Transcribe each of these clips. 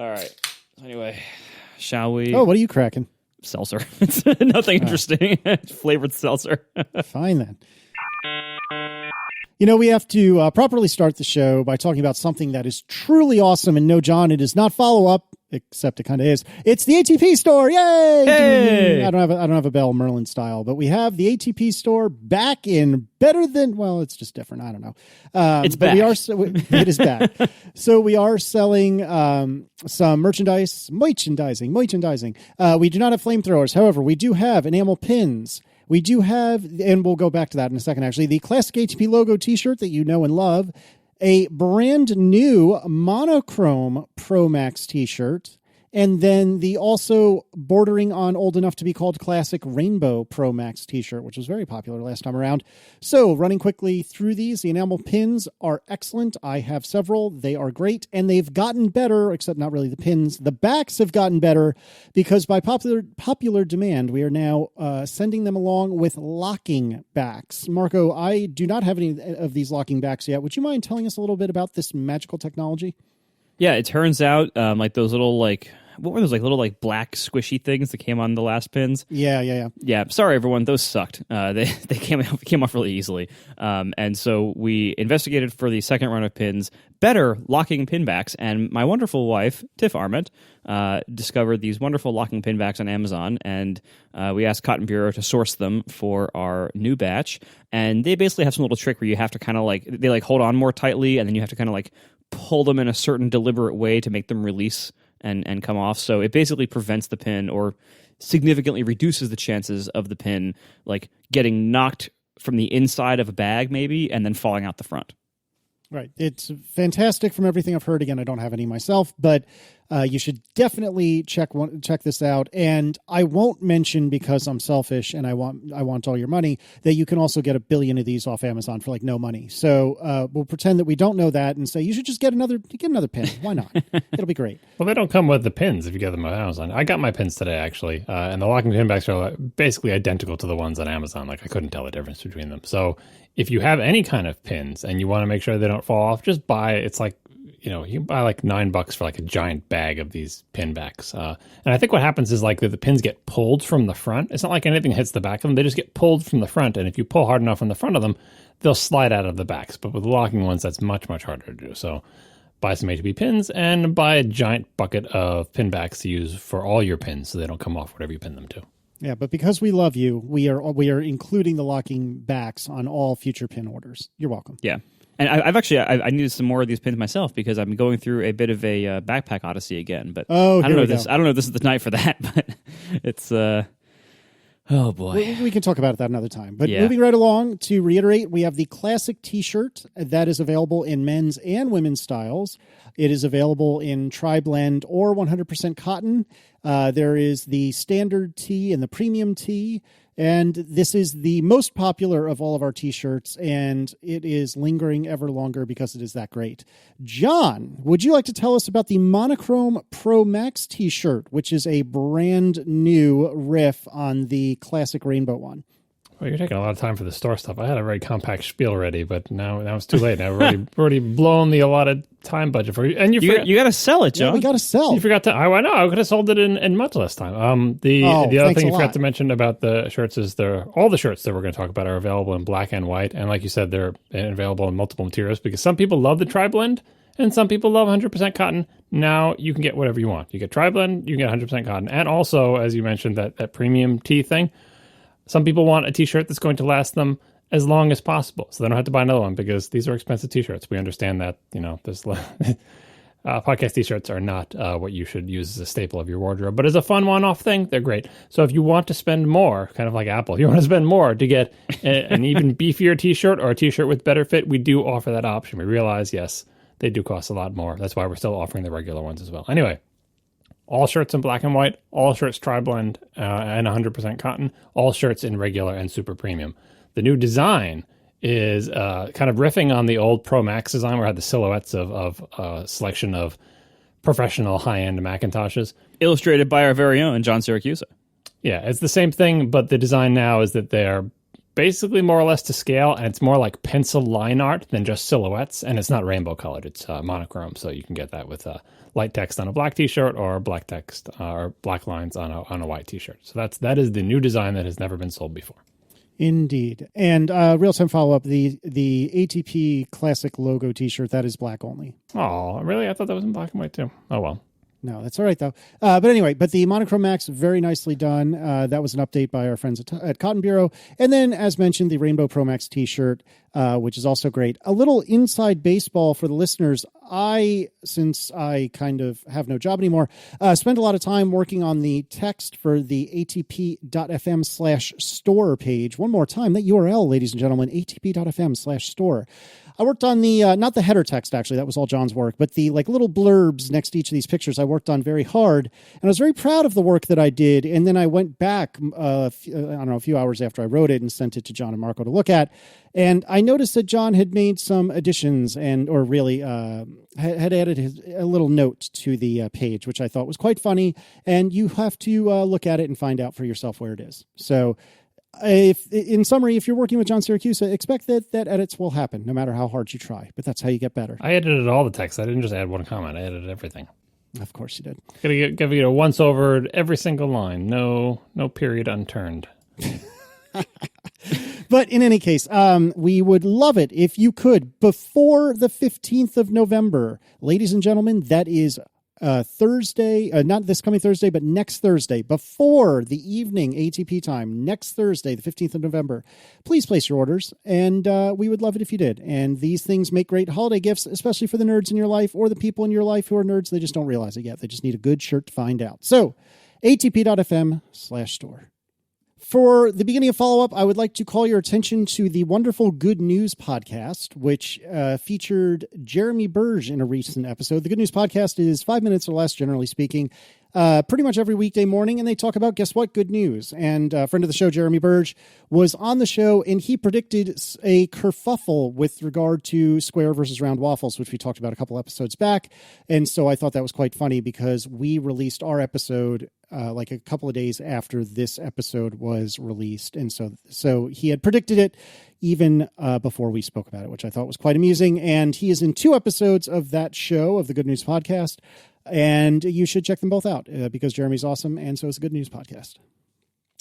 All right. Anyway, shall we? Oh, what are you cracking? Seltzer. It's nothing interesting. Flavored seltzer. Fine then. You know, we have to properly start the show by talking about something that is truly awesome. And no, John, it is not follow-up, except it kind of is. It's the ATP Store. Yay! Hey! I don't have a Bell Merlin style, but we have the ATP Store back in better than, well, it's just different. I don't know. It's back. It is back. So we are selling some merchandising. We do not have flamethrowers. However, we do have enamel pins. We do have, and we'll go back to that in a second, actually, the classic ATP logo t-shirt that you know and love, a brand new monochrome Pro Max t-shirt, and then the also bordering on old enough to be called classic Rainbow Pro Max t-shirt, which was very popular last time around. So running quickly through these, the enamel pins are excellent. I have several. They are great, and they've gotten better, except not really the pins. The backs have gotten better because by popular demand, we are now sending them along with locking backs. Marco, I do not have any of these locking backs yet. Would you mind telling us a little bit about this magical technology? Yeah, it turns out like those little what were those little black squishy things that came on the last pins? Yeah. Yeah, sorry everyone, those sucked. They came off really easily. And so we investigated for the second run of pins better locking pin backs, and my wonderful wife, Tiff Arment, discovered these wonderful locking pin backs on Amazon, and we asked Cotton Bureau to source them for our new batch. And they basically have some little trick where you have to kind of they hold on more tightly, and then you have to kind of pull them in a certain deliberate way to make them release and come off. So it basically prevents the pin or significantly reduces the chances of the pin getting knocked from the inside of a bag maybe and then falling out the front. Right. It's fantastic from everything I've heard. Again, I don't have any myself, but you should definitely check this out. And I won't mention, because I'm selfish and I want all your money, that you can also get 1 billion of these off Amazon for no money. So we'll pretend that we don't know that and say you should just get another pin. Why not? It'll be great. Well, they don't come with the pins if you get them on Amazon. I got my pins today, actually, and the locking pin backs are basically identical to the ones on Amazon. I couldn't tell the difference between them. So if you have any kind of pins and you want to make sure they don't fall off, just buy it. It's you can buy $9 for a giant bag of these pin backs. And I think what happens is the pins get pulled from the front. It's not like anything hits the back of them. They just get pulled from the front. And if you pull hard enough from the front of them, they'll slide out of the backs. But with the locking ones, that's much, much harder to do. So buy some ATP pins and buy a giant bucket of pin backs to use for all your pins so they don't come off whatever you pin them to. Yeah, but because we love you, we are including the locking backs on all future pin orders. You're welcome. Yeah. And I needed some more of these pins myself because I'm going through a bit of a backpack odyssey again. But I don't know if this is the night for that, but it's oh boy. We can talk about that another time. But moving right along, to reiterate, we have the classic t-shirt that is available in men's and women's styles. It is available in tri-blend or 100% cotton. There is the standard tee and the premium tee. And this is the most popular of all of our t-shirts, and it is lingering ever longer because it is that great. John, would you like to tell us about the Monochrome Pro Max t-shirt, which is a brand new riff on the classic rainbow one? Well, you're taking a lot of time for the store stuff. I had a very compact spiel ready, but now it's too late. I've already blown the allotted time budget for you. And you got to sell it, Joe. Yeah, we got to sell. You forgot to. I know. I could have sold it in much less time. The other thing you forgot to mention about the shirts is all the shirts that we're going to talk about are available in black and white, and like you said, they're available in multiple materials because some people love the tri-blend and some people love 100% cotton. Now you can get whatever you want. You get tri-blend, you can get 100% cotton, and also, as you mentioned, that premium tee thing. Some people want a t-shirt that's going to last them as long as possible, so they don't have to buy another one because these are expensive t-shirts. We understand that, this podcast t-shirts are not what you should use as a staple of your wardrobe, but as a fun one-off thing, they're great. So if you want to spend more, kind of like Apple, you want to spend more to get an even beefier t-shirt or a t-shirt with better fit, we do offer that option. We realize, yes, they do cost a lot more. That's why we're still offering the regular ones as well. Anyway. All shirts in black and white, all shirts tri-blend and 100% cotton, all shirts in regular and super premium. The new design is kind of riffing on the old Pro Max design where it had the silhouettes of a selection of professional high-end Macintoshes. Illustrated by our very own John Siracusa. Yeah, it's the same thing, but the design now is that they're basically more or less to scale, and it's more like pencil line art than just silhouettes, and it's not rainbow colored. It's monochrome, so you can get that with light text on a black t-shirt or black text or black lines on a white t-shirt. So that is the new design that has never been sold before. Indeed. And real-time follow-up, the ATP Classic logo t-shirt, that is black only. Oh, really? I thought that was in black and white too. Oh, well. No, that's all right, though. But anyway, the Monochrome Max, very nicely done. That was an update by our friends at Cotton Bureau. And then, as mentioned, the Rainbow Pro Max t-shirt, which is also great. A little inside baseball for the listeners. Since I kind of have no job anymore, spent a lot of time working on the text for the atp.fm/store page. One more time, that URL, ladies and gentlemen, atp.fm/store. I worked on the, not the header text, actually, that was all John's work, but the little blurbs next to each of these pictures I worked on very hard. And I was very proud of the work that I did. And then I went back, a few hours after I wrote it and sent it to John and Marco to look at. And I noticed that John had made some additions had added a little note to the page, which I thought was quite funny. And you have to look at it and find out for yourself where it is. So in summary, if you're working with John Siracusa, expect that edits will happen no matter how hard you try. But that's how you get better. I edited all the text. I didn't just add one comment. I edited everything. Of course you did. Gotta get a once over every single line. No period unturned. But in any case, we would love it if you could, before the 15th of November, ladies and gentlemen, that is Thursday, not this coming Thursday, but next Thursday, before the evening ATP time, next Thursday, the 15th of November, please place your orders, and we would love it if you did. And these things make great holiday gifts, especially for the nerds in your life or the people in your life who are nerds. They just don't realize it yet. They just need a good shirt to find out. So, atp.fm/store. For the beginning of follow-up, I would like to call your attention to the wonderful Good News podcast, which featured Jeremy Burge in a recent episode. The Good News podcast is 5 minutes or less, generally speaking, pretty much every weekday morning, and they talk about, guess what, good news. And a friend of the show, Jeremy Burge, was on the show, and he predicted a kerfuffle with regard to square versus round waffles, which we talked about a couple episodes back. And so I thought that was quite funny because we released our episode a couple of days after this episode was released. And so he had predicted it even before we spoke about it, which I thought was quite amusing. And he is in 2 episodes of that show, of the Good News podcast. And you should check them both out because Jeremy's awesome. And so is the Good News podcast.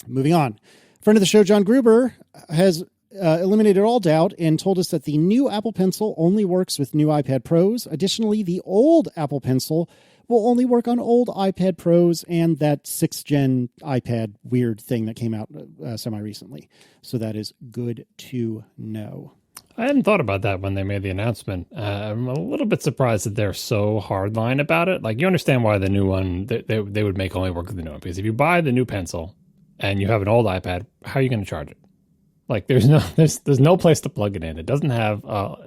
Moving on. Friend of the show, John Gruber, has eliminated all doubt and told us that the new Apple Pencil only works with new iPad Pros. Additionally, the old Apple Pencil will only work on old iPad Pros and that 6th gen iPad weird thing that came out semi-recently. So that is good to know. I hadn't thought about that when they made the announcement. I'm a little bit surprised that they're so hardline about it. Like, you understand why the new one, they would make only work with the new one. Because if you buy the new Pencil and you have an old iPad, how are you going to charge it? Like, there's no place to plug it in. It doesn't have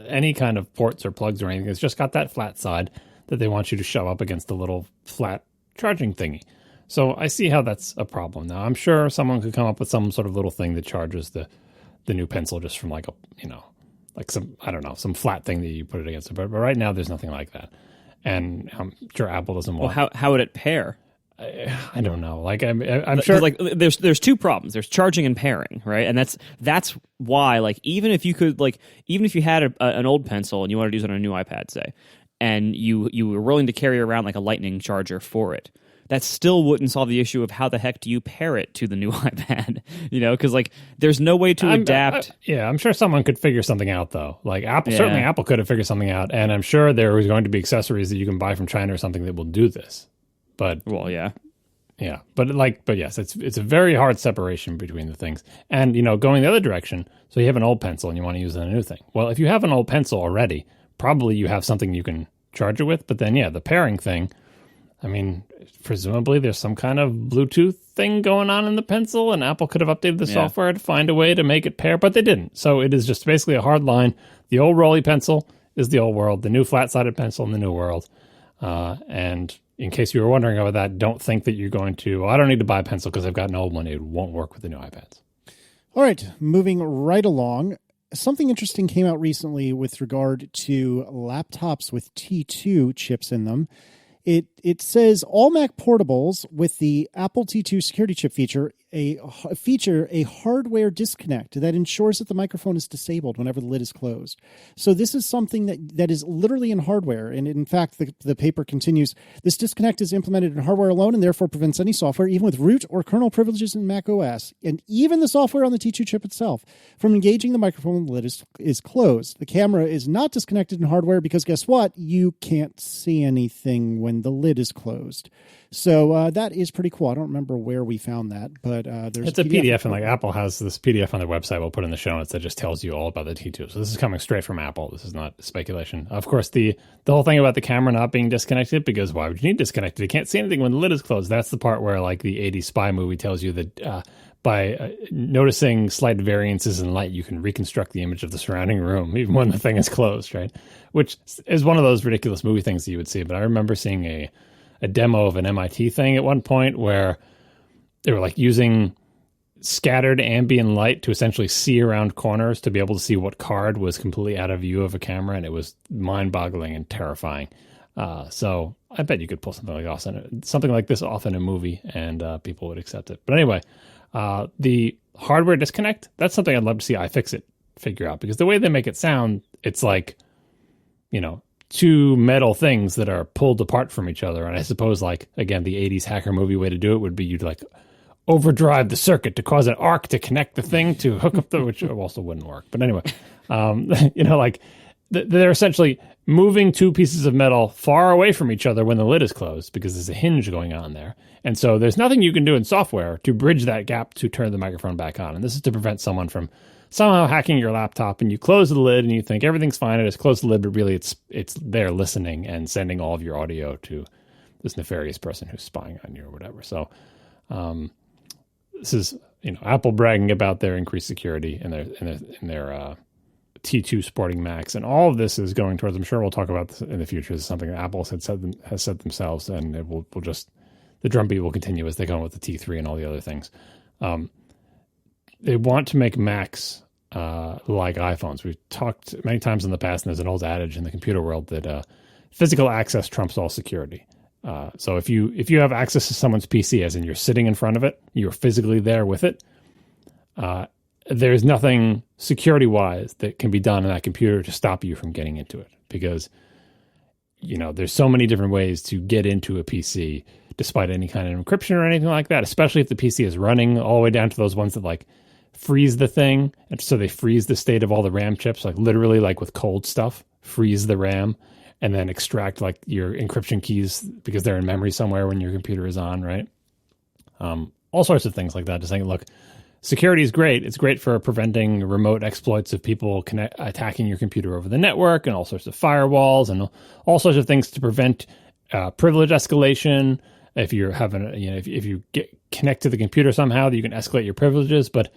any kind of ports or plugs or anything. It's just got that flat side that they want you to shove up against the little flat charging thingy. So I see how that's a problem. Now, I'm sure someone could come up with some sort of little thing that charges the new Pencil just from some flat thing that you put it against. But right now, there's nothing like that. And I'm sure Apple doesn't want... Well, how would it pair? I don't know. Like, I'm sure... Like, there's 2 problems. There's charging and pairing, right? And that's why, like, even if you had an old Pencil and you wanted to use it on a new iPad, say, and you were willing to carry around like a lightning charger for it, that still wouldn't solve the issue of how the heck do you pair it to the new iPad, because like there's no way to adapt. I'm sure someone could figure something out though. Like certainly Apple could have figured something out, and I'm sure there was going to be accessories that you can buy from China or something that will do this. But but yes, it's a very hard separation between the things. And going the other direction, so you have an old Pencil and you want to use a new thing. Well, if you have an old Pencil already, probably you have something you can charge it with. But then the pairing thing, I mean, presumably there's some kind of Bluetooth thing going on in the Pencil, and Apple could have updated the software to find a way to make it pair, but they didn't. So it is just basically a hard line. The old Rolly Pencil is the old world, the new flat-sided Pencil in the new world. And in case you were wondering about that, don't think that you're going to, I don't need to buy a Pencil because I've got an old one. It won't work with the new iPads. All right, moving right along. Something interesting came out recently with regard to laptops with T2 chips in them. It it says all Mac portables with the Apple T2 security chip feature a hardware disconnect that ensures that the microphone is disabled whenever the lid is closed. So this is something that is literally in hardware. And in fact, the paper continues, this disconnect is implemented in hardware alone and therefore prevents any software, even with root or kernel privileges in macOS, and even the software on the T2 chip itself, from engaging the microphone when the lid is closed. The camera is not disconnected in hardware because guess what? You can't see anything when the lid is closed. So that is pretty cool. I don't remember where we found that, but there's it's a PDF, and like Apple has this PDF on their website. We'll put in the show notes that just tells you all about the T2. So this is coming straight from Apple. This is not speculation. Of course, the whole thing about the camera not being disconnected, because why would you need disconnected? You can't see anything when the lid is closed. That's the part where like the 80s spy movie tells you that by noticing slight variances in light, you can reconstruct the image of the surrounding room, even when the thing is closed, right? Which is one of those ridiculous movie things that you would see. But I remember seeing a demo of an MIT thing at one point where they were like using scattered ambient light to essentially see around corners to be able to see what card was completely out of view of a camera, and it was mind-boggling and terrifying. So I bet you could pull something like this off in a movie, and people would accept it. But anyway, the hardware disconnect, that's something I'd love to see iFixit figure out, because the way they make it sound, it's like, two metal things that are pulled apart from each other. And I suppose, like, again, the 80s hacker movie way to do it would be you'd like overdrive the circuit to cause an arc to connect the thing to hook up which also wouldn't work. But anyway, like they're essentially moving two pieces of metal far away from each other when the lid is closed, because there's a hinge going on there. And so there's nothing you can do in software to bridge that gap to turn the microphone back on. And this is to prevent someone from somehow hacking your laptop, and you close the lid and you think everything's fine, and it's closed the lid, but really it's there listening and sending all of your audio to this nefarious person who's spying on you or whatever. So this is Apple bragging about their increased security in their T2 sporting Macs, and all of this is going towards, I'm sure we'll talk about this in the future, this is something that Apple has said themselves, and it will just, the drumbeat will continue as they go on with the T3 and all the other things. They want to make Macs like iPhones. We've talked many times in the past, and there's an old adage in the computer world that physical access trumps all security. So if you have access to someone's PC, as in you're sitting in front of it, you're physically there with it, there's nothing security-wise that can be done on that computer to stop you from getting into it, because there's so many different ways to get into a PC despite any kind of encryption or anything like that, especially if the PC is running, all the way down to those ones that like freeze the thing. And so they freeze the state of all the RAM chips, like literally like with cold stuff, freeze the RAM and then extract like your encryption keys because they're in memory somewhere when your computer is on, right? All sorts of things like that. Just saying, look, security is great. It's great for preventing remote exploits of people attacking your computer over the network, and all sorts of firewalls and all sorts of things to prevent privilege escalation. If you're having, if you connect to the computer somehow, that you can escalate your privileges. But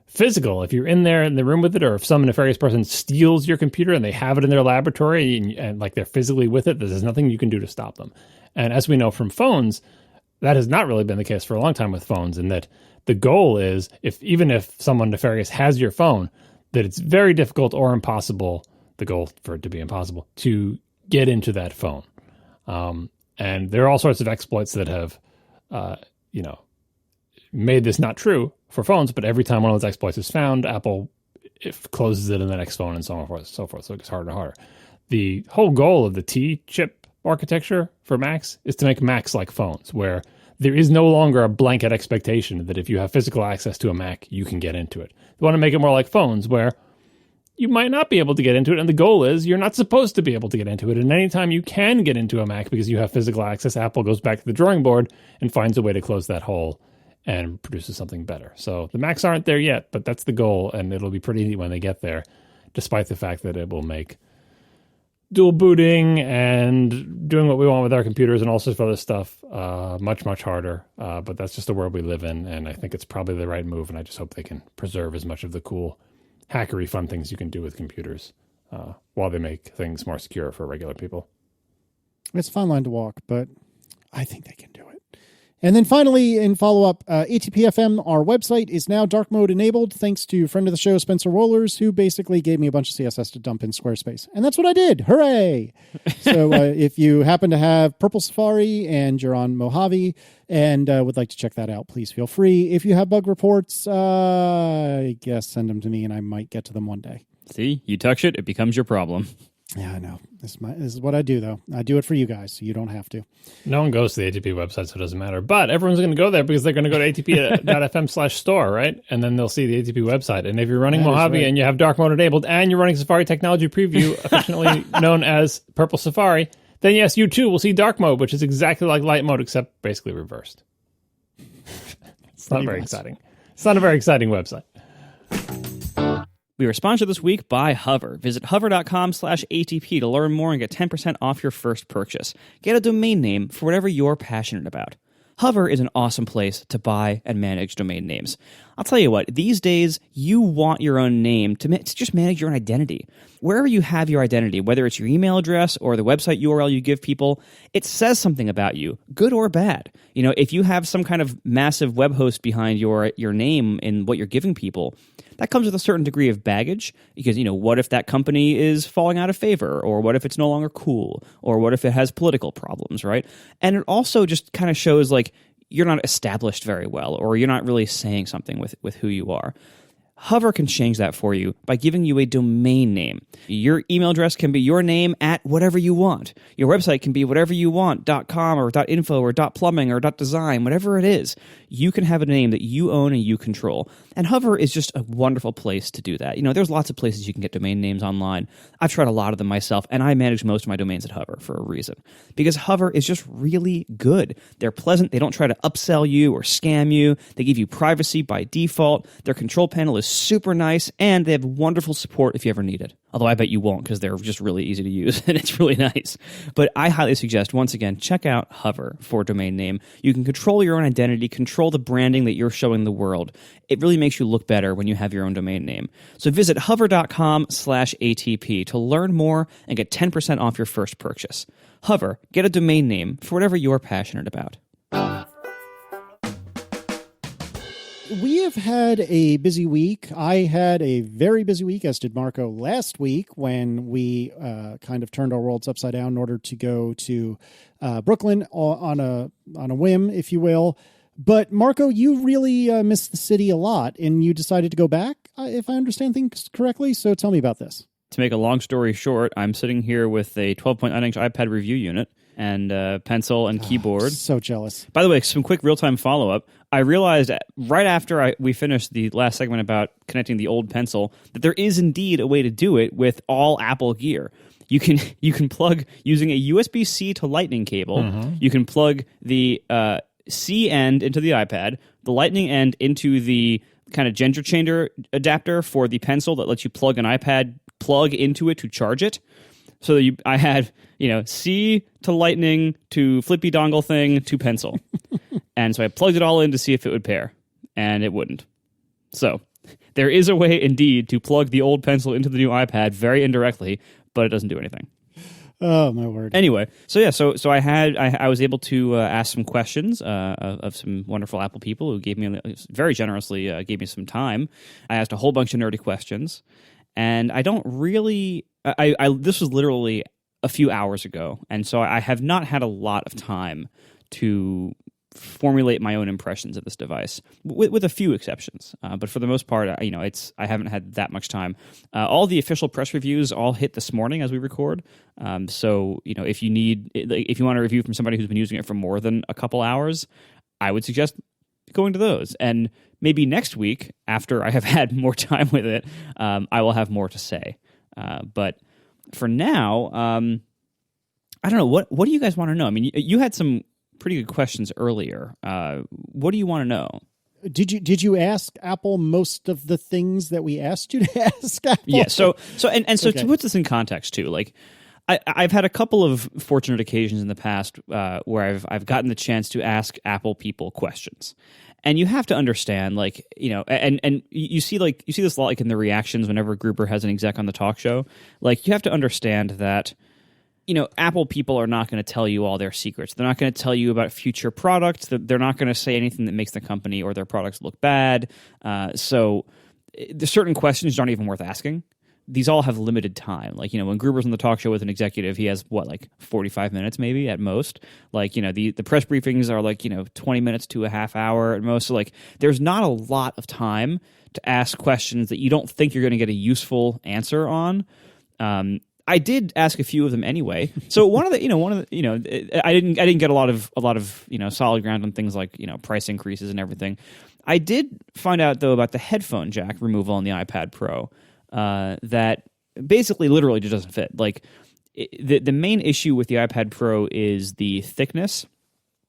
physical, if you're in there in the room with it, or if some nefarious person steals your computer and they have it in their laboratory and like they're physically with it, there's nothing you can do to stop them. And as we know from phones, that has not really been the case for a long time with phones, and that the goal is, even if someone nefarious has your phone, that it's very difficult or impossible, the goal for it to be impossible, to get into that phone. And there are all sorts of exploits that have, made this not true for phones, but every time one of those exploits is found, Apple closes it in the next phone and so on and so forth. So it gets harder and harder. The whole goal of the T-chip architecture for Macs is to make Macs like phones, where there is no longer a blanket expectation that if you have physical access to a Mac, you can get into it. They want to make it more like phones, where you might not be able to get into it, and the goal is you're not supposed to be able to get into it. And anytime you can get into a Mac because you have physical access, Apple goes back to the drawing board and finds a way to close that hole and produces something better. So the Macs aren't there yet, but that's the goal, and it'll be pretty neat when they get there, despite the fact that it will make dual booting and doing what we want with our computers and all sorts of other stuff much, much harder. But that's just the world we live in, and I think it's probably the right move, and I just hope they can preserve as much of the cool, hackery, fun things you can do with computers while they make things more secure for regular people. It's a fine line to walk, but I think they can do it. And then finally, in follow-up, ATP-FM, our website, is now dark mode enabled thanks to friend of the show, Spencer Wohlers, who basically gave me a bunch of CSS to dump in Squarespace. And that's what I did. Hooray! So if you happen to have Purple Safari and you're on Mojave and would like to check that out, please feel free. If you have bug reports, I guess send them to me and I might get to them one day. See, you touch it, it becomes your problem. Yeah, I know. This is what I do, though. I do it for you guys, so you don't have to. No one goes to the ATP website, so it doesn't matter. But everyone's going to go there because they're going to go to atp.fm/store, right? And then they'll see the ATP website. And if you're running Mojave and you have dark mode enabled and you're running Safari Technology Preview, affectionately known as Purple Safari, then yes, you too will see dark mode, which is exactly like light mode, except basically reversed. It's not very exciting. It's not a very exciting website. We were sponsored this week by Hover. Visit hover.com/ATP to learn more and get 10% off your first purchase. Get a domain name for whatever you're passionate about. Hover is an awesome place to buy and manage domain names. I'll tell you what, these days, you want your own name to just manage your own identity. Wherever you have your identity, whether it's your email address or the website URL you give people, it says something about you, good or bad. You know, if you have some kind of massive web host behind your name in what you're giving people, that comes with a certain degree of baggage because, you know, what if that company is falling out of favor, or what if it's no longer cool, or what if it has political problems, right? And it also just kind of shows like you're not established very well, or you're not really saying something with who you are. Hover can change that for you by giving you a domain name. Your email address can be your name at whatever you want. Your website can be whatever you want, .com or .info or .plumbing or .design, whatever it is. You can have a name that you own and you control. And Hover is just a wonderful place to do that. You know, there's lots of places you can get domain names online. I've tried a lot of them myself, and I manage most of my domains at Hover for a reason. Because Hover is just really good. They're pleasant. They don't try to upsell you or scam you. They give you privacy by default. Their control panel is super nice, and they have wonderful support if you ever need it. Although I bet you won't, because they're just really easy to use, and it's really nice. But I highly suggest, once again, check out Hover for a domain name. You can control your own identity, control the branding that you're showing the world. It really makes you look better when you have your own domain name. So visit hover.com/ATP to learn more and get 10% off your first purchase. Hover, get a domain name for whatever you're passionate about. We have had a busy week. I had a very busy week, as did Marco last week, when we kind of turned our worlds upside down in order to go to Brooklyn on a whim, if you will. But Marco, you really missed the city a lot, and you decided to go back, if I understand things correctly. So tell me about this. To make a long story short, I'm sitting here with a 12.9-inch iPad review unit and pencil and keyboard. So jealous. By the way, some quick real-time follow-up. I realized right after we finished the last segment about connecting the old pencil that there is indeed a way to do it with all Apple gear. You can plug using a USB-C to Lightning cable. Mm-hmm. You can plug the C end into the iPad, the Lightning end into the kind of gender changer adapter for the pencil that lets you plug an iPad plug into it to charge it. So I had, C to Lightning to flippy dongle thing to pencil. And so I plugged it all in to see if it would pair, and it wouldn't. So there is a way indeed to plug the old pencil into the new iPad very indirectly, but it doesn't do anything. Oh, my word. Anyway, so I was able to ask some questions of some wonderful Apple people who gave me very generously gave me some time. I asked a whole bunch of nerdy questions, and I don't really. This was literally a few hours ago, and so I have not had a lot of time to formulate my own impressions of this device, with a few exceptions. But for the most part, I haven't had that much time. All the official press reviews all hit this morning as we record. So if you want a review from somebody who's been using it for more than a couple hours, I would suggest going to those. And maybe next week, after I have had more time with it, I will have more to say. But for now, I don't know. What do you guys want to know? I mean, you had some pretty good questions earlier. What do you want to know? Did you ask Apple most of the things that we asked you to ask Apple? Yeah. So okay. To put this in context too, like I've had a couple of fortunate occasions in the past where I've gotten the chance to ask Apple people questions. And you have to understand, and you see this a lot, like in the reactions whenever Gruber has an exec on the talk show. Like, you have to understand that Apple people are not going to tell you all their secrets. They're not going to tell you about future products. They're not going to say anything that makes the company or their products look bad. So there's certain questions aren't even worth asking. These all have limited time. Like, when Gruber's on the talk show with an executive, he has 45 minutes maybe at most. Like, the press briefings are 20 minutes to a half hour at most. So there's not a lot of time to ask questions that you don't think you're going to get a useful answer on. I did ask a few of them anyway. So I didn't get a lot of solid ground on things like, price increases and everything. I did find out though about the headphone jack removal on the iPad Pro. That basically literally just doesn't fit. The main issue with the iPad Pro is the thickness.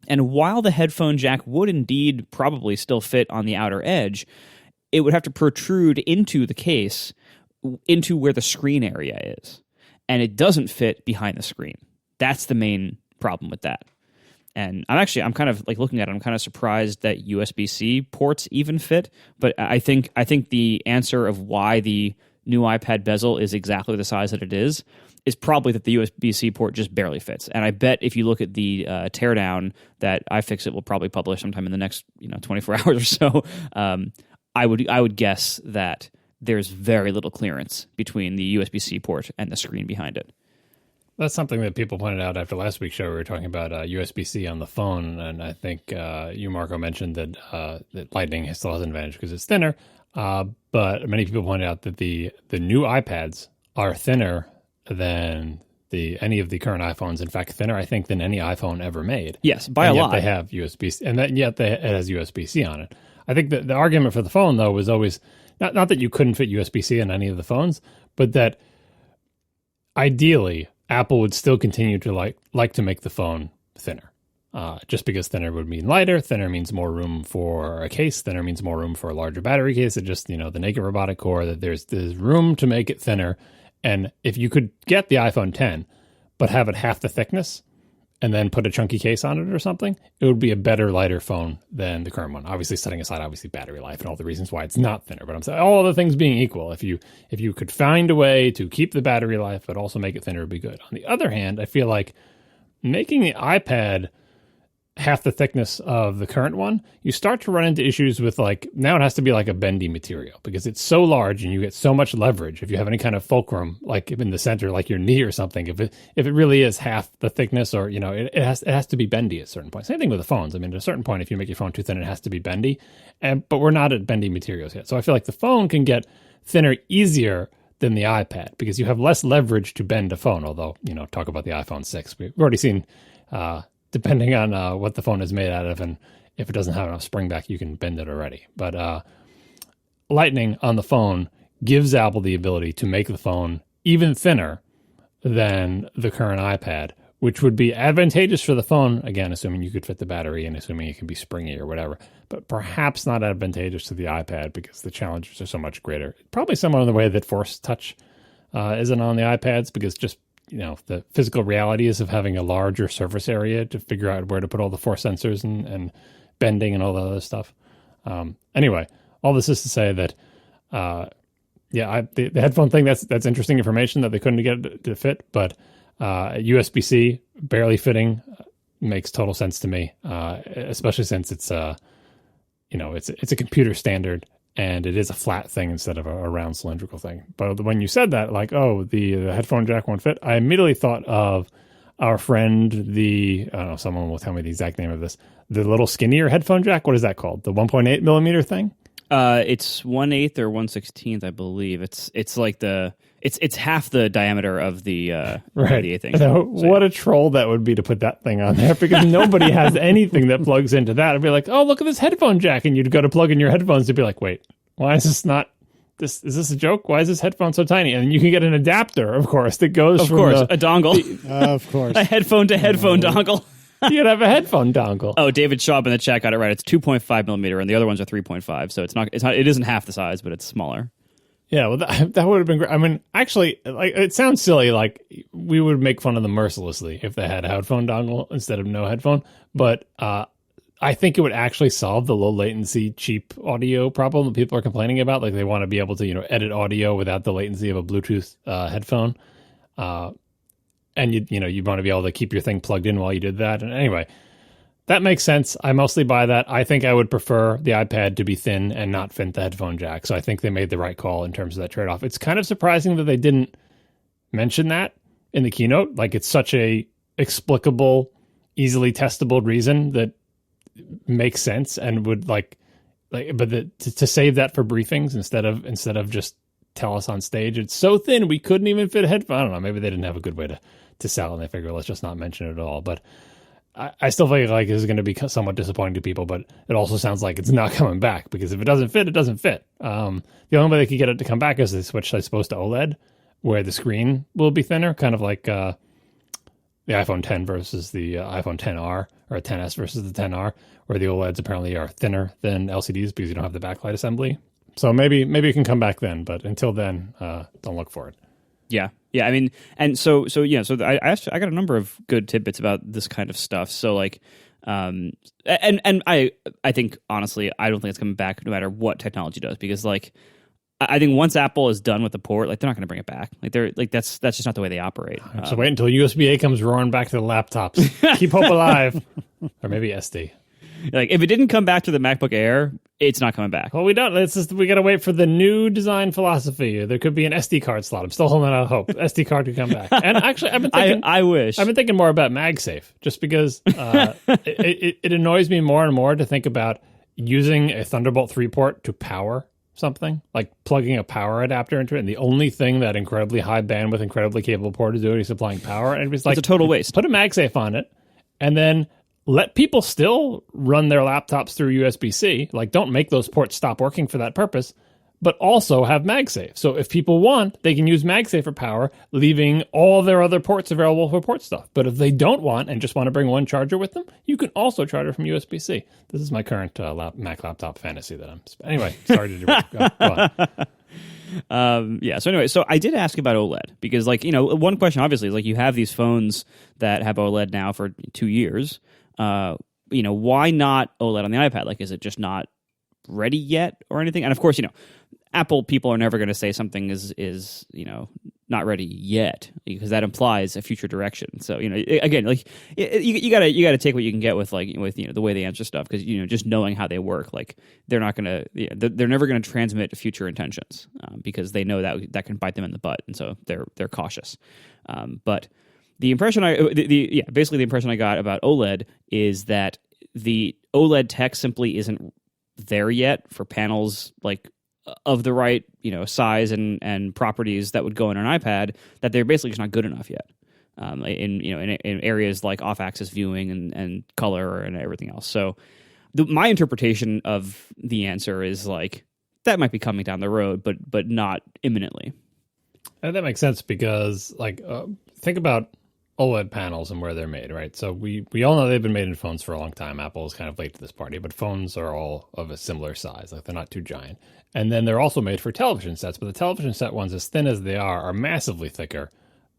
And while the headphone jack would indeed probably still fit on the outer edge, it would have to protrude into the case, into where the screen area is. And it doesn't fit behind the screen. That's the main problem with that. And I'm kind of looking at it, I'm kind of surprised that USB-C ports even fit. But I think the answer of why the new iPad bezel is exactly the size that it is probably that the USB-C port just barely fits. And I bet if you look at the teardown that iFixit will probably publish sometime in the next 24 hours or so, I would guess that there's very little clearance between the USB-C port and the screen behind it. That's something that people pointed out after last week's show. We were talking about USB-C on the phone, and I think you, Marco, mentioned that Lightning still has an advantage because it's thinner. But many people pointed out that the new iPads are thinner than any of the current iPhones. In fact, thinner, I think, than any iPhone ever made. Yes, by a lot. They have USB-C, and yet it has USB-C on it. I think that the argument for the phone, though, was always not that you couldn't fit USB-C in any of the phones, but that ideally Apple would still continue to like to make the phone thinner. Just because thinner would mean lighter, thinner means more room for a case, thinner means more room for a larger battery case. It just, the naked robotic core, that there's room to make it thinner. And if you could get the iPhone 10, but have it half the thickness, and then put a chunky case on it or something, it would be a better, lighter phone than the current one. Obviously, setting aside battery life and all the reasons why it's not thinner. But I'm saying all other things being equal, if you could find a way to keep the battery life but also make it thinner, would be good. On the other hand, I feel like making the iPad half the thickness of the current one, you start to run into issues with now it has to be a bendy material because it's so large and you get so much leverage if you have any kind of fulcrum in the center, like your knee or something. If it really is half the thickness, or it has to be bendy at a certain point. Same thing with the phones. I mean, at a certain point, if you make your phone too thin, it has to be bendy. But we're not at bendy materials yet, so I feel like the phone can get thinner easier than the iPad because you have less leverage to bend a phone. Although talk about the iPhone 6, we've already seen. Depending on what the phone is made out of, and if it doesn't have enough spring back, you can bend it already. But Lightning on the phone gives Apple the ability to make the phone even thinner than the current iPad, which would be advantageous for the phone, again, assuming you could fit the battery and assuming it can be springy or whatever, but perhaps not advantageous to the iPad because the challenges are so much greater. Probably similar in the way that Force Touch isn't on the iPads because just the physical realities of having a larger surface area to figure out where to put all the force sensors and bending and all the other stuff. Anyway, all this is to say that, the headphone thing, that's interesting information that they couldn't get it to fit, but USB-C barely fitting makes total sense to me, especially since it's a computer standard. And it is a flat thing instead of a round cylindrical thing. But when you said that, the headphone jack won't fit, I immediately thought of our friend, I don't know, someone will tell me the exact name of this, the little skinnier headphone jack. What is that called? The 1.8 millimeter thing? It's 1/8 or 1/16, I believe. It's half the diameter of the right. The 8 thing. What a troll that would be to put that thing on there because nobody has anything that plugs into that. It'd be like, oh, look at this headphone jack, and you'd go to plug in your headphones to be like, wait, why is this not? Is this a joke? Why is this headphone so tiny? And you can get an adapter, of course, that goes a dongle, of course, a headphone to headphone dongle. You'd have a headphone dongle. Oh, David Schaub in the chat got it right. It's 2.5 millimeter, and the other ones are 3.5. So it isn't half the size, but it's smaller. Yeah, well, that would have been great. I mean, actually, it sounds silly. We would make fun of them mercilessly if they had a headphone dongle instead of no headphone. But I think it would actually solve the low latency, cheap audio problem that people are complaining about. They want to be able to, edit audio without the latency of a Bluetooth headphone. and you want to be able to keep your thing plugged in while you did that. And anyway, that makes sense. I mostly buy that. I think I would prefer the iPad to be thin and not fit the headphone jack. So I think they made the right call in terms of that trade-off. It's kind of surprising that they didn't mention that in the keynote. Like, it's such a explicable, easily testable reason that makes sense and would to save that for briefings instead of just tell us on stage it's so thin we couldn't even fit a headphone. I don't know. Maybe they didn't have a good way to sell it, and they figure let's just not mention it at all. But I still feel like this is going to be somewhat disappointing to people, but it also sounds like it's not coming back, because if it doesn't fit, it doesn't fit. The only way they could get it to come back is they switch, I suppose, to OLED, where the screen will be thinner, kind of like the iPhone 10 versus the iPhone 10R, or 10S versus the 10R, where the OLEDs apparently are thinner than LCDs because you don't have the backlight assembly. So maybe it can come back then, but until then, don't look for it. Yeah. I mean, and so I got a number of good tidbits about this kind of stuff. So like, and I think honestly, I don't think it's coming back no matter what technology does, because like, I think once Apple is done with the port, like they're not going to bring it back. Like that's just not the way they operate. So wait until USB-A comes roaring back to the laptops. Keep hope alive, or maybe SD. Like if it didn't come back to the MacBook Air, it's not coming back. Well, we don't. We got to wait for the new design philosophy. There could be an SD card slot. I'm still holding out hope. SD card could come back. And actually, I've been thinking. I wish. I've been thinking more about MagSafe, just because it annoys me more and more to think about using a Thunderbolt 3 port to power something, like plugging a power adapter into it, and the only thing that incredibly high bandwidth, incredibly capable port is doing is supplying power. And it's like, it's a total waste. Put a MagSafe on it, and then let people still run their laptops through USB-C. Like, don't make those ports stop working for that purpose, but also have MagSafe. So if people want, they can use MagSafe for power, leaving all their other ports available for port stuff. But if they don't want and just want to bring one charger with them, you can also charge it from USB-C. This is my current Mac laptop fantasy that I'm... Anyway, sorry to go on. So I did ask about OLED, because like, one question obviously is like, you have these phones that have OLED now for 2 years. Why not OLED on the iPad? Like, is it just not ready yet or anything? And of course, Apple people are never going to say something is not ready yet, because that implies a future direction. So again, like you gotta take what you can get with the way they answer stuff, because just knowing how they work, like they're not gonna they're never going to transmit future intentions, because they know that can bite them in the butt, and so they're cautious. But the impression basically the impression I got about OLED is that the OLED tech simply isn't there yet for panels like of the right size and properties that would go in an iPad, that they're basically just not good enough yet. In areas like off-axis viewing and color and everything else. So my interpretation of the answer is like that might be coming down the road, but not imminently. And that makes sense, because think about OLED panels and where they're made, right? So we all know they've been made in phones for a long time. Apple is kind of late to this party, but phones are all of a similar size. Like, they're not too giant. And then they're also made for television sets, but the television set ones, as thin as they are massively thicker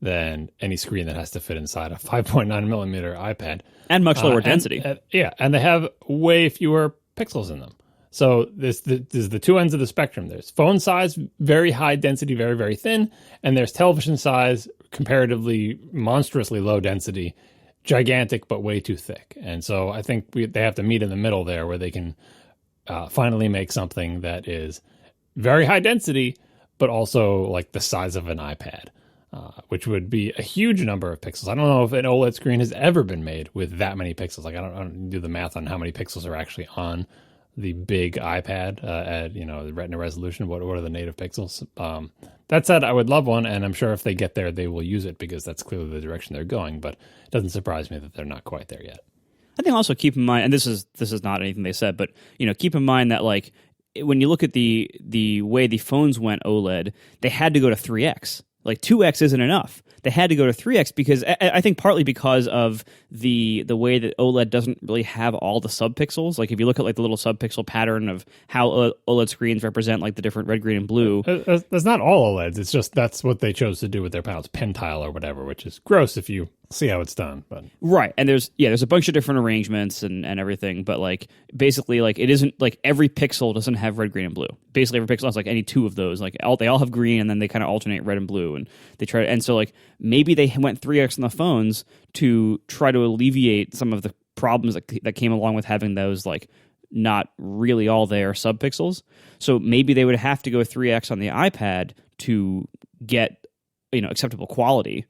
than any screen that has to fit inside a 5.9 millimeter iPad. And much lower density. And they have way fewer pixels in them. So there's the two ends of the spectrum. There's phone size, very high density, very, very thin. And there's television size, comparatively monstrously low density, gigantic, but way too thick. And so I think they have to meet in the middle there, where they can finally make something that is very high density, but also like the size of an iPad, which would be a huge number of pixels. I don't know if an OLED screen has ever been made with that many pixels. Like, I don't do the math on how many pixels are actually on the big iPad at the Retina resolution. What are the native pixels? That said, I would love one, and I'm sure if they get there, they will use it, because that's clearly the direction they're going. But it doesn't surprise me that they're not quite there yet. I think also keep in mind, and this is not anything they said, but keep in mind that like when you look at the way the phones went OLED, they had to go to 3x. Like 2x isn't enough. They had to go to 3x, because I think partly because of the way that OLED doesn't really have all the subpixels. Like if you look at like the little subpixel pattern of how OLED screens represent like the different red, green, and blue. That's not all OLEDs. It's just that's what they chose to do with their panels, pentile or whatever, which is gross if you see how it's done. But right, and there's a bunch of different arrangements and everything, but like basically like it isn't like every pixel doesn't have red, green, and blue. Basically every pixel has like any two of those. Like they all have green, and then they kind of alternate red and blue, and they try. And so like maybe they went 3x on the phones to try to alleviate some of the problems that came along with having those like not really all there subpixels. So maybe they would have to go 3x on the iPad to get acceptable quality.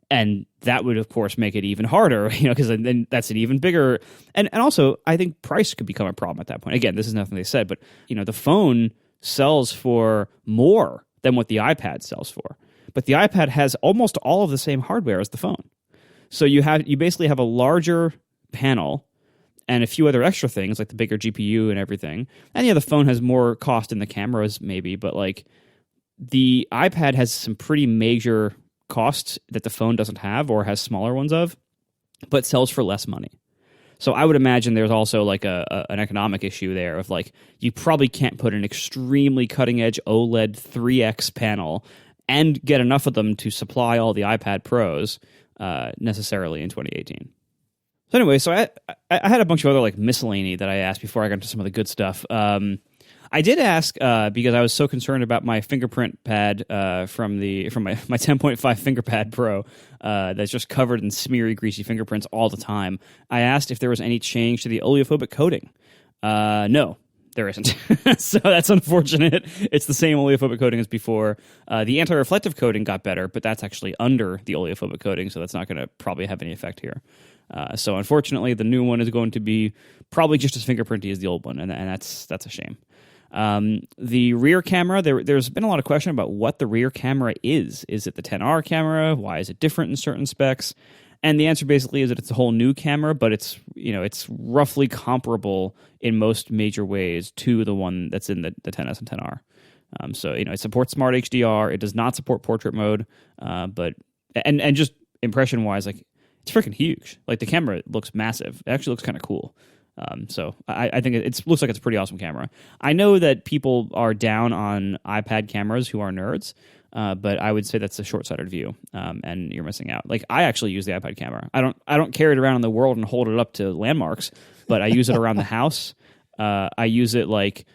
And that would, of course, make it even harder, because then that's an even bigger... And also, I think price could become a problem at that point. Again, this is nothing they said, but, the phone sells for more than what the iPad sells for. But the iPad has almost all of the same hardware as the phone. So you basically have a larger panel and a few other extra things, like the bigger GPU and everything. And the phone has more cost in the cameras, maybe, but, like, the iPad has some pretty major costs that the phone doesn't have or has smaller ones of, but sells for less money. So I would imagine there's also like an economic issue there of like you probably can't put an extremely cutting edge OLED 3x panel and get enough of them to supply all the iPad Pros necessarily in 2018. So anyway, so I had a bunch of other like miscellany that I asked before I got into some of the good stuff. I did ask because I was so concerned about my fingerprint pad from my 10.5 FingerPad Pro that's just covered in smeary, greasy fingerprints all the time. I asked if there was any change to the oleophobic coating. No, there isn't. So that's unfortunate. It's the same oleophobic coating as before. The anti-reflective coating got better, but that's actually under the oleophobic coating, so that's not going to probably have any effect here. So unfortunately, the new one is going to be probably just as fingerprinty as the old one, and that's a shame. The rear camera, there's been a lot of question about what the rear camera is. Is it the 10R camera? Why is it different in certain specs? And the answer basically is that it's a whole new camera, but it's roughly comparable in most major ways to the one that's in the 10S and 10R. So it supports Smart HDR. It does not support portrait mode, but just impression wise, like it's freaking huge. Like the camera looks massive. It actually looks kind of cool. So I think it looks like it's a pretty awesome camera. I know that people are down on iPad cameras who are nerds, but I would say that's a short-sighted view, and you're missing out. Like I actually use the iPad camera. I don't carry it around in the world and hold it up to landmarks, but I use it around the house. I use it like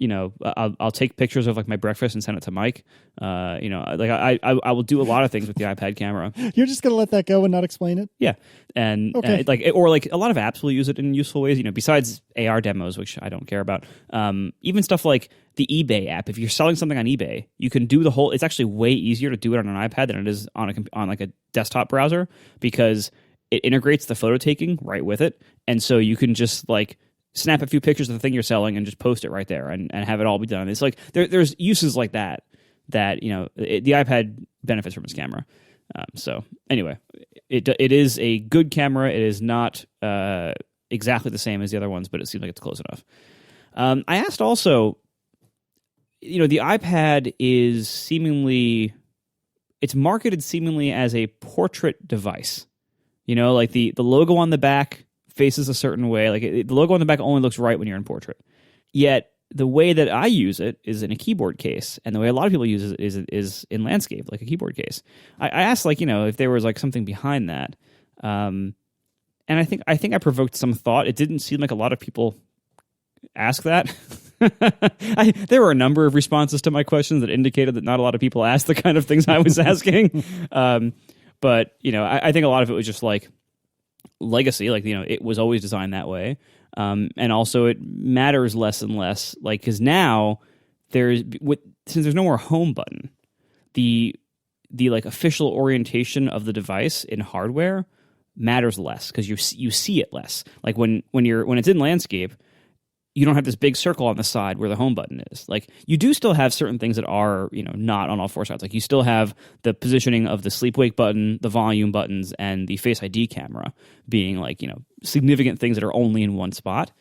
I'll take pictures of like my breakfast and send it to Mike. Like I will do a lot of things with the iPad camera. You're just gonna let that go and not explain it? Yeah, and okay. Or a lot of apps will use it in useful ways. Besides AR demos, which I don't care about. Even stuff like the eBay app. If you're selling something on eBay, you can do the whole. It's actually way easier to do it on an iPad than it is on like a desktop browser because it integrates the photo taking right with it, and so you can just like snap a few pictures of the thing you're selling and just post it right there and have it all be done. It's like there's uses like that the iPad benefits from its camera. So anyway, it is a good camera. It is not exactly the same as the other ones, but it seems like it's close enough. I asked also, the iPad is it's marketed seemingly as a portrait device. Like the logo on the back faces a certain way. Like the logo on the back only looks right when you're in portrait. Yet the way that I use it is in a keyboard case, and the way a lot of people use it is in landscape, like a keyboard case. I asked, if there was like something behind that, and I think I provoked some thought. It didn't seem like a lot of people ask that. There were a number of responses to my questions that indicated that not a lot of people asked the kind of things I was asking. But I think a lot of it was just like legacy, it was always designed that way, and also it matters less and less, because now since there's no more home button, the official orientation of the device in hardware matters less because you see it less. Like when it's in landscape, you don't have this big circle on the side where the home button is. Like you do still have certain things that are, not on all four sides. Like you still have the positioning of the sleep wake button, the volume buttons, and the Face ID camera being significant things that are only in one spot.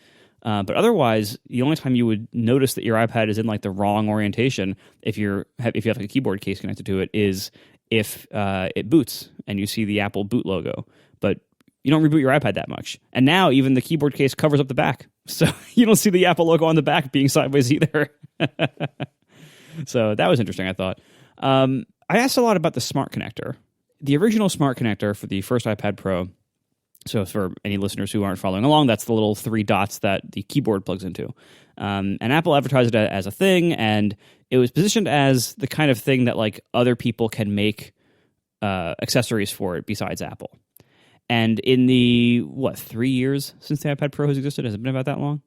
But otherwise, the only time you would notice that your iPad is in the wrong orientation if you have a keyboard case connected to it is if it boots and you see the Apple boot logo. But you don't reboot your iPad that much. And now even the keyboard case covers up the back. So you don't see the Apple logo on the back being sideways either. So that was interesting, I thought. I asked a lot about the smart connector. the original smart connector for the first iPad Pro, so for any listeners who aren't following along, that's the little 3 dots that the keyboard plugs into. And Apple advertised it as a thing, and it was positioned as the kind of thing that like other people can make accessories for it besides Apple. And in the 3 years since the iPad Pro has existed, has it been about that long?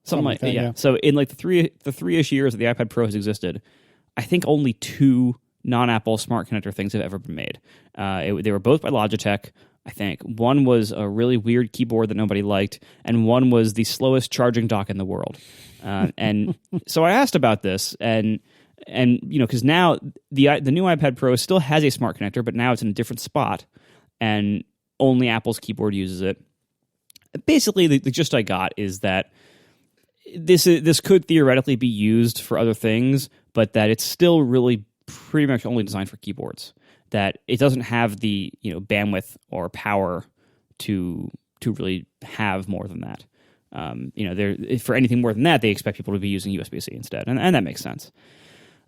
Something like that, yeah. So in like the three-ish years that the iPad Pro has existed, I think only 2 non-Apple smart connector things have ever been made. They were both by Logitech. I think one was a really weird keyboard that nobody liked, and one was the slowest charging dock in the world. And so I asked about this, and because now the new iPad Pro still has a smart connector, but now it's in a different spot, and only Apple's keyboard uses it. Basically, the gist I got is that this could theoretically be used for other things, but that it's still really pretty much only designed for keyboards. That it doesn't have the bandwidth or power to really have more than that. For anything more than that, they expect people to be using USB-C instead, and that makes sense.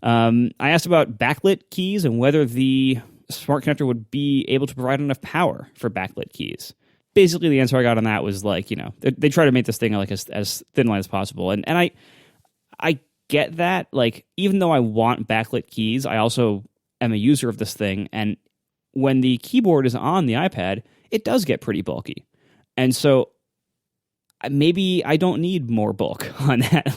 I asked about backlit keys and whether the smart connector would be able to provide enough power for backlit keys. Basically, the answer I got on that was like, they try to make this thing like as thin line as possible, and I get that. Like, even though I want backlit keys, I also am a user of this thing, and when the keyboard is on the iPad, it does get pretty bulky, and so maybe I don't need more bulk on that.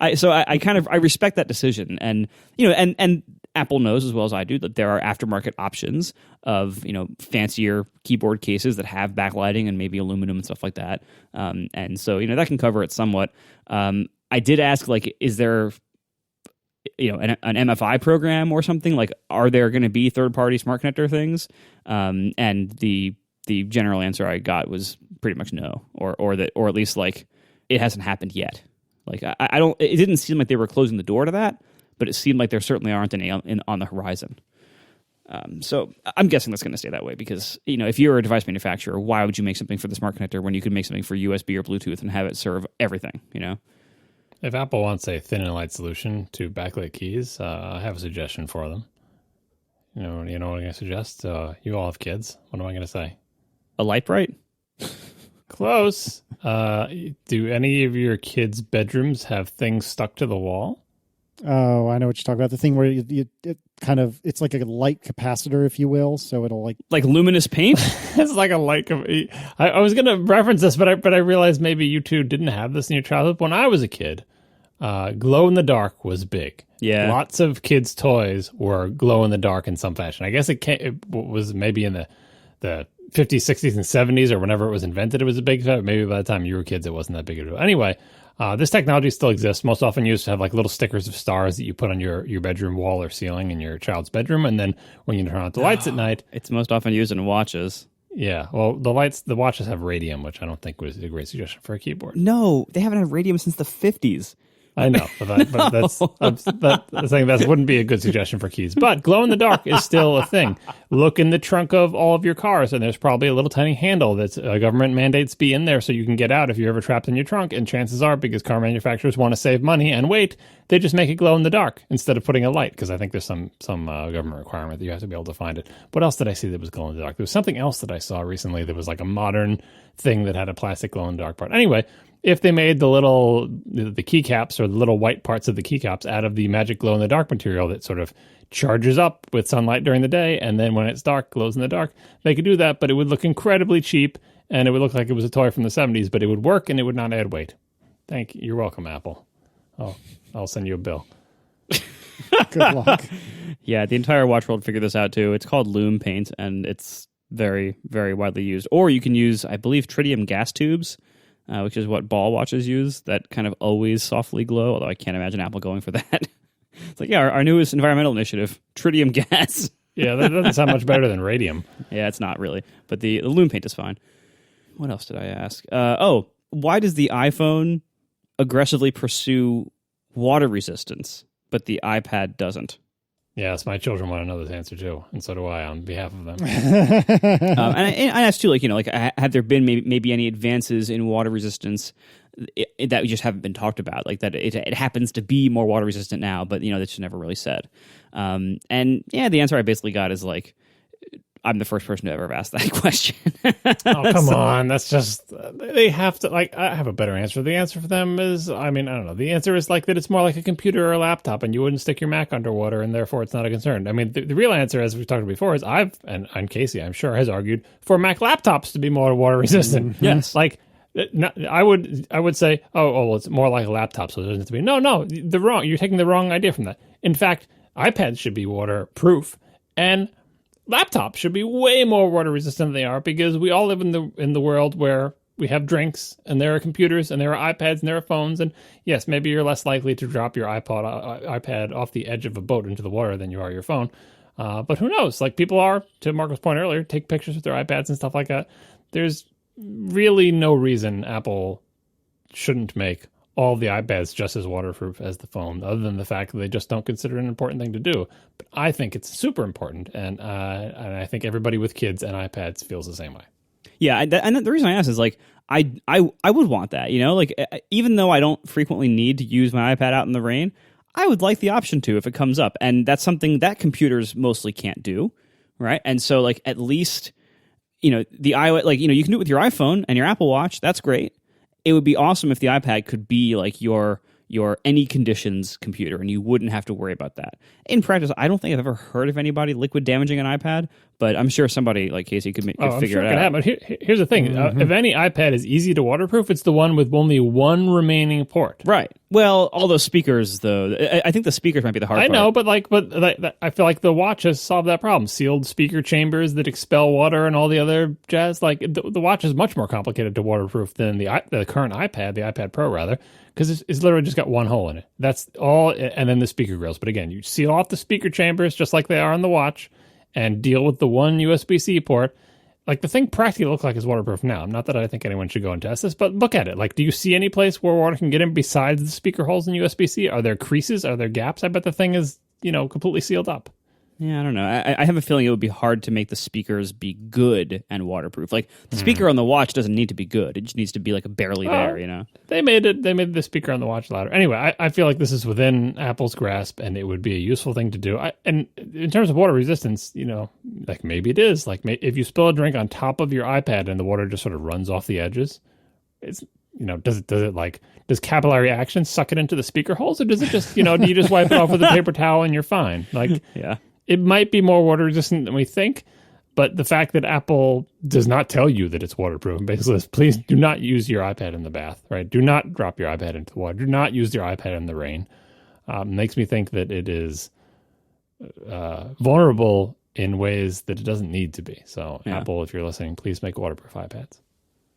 I respect that decision, and and Apple knows as well as I do that there are aftermarket options of fancier keyboard cases that have backlighting and maybe aluminum and stuff like that, and so that can cover it somewhat. I did ask, like, is there an MFI program or something? Like, are there going to be third-party smart connector things? And the general answer I got was pretty much no, or at least like it hasn't happened yet. Like I don't. It didn't seem like they were closing the door to that, but it seemed like there certainly aren't any on the horizon. So I'm guessing that's going to stay that way because if you're a device manufacturer, why would you make something for the smart connector when you could make something for USB or Bluetooth and have it serve everything? If Apple wants a thin and light solution to backlit keys, I have a suggestion for them. You know what I'm going to suggest? You all have kids. What am I going to say? A light bright? Close. Do any of your kids' bedrooms have things stuck to the wall? Oh, I know what you're talking about. The thing where it's like a light capacitor, if you will. So it'll like luminous paint. It's like a light. I was going to reference this, but I realized maybe you two didn't have this in your childhood. When I was a kid, glow in the dark was big. Yeah, lots of kids' toys were glow in the dark in some fashion. I guess it was maybe in the 50s, 60s, and 70s, or whenever it was invented, it was a big thing. Maybe by the time you were kids, it wasn't that big of a deal. Anyway. This technology still exists, most often used to have like little stickers of stars that you put on your bedroom wall or ceiling in your child's bedroom. And then when you turn on the lights at night... It's most often used in watches. Yeah, well, the watches have radium, which I don't think was a great suggestion for a keyboard. No, they haven't had radium since the 50s. I know, but I'm saying that wouldn't be a good suggestion for keys. But glow in the dark is still a thing. Look in the trunk of all of your cars, and there's probably a little tiny handle that's government mandates be in there so you can get out if you're ever trapped in your trunk. And chances are, because car manufacturers want to save money and weight, they just make it glow in the dark instead of putting a light. Because I think there's some government requirement that you have to be able to find it. What else did I see that was glow in the dark? There was something else that I saw recently that was like a modern thing that had a plastic glow in the dark part. Anyway. If they made the keycaps or the little white parts of the keycaps out of the magic glow-in-the-dark material that sort of charges up with sunlight during the day and then when it's dark, glows in the dark, they could do that, but it would look incredibly cheap and it would look like it was a toy from the 70s, but it would work and it would not add weight. Thank you. You're welcome, Apple. I'll send you a bill. Good luck. Yeah, the entire watch world figured this out too. It's called Lume Paint and it's very, very widely used. Or you can use, I believe, tritium gas tubes, which is what ball watches use, that kind of always softly glow, although I can't imagine Apple going for that. It's like, yeah, our newest environmental initiative, tritium gas. Yeah, that doesn't sound much better than radium. Yeah, it's not really. But the Lume Paint is fine. What else did I ask? Why does the iPhone aggressively pursue water resistance, but the iPad doesn't? Yes, my children want to know this answer too, and so do I on behalf of them. And I asked too, have there been maybe any advances in water resistance that we just haven't been talked about, like that it happens to be more water resistant now, but that's just never really said. And yeah, the answer I basically got is like, I'm the first person to ever have asked that question. Oh, come on. That's just, they have to, like, I have a better answer. The answer for them is, I mean, I don't know. The answer is like that it's more like a computer or a laptop and you wouldn't stick your Mac underwater and therefore it's not a concern. I mean, the real answer, as we've talked about before, is and Casey, I'm sure, has argued for Mac laptops to be more water resistant. Yes. Like, I would say, well, it's more like a laptop, so it doesn't have to be. No, you're taking the wrong idea from that. In fact, iPads should be waterproof, and laptops should be way more water resistant than they are, because we all live in the world where we have drinks and there are computers and there are iPads and there are phones, and yes, maybe you're less likely to drop your iPad off the edge of a boat into the water than you are your phone. But who knows? Like, people are, to Marco's point earlier, take pictures with their iPads and stuff like that. There's really no reason Apple shouldn't make all the iPads just as waterproof as the phone, other than the fact that they just don't consider it an important thing to do. But I think it's super important, and I think everybody with kids and iPads feels the same way. Yeah, and the reason I ask is, like, I would want that, like, even though I don't frequently need to use my iPad out in the rain, I would like the option to if it comes up, and that's something that computers mostly can't do, right? And so, like, at least, the iOS, like, you can do it with your iPhone and your Apple Watch. That's great. It would be awesome if the iPad could be like your any conditions computer, and you wouldn't have to worry about that. In practice, I don't think I've ever heard of anybody liquid damaging an iPad, but I'm sure somebody like Casey could figure it out. But here's the thing: if any iPad is easy to waterproof, it's the one with only one remaining port. Right. Well, all those speakers, though, I think the speakers might be the hard part. I know, but I feel like the watch has solved that problem. Sealed speaker chambers that expel water and all the other jazz. Like, the watch is much more complicated to waterproof than the current iPad, the iPad Pro rather, because it's literally just got one hole in it. That's all, and then the speaker grills. But again, you seal off the speaker chambers just like they are on the watch, and deal with the one USB-C port. Like, the thing practically looks like it's waterproof now. Not that I think anyone should go and test this, but look at it. Like, do you see any place where water can get in besides the speaker holes in USB-C? Are there creases? Are there gaps? I bet the thing is, completely sealed up. Yeah, I don't know. I have a feeling it would be hard to make the speakers be good and waterproof. Like, the speaker on the watch doesn't need to be good. It just needs to be, like, barely there, They made the speaker on the watch louder. Anyway, I feel like this is within Apple's grasp, and it would be a useful thing to do. And in terms of water resistance, like, maybe it is. Like, if you spill a drink on top of your iPad and the water just sort of runs off the edges, it's, does capillary action suck it into the speaker holes, or does it just, do you just wipe it off with a paper towel and you're fine? Like, yeah. It might be more water resistant than we think, but the fact that Apple does not tell you that it's waterproof, basically, please do not use your iPad in the bath, right? Do not drop your iPad into the water. Do not use your iPad in the rain. Makes me think that it is vulnerable in ways that it doesn't need to be. So, yeah. Apple, if you're listening, please make waterproof iPads.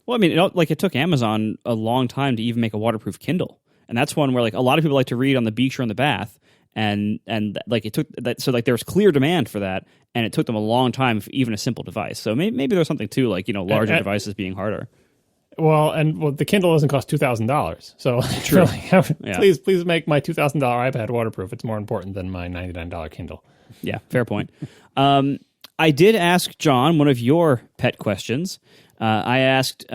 Well, I mean, it took Amazon a long time to even make a waterproof Kindle, and that's one where, like, a lot of people like to read on the beach or in the bath. And like, it took that, so like there was clear demand for that, and it took them a long time for even a simple device. So maybe there's something to, like, larger devices being harder. Well, the Kindle doesn't cost $2,000, so true. Yeah. Please make my $2,000 iPad waterproof. It's more important than my $99 Kindle. Yeah, fair point. I did ask John one of your pet questions. I asked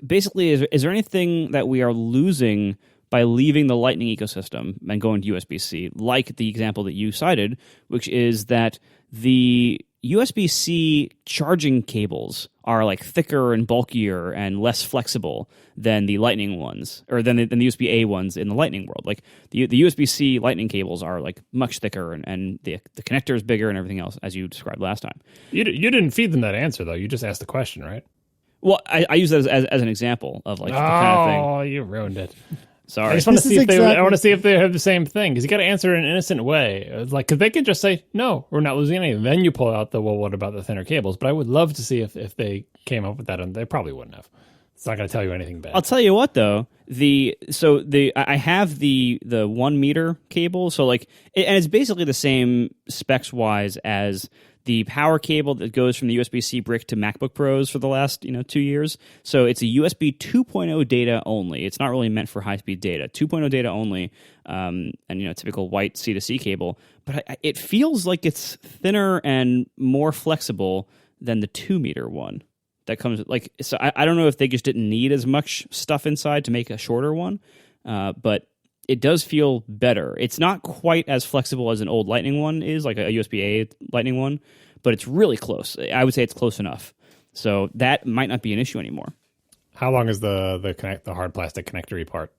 basically, is there anything that we are losing by leaving the Lightning ecosystem and going to USB-C, like the example that you cited, which is that the USB-C charging cables are, like, thicker and bulkier and less flexible than the Lightning ones, or than the USB-A ones in the Lightning world. Like, the USB-C Lightning cables are, like, much thicker, and the connector is bigger and everything else, as you described last time. You didn't feed them that answer, though. You just asked the question, right? Well, I use that as an example of, like, the kind of thing. Oh, you ruined it. Sorry. I just want to see if they have the same thing, because you got to answer it in an innocent way. Like, because they could just say, no, we're not losing anything. Then you pull out what about the thinner cables? But I would love to see if they came up with that, and they probably wouldn't have. It's not going to tell you anything bad. I'll tell you what, though. I have the 1 meter cable, so, like, and it's basically the same specs wise as the power cable that goes from the USB-C brick to MacBook Pros for the last 2 years. So it's a USB 2.0 data only. It's not really meant for high-speed data. 2.0 data only, and typical white C2C cable. But it feels like it's thinner and more flexible than the 2 meter one that comes. Like, so I don't know if they just didn't need as much stuff inside to make a shorter one, but it does feel better. It's not quite as flexible as an old Lightning one is, like a USB-A Lightning one, but it's really close. I would say it's close enough. So that might not be an issue anymore. How long is the hard plastic connectory part?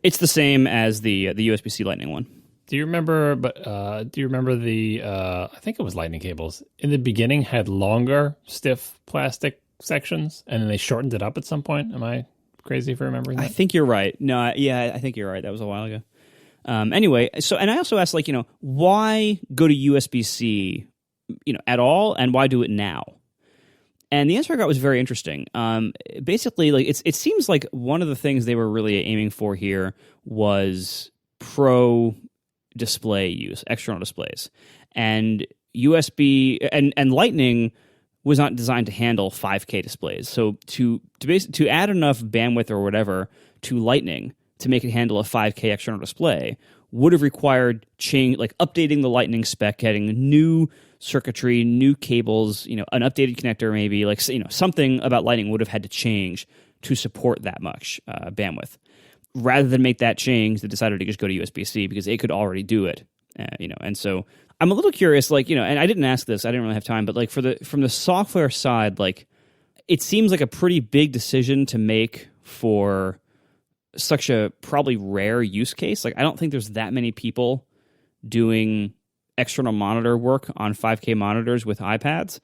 It's the same as the USB-C Lightning one. Do you remember? Do you remember the? I think it was Lightning cables in the beginning had longer, stiff plastic sections, and then they shortened it up at some point. Am I crazy for remembering that? I think you're right. No, I think you're right. That was a while ago. Anyway, and I also asked, why go to USB-C, at all, and why do it now? And the answer I got was very interesting. Basically, it seems like one of the things they were really aiming for here was pro display use, external displays, and USB and Lightning was not designed to handle 5K displays. So to add enough bandwidth or whatever to Lightning to make it handle a 5K external display would have required updating the Lightning spec, getting new circuitry, new cables, an updated connector, maybe something about Lightning would have had to change to support that much bandwidth. Rather than make that change, they decided to just go to USB-C because it could already do it. And so I'm a little curious, and I didn't ask this, I didn't really have time, but from the software side, it seems like a pretty big decision to make for such a probably rare use case. I don't think there's that many people doing external monitor work on 5K monitors with iPads.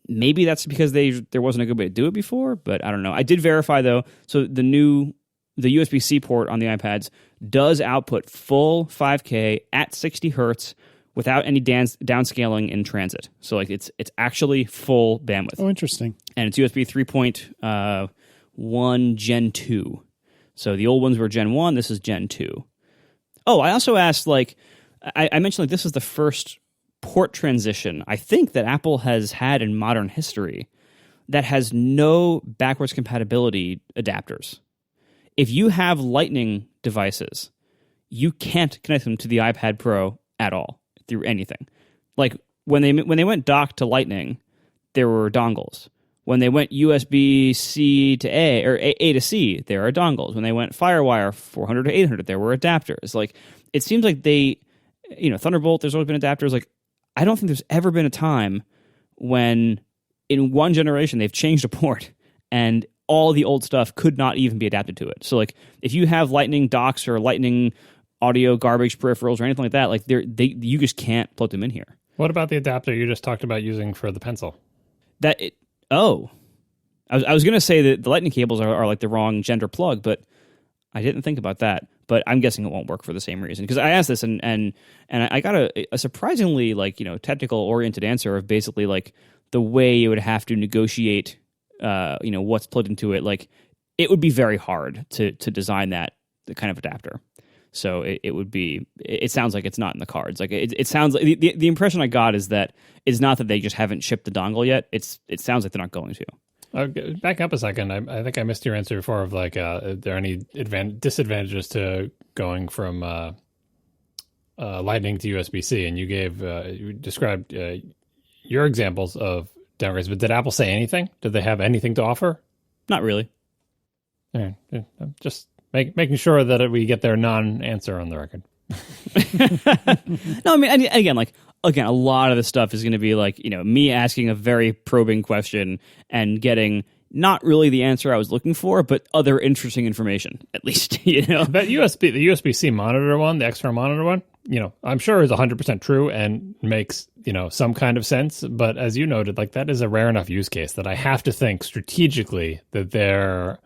Maybe that's because there wasn't a good way to do it before, but I don't know. I did verify though, so the USB-C port on the iPads does output full 5K at 60 hertz without any downscaling in transit. So it's actually full bandwidth. Oh, interesting. And it's USB 3.1 Gen 2. So the old ones were Gen 1, this is Gen 2. Oh, I also asked, I mentioned this is the first port transition, I think, that Apple has had in modern history that has no backwards compatibility adapters. If you have Lightning devices, you can't connect them to the iPad Pro at all through anything. When they went dock to Lightning, there were dongles. When they went USB-C to A, or A to C, there are dongles. When they went FireWire 400 to 800, there were adapters. It seems like they, Thunderbolt, there's always been adapters. I don't think there's ever been a time when in one generation they've changed a port and all the old stuff could not even be adapted to it. So if you have Lightning docks or Lightning audio garbage peripherals or anything like that, you just can't plug them in here. What about the adapter you just talked about using for the pencil? I was going to say that the Lightning cables are the wrong gender plug, but I didn't think about that. But I'm guessing it won't work for the same reason. Because I asked this and I got a surprisingly technical oriented answer of basically the way you would have to negotiate what's plugged into it. It would be very hard to design the kind of adapter. So it sounds like it's not in the cards. It sounds like the impression I got is that it's not that they just haven't shipped the dongle yet. It sounds like they're not going to. Back up a second. I think I missed your answer before of are there any disadvantages to going from Lightning to USB-C? And you described your examples of downgrades, but did Apple say anything? Did they have anything to offer? Not really. All right. Just making sure that we get their non-answer on the record. No, I mean, again, a lot of the stuff is going to be me asking a very probing question and getting not really the answer I was looking for, but other interesting information, at least, That the USB-C monitor one, the external monitor one, I'm sure is 100% true and makes, some kind of sense. But as you noted, that is a rare enough use case that I have to think strategically that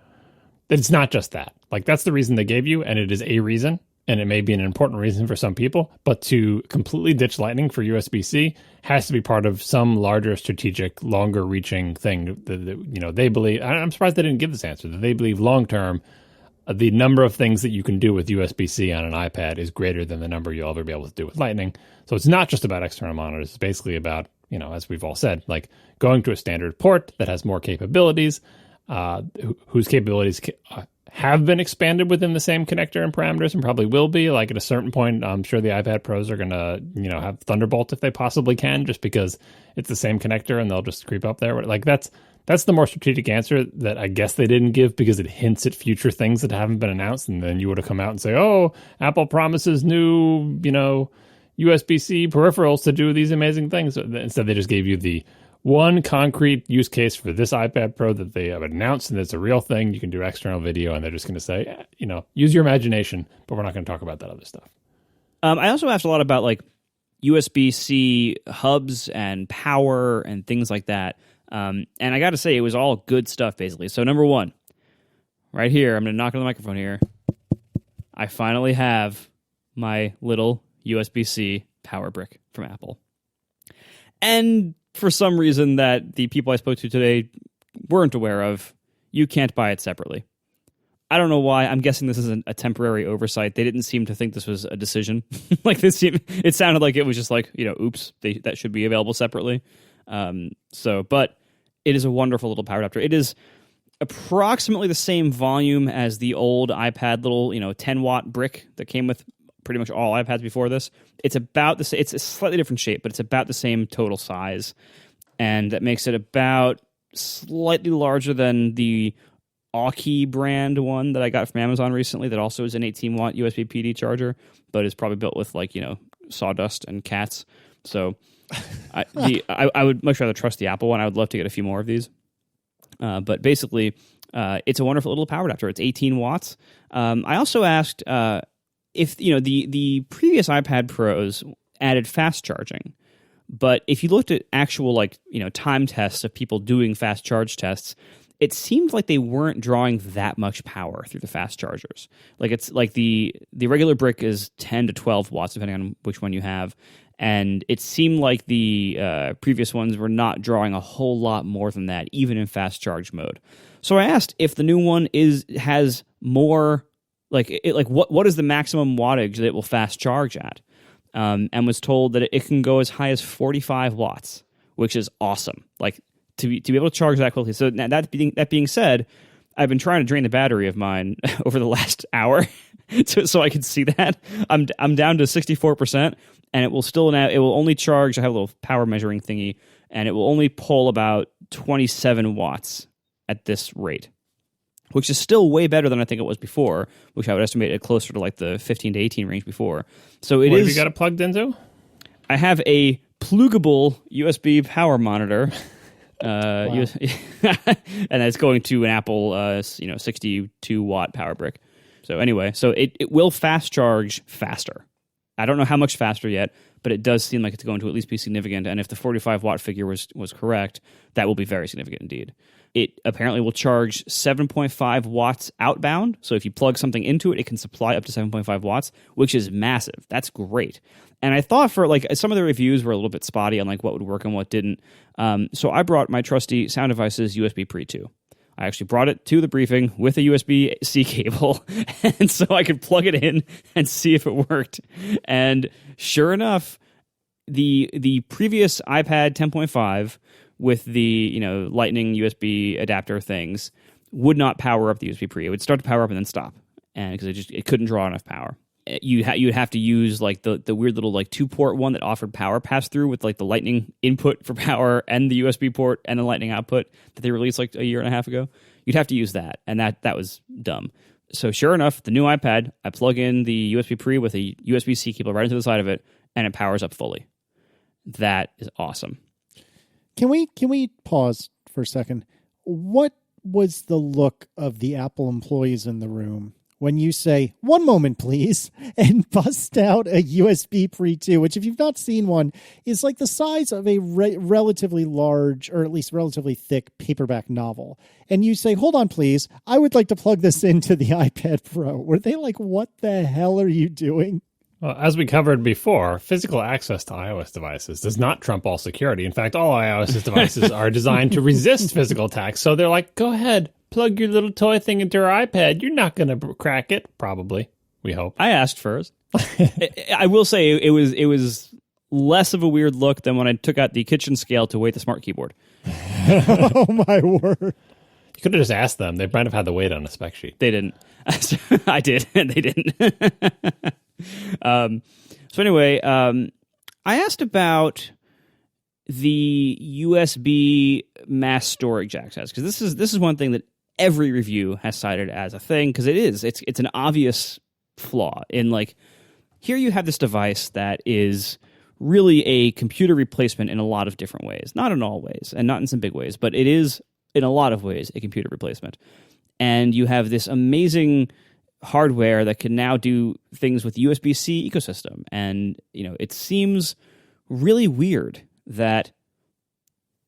it's not just that. That's the reason they gave you, and it is a reason. And it may be an important reason for some people, but to completely ditch Lightning for USB-C has to be part of some larger strategic, longer-reaching thing that they believe. I'm surprised they didn't give this answer, that they believe long-term the number of things that you can do with USB-C on an iPad is greater than the number you'll ever be able to do with Lightning. So it's not just about external monitors. It's basically about, as we've all said, going to a standard port that has more capabilities, whose capabilities have been expanded within the same connector and parameters and probably will be. At a certain point, I'm sure the iPad Pros are going to, have Thunderbolt if they possibly can, just because it's the same connector and they'll just creep up there. That's the more strategic answer that I guess they didn't give because it hints at future things that haven't been announced. And then you would have come out and say, oh, Apple promises new, USB-C peripherals to do these amazing things. So instead, they just gave you the one concrete use case for this iPad Pro that they have announced, and it's a real thing. You can do external video, and they're just going to say, use your imagination, but we're not going to talk about that other stuff. I also asked a lot about like USB-C hubs and power and things like that. And I got to say, it was all good stuff, basically. So number one, right here, I'm going to knock on the microphone here. I finally have my little USB-C power brick from Apple. And for some reason that the people I spoke to today weren't aware of, you can't buy it separately. I don't know why. I'm guessing this is a temporary oversight. They didn't seem to think this was a decision. It sounded like it was just like, oops, that should be available separately. But it is a wonderful little power adapter. It is approximately the same volume as the old iPad little, 10-watt brick that came with pretty much all iPads before this. It's about the same. It's a slightly different shape, but it's about the same total size. And that makes it about slightly larger than the Aukey brand one that I got from Amazon recently that also is an 18-watt USB PD charger, but is probably built with sawdust and cats. So I would much rather trust the Apple one. I would love to get a few more of these. But basically, it's a wonderful little power adapter. It's 18 watts. I also asked if the previous iPad Pros added fast charging, but if you looked at actual time tests of people doing fast charge tests, it seemed like they weren't drawing that much power through the fast chargers. Like it's like the regular brick is 10 to 12 watts depending on which one you have. And it seemed like the previous ones were not drawing a whole lot more than that, even in fast charge mode. So I asked if the new one has more, what is the maximum wattage that it will fast charge at, and was told that it can go as high as 45 watts, which is awesome. Like to be able to charge that quickly. So that being said, I've been trying to drain the battery of mine over the last hour, so I can see that I'm down to 64%. And it will only charge. I have a little power measuring thingy, and it will only pull about 27 watts at this rate, which is still way better than I think it was before, which I would estimate it closer to like the 15 to 18 range before. So what have you got it plugged into? I have a plugable USB power monitor, wow. And it's going to an Apple 62 watt power brick. So anyway, it will fast charge faster. I don't know how much faster yet, but it does seem like it's going to at least be significant. And if the 45 watt figure was correct, that will be very significant indeed. It apparently will charge 7.5 watts outbound. So if you plug something into it, it can supply up to 7.5 watts, which is massive. That's great. And I thought for some of the reviews were a little bit spotty on what would work and what didn't. So I brought my trusty Sound Devices USB Pre 2. I actually brought it to the briefing with a USB-C cable, and so I could plug it in and see if it worked. And sure enough, the previous iPad 10.5 with the Lightning USB adapter things would not power up the USB Pre. It would start to power up and then stop, and because it couldn't draw enough power. You'd have to use the weird little 2-port one that offered power pass through with the Lightning input for power and the USB port and the Lightning output that they released a year and a half ago. You'd have to use that, and that was dumb. So sure enough, the new iPad, I plug in the USB Pre with a USB-C cable right into the side of it, and it powers up fully. That is awesome. Can we pause for a second? What was the look of the Apple employees in the room when you say, "One moment, please," and bust out a USB Pre 2, which if you've not seen one, is like the size of a relatively large, or at least relatively thick paperback novel. And you say, "Hold on, please. I would like to plug this into the iPad Pro." Were they like, "What the hell are you doing?" Well, as we covered before, physical access to iOS devices does not trump all security. In fact, all iOS devices are designed to resist physical attacks. So they're like, go ahead, plug your little toy thing into your iPad. You're not going to crack it, probably. We hope. I asked first. I will say it was less of a weird look than when I took out the kitchen scale to weight the smart keyboard. Oh, my word. You could have just asked them. They might have had the weight on a spec sheet. They didn't. I did, and they didn't. So anyway, I asked about the USB mass storage access, because this is one thing that every review has cited as a thing, because it's an obvious flaw in here you have this device that is really a computer replacement in a lot of different ways. Not in all ways, and not in some big ways, but it is, in a lot of ways, a computer replacement. And you have this amazing hardware that can now do things with USB-C ecosystem. And, it seems really weird that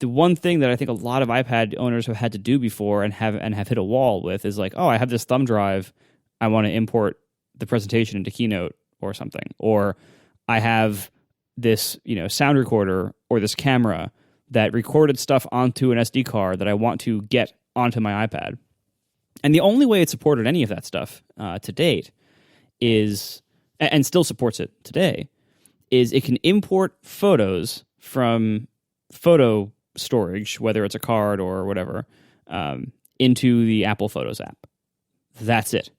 the one thing that I think a lot of iPad owners have had to do before and have hit a wall with is like, oh, I have this thumb drive, I want to import the presentation into Keynote or something. Or I have this, sound recorder or this camera that recorded stuff onto an SD card that I want to get onto my iPad. And the only way it supported any of that stuff to date is, and still supports it today, is it can import photos from photo storage, whether it's a card or whatever, into the Apple Photos app. That's it.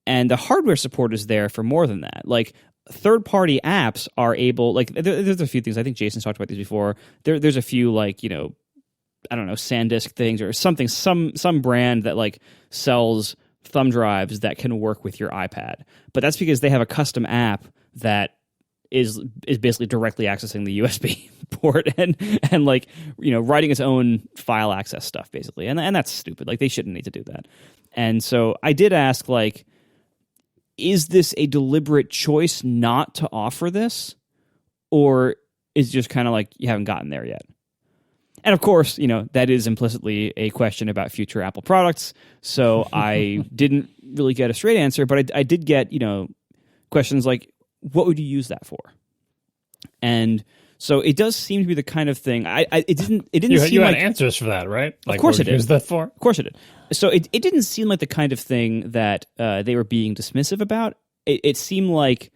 And the hardware support is there for more than that. Like, third-party apps are able, like, there's a few things. I think Jason's talked about these before. There's a few, like, I don't know, SanDisk things or something, some brand that, like, sells thumb drives that can work with your iPad. But that's because they have a custom app that is basically directly accessing the USB port and like, writing its own file access stuff, basically. And that's stupid. Like, they shouldn't need to do that. And so I did ask, like, is this a deliberate choice not to offer this? Or is it just kind of like you haven't gotten there yet? And of course, that is implicitly a question about future Apple products. So I didn't really get a straight answer, but I did get, questions like, what would you use that for? And so it does seem to be the kind of thing. It didn't you seem had like answers for that, right? Like, of course it did. Use that for? Of course it did. So it didn't seem like the kind of thing that they were being dismissive about. It seemed like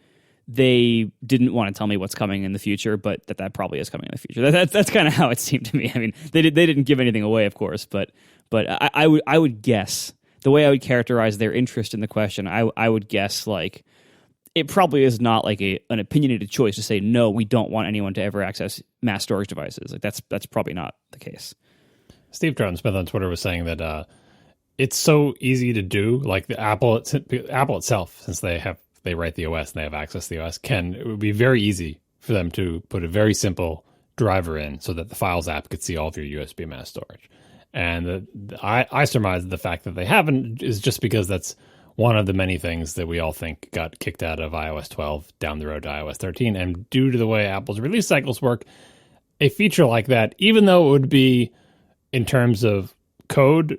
they didn't want to tell me what's coming in the future, but that probably is coming in the future. That's kind of how it seemed to me. I mean, they didn't give anything away, of course, but I would guess the way I would characterize their interest in the question. I would guess, like, it probably is not like an opinionated choice to say, no, we don't want anyone to ever access mass storage devices. Like, that's probably not the case. Steve Troughton-Smith on Twitter was saying that it's so easy to do. Like, the Apple itself, since they write the OS and they have access to the OS, it would be very easy for them to put a very simple driver in so that the Files app could see all of your USB mass storage. And I surmise the fact that they haven't is just because that's one of the many things that we all think got kicked out of iOS 12 down the road to iOS 13. And due to the way Apple's release cycles work, a feature like that, even though it would be in terms of code,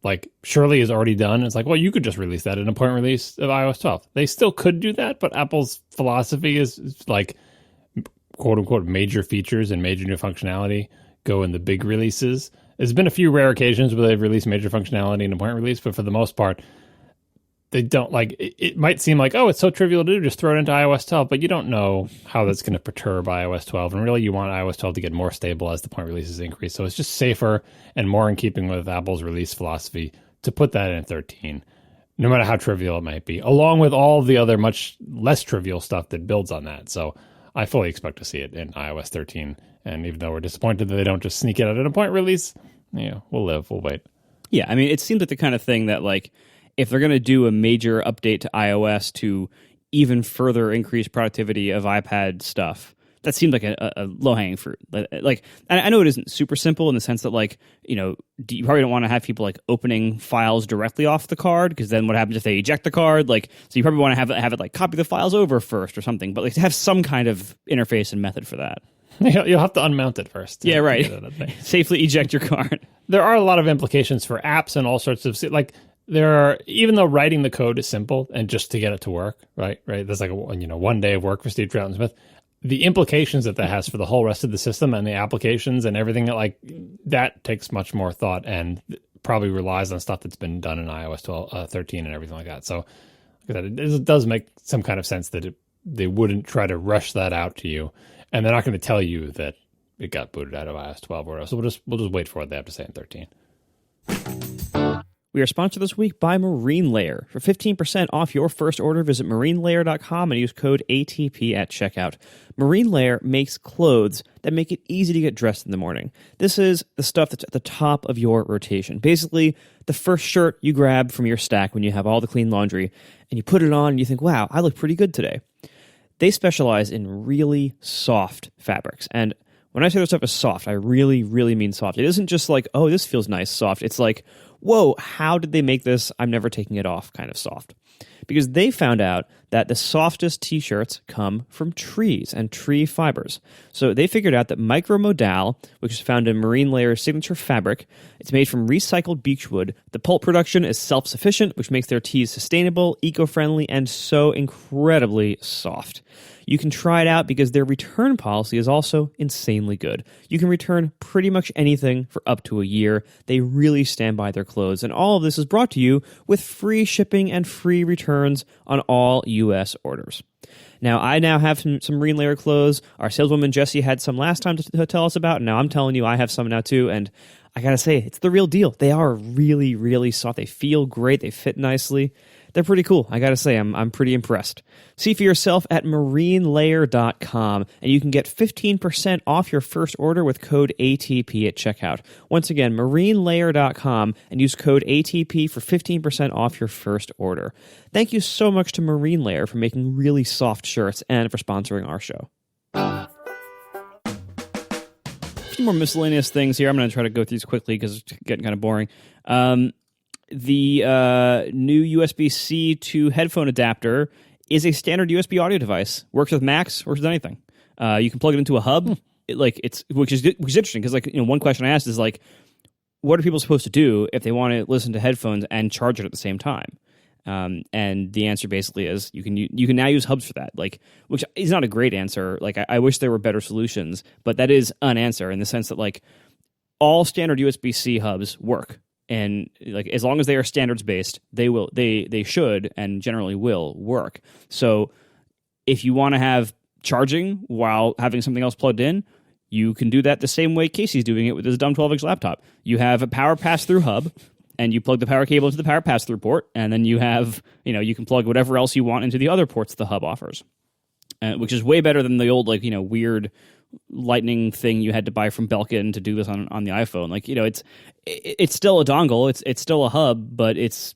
like, surely is already done. It's like, well, you could just release that in a point release of iOS 12. They still could do that, but Apple's philosophy is like, quote unquote, major features and major new functionality go in the big releases. There's been a few rare occasions where they've released major functionality in a point release, but for the most part, they don't. Like, it might seem like, oh, it's so trivial to do, just throw it into iOS 12, but you don't know how that's going to perturb iOS 12. And really, you want iOS 12 to get more stable as the point releases increase. So it's just safer and more in keeping with Apple's release philosophy to put that in 13, no matter how trivial it might be, along with all the other much less trivial stuff that builds on that. So I fully expect to see it in iOS 13. And even though we're disappointed that they don't just sneak it out in a point release, we'll wait. Yeah, I mean, it seems like the kind of thing that, like, if they're going to do a major update to iOS to even further increase productivity of iPad stuff, that seemed like a low-hanging fruit. Like, I know it isn't super simple in the sense that, like, you probably don't want to have people, like, opening files directly off the card, because then what happens if they eject the card? Like, so you probably want to have it like copy the files over first or something, but, like, to have some kind of interface and method for that. You'll have to unmount it first. Yeah, right. Safely eject your card. There are a lot of implications for apps and all sorts of, like, there are, even though writing the code is simple and just to get it to work, right? There's like one day of work for Steve Troughton-Smith. The implications that has for the whole rest of the system and the applications and everything, like, that takes much more thought and probably relies on stuff that's been done in iOS 13 and everything like that. So it does make some kind of sense that they wouldn't try to rush that out to you, and they're not going to tell you that it got booted out of iOS 12 or whatever. So we'll just wait for what they have to say in 13. We are sponsored this week by Marine Layer. For 15% off your first order, visit marinelayer.com and use code ATP at checkout. Marine Layer makes clothes that make it easy to get dressed in the morning. This is the stuff that's at the top of your rotation. Basically, the first shirt you grab from your stack when you have all the clean laundry, and you put it on and you think, wow, I look pretty good today. They specialize in really soft fabrics. And when I say their stuff is soft, I really, really mean soft. It isn't just like, oh, this feels nice, soft. It's like, whoa, how did they make this? I'm never taking it off kind of soft. Because they found out that the softest t-shirts come from trees and tree fibers. So they figured out that micromodal, which is found in Marine Layer's signature fabric, it's made from recycled beechwood. The pulp production is self-sufficient, which makes their tees sustainable, eco-friendly, and so incredibly soft. You can try it out because their return policy is also insanely good. You can return pretty much anything for up to a year. They really stand by their clothes. And all of this is brought to you with free shipping and free returns on all U.S. orders. Now, I now have some Marine Layer clothes. Our saleswoman, Jessie, had some last time to tell us about. And now I'm telling you, I have some now too. And I got to say, it's the real deal. They are really, really soft. They feel great. They fit nicely. They're pretty cool. I got to say, I'm pretty impressed. See for yourself at marinelayer.com, and you can get 15% off your first order with code ATP at checkout. Once again, marinelayer.com, and use code ATP for 15% off your first order. Thank you so much to Marine Layer for making really soft shirts and for sponsoring our show. A few more miscellaneous things here. I'm going to try to go through these quickly because it's getting kind of boring. The new USB-C to headphone adapter is a standard USB audio device. Works with Macs, works with anything. You can plug it into a hub. Which is interesting because one question I asked is what are people supposed to do if they want to listen to headphones and charge it at the same time? And the answer basically is you can now use hubs for that. Which is not a great answer. I wish there were better solutions, but that is an answer in the sense that all standard USB-C hubs work. And as long as they are standards based, they should and generally will work. So if you want to have charging while having something else plugged in, you can do that the same way Casey's doing it with his dumb 12-inch laptop. You have a power pass-through hub, and you plug the power cable into the power pass-through port, and then you have, you can plug whatever else you want into the other ports the hub offers, which is way better than the old weird lightning thing you had to buy from Belkin to do this on the iPhone. It's still a dongle, it's still a hub, but it's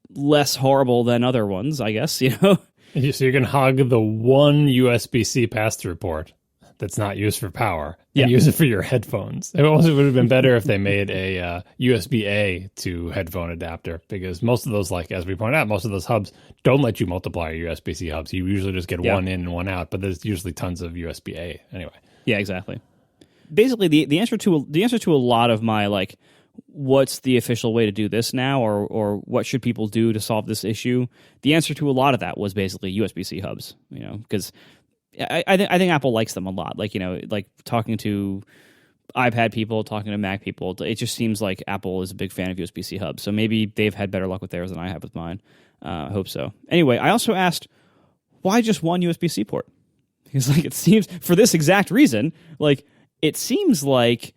less horrible than other ones, I guess. So you can hog the one USB-C pass-through port that's not used for power and use it for your headphones. It also would have been better if they made a USB-A to headphone adapter, because most of those, as we pointed out, most of those hubs don't let you multiply your USB-C hubs. You usually just get one in and one out, but there's usually tons of USB-A anyway. Yeah, exactly. Basically, the answer to a lot of my what's the official way to do this now, or what should people do to solve this issue? The answer to a lot of that was basically USB-C hubs. Because I think Apple likes them a lot. Talking to iPad people, talking to Mac people, it just seems like Apple is a big fan of USB-C hubs. So maybe they've had better luck with theirs than I have with mine. I hope so. Anyway, I also asked, why just one USB-C port? Because it seems, for this exact reason, it seems like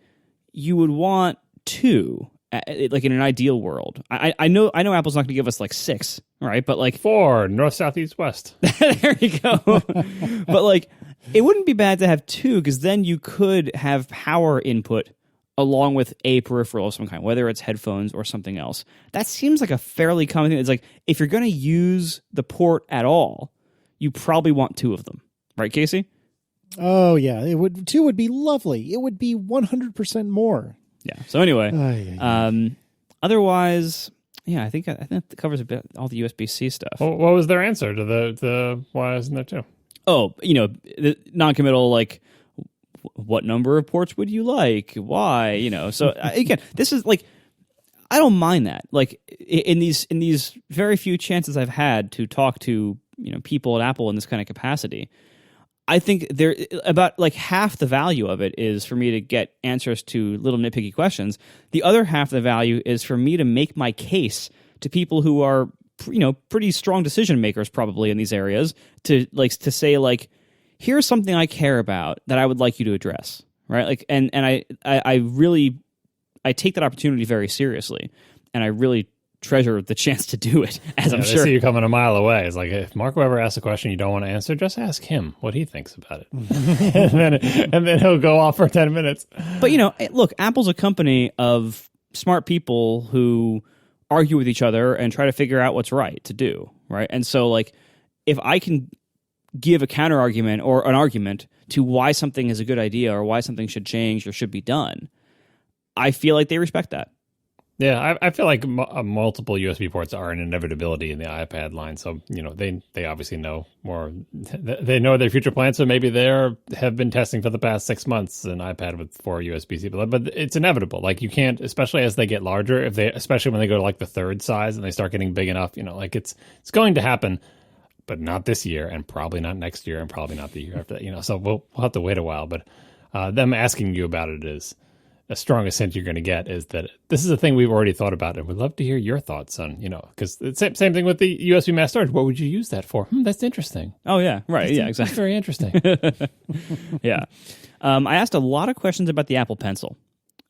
you would want two, in an ideal world. I know Apple's not going to give us 6, right? But 4, north, south, east, west. There you go. But it wouldn't be bad to have two, because then you could have power input along with a peripheral of some kind, whether it's headphones or something else. That seems like a fairly common thing. It's if you're going to use the port at all, you probably want two of them. Right, Casey? Oh, yeah. Two would be lovely. It would be 100% more. Yeah. So anyway, otherwise, I think that covers a bit all the USB-C stuff. Well, what was their answer to the why isn't there two? Oh, the non-committal, what number of ports would you like? Why? So again, this is I don't mind that. In these very few chances I've had to talk to people at Apple in this kind of capacity, I think there about half the value of it is for me to get answers to little nitpicky questions. The other half of the value is for me to make my case to people who are pretty strong decision makers probably in these areas to say here's something I care about that I would like you to address, right? And I really take that opportunity very seriously, and I really treasure the chance to do it, as I'm They sure. see you coming a mile away. It's like, if Mark Webber asks a question you don't want to answer, just ask him what he thinks about it. and then he'll go off for 10 minutes. But, look, Apple's a company of smart people who argue with each other and try to figure out what's right to do, right? And so, like, if I can give a counter argument or an argument to why something is a good idea or why something should change or should be done, I feel like they respect that. Yeah, I feel like multiple USB ports are an inevitability in the iPad line. So, they obviously know more. They know their future plans. So maybe they have been testing for the past 6 months an iPad with 4 USB-C. But it's inevitable. Like, you can't, especially as they get larger, especially when they go to like the third size and they start getting big enough, it's going to happen, but not this year and probably not next year and probably not the year after that. So we'll have to wait a while. But them asking you about it is the strongest hint you're going to get is that this is a thing we've already thought about, and we'd love to hear your thoughts on, because it's same thing with the USB mass storage. What would you use that for? That's interesting. Oh, yeah, right. Yeah, exactly. That's very interesting. Yeah. I asked a lot of questions about the Apple Pencil.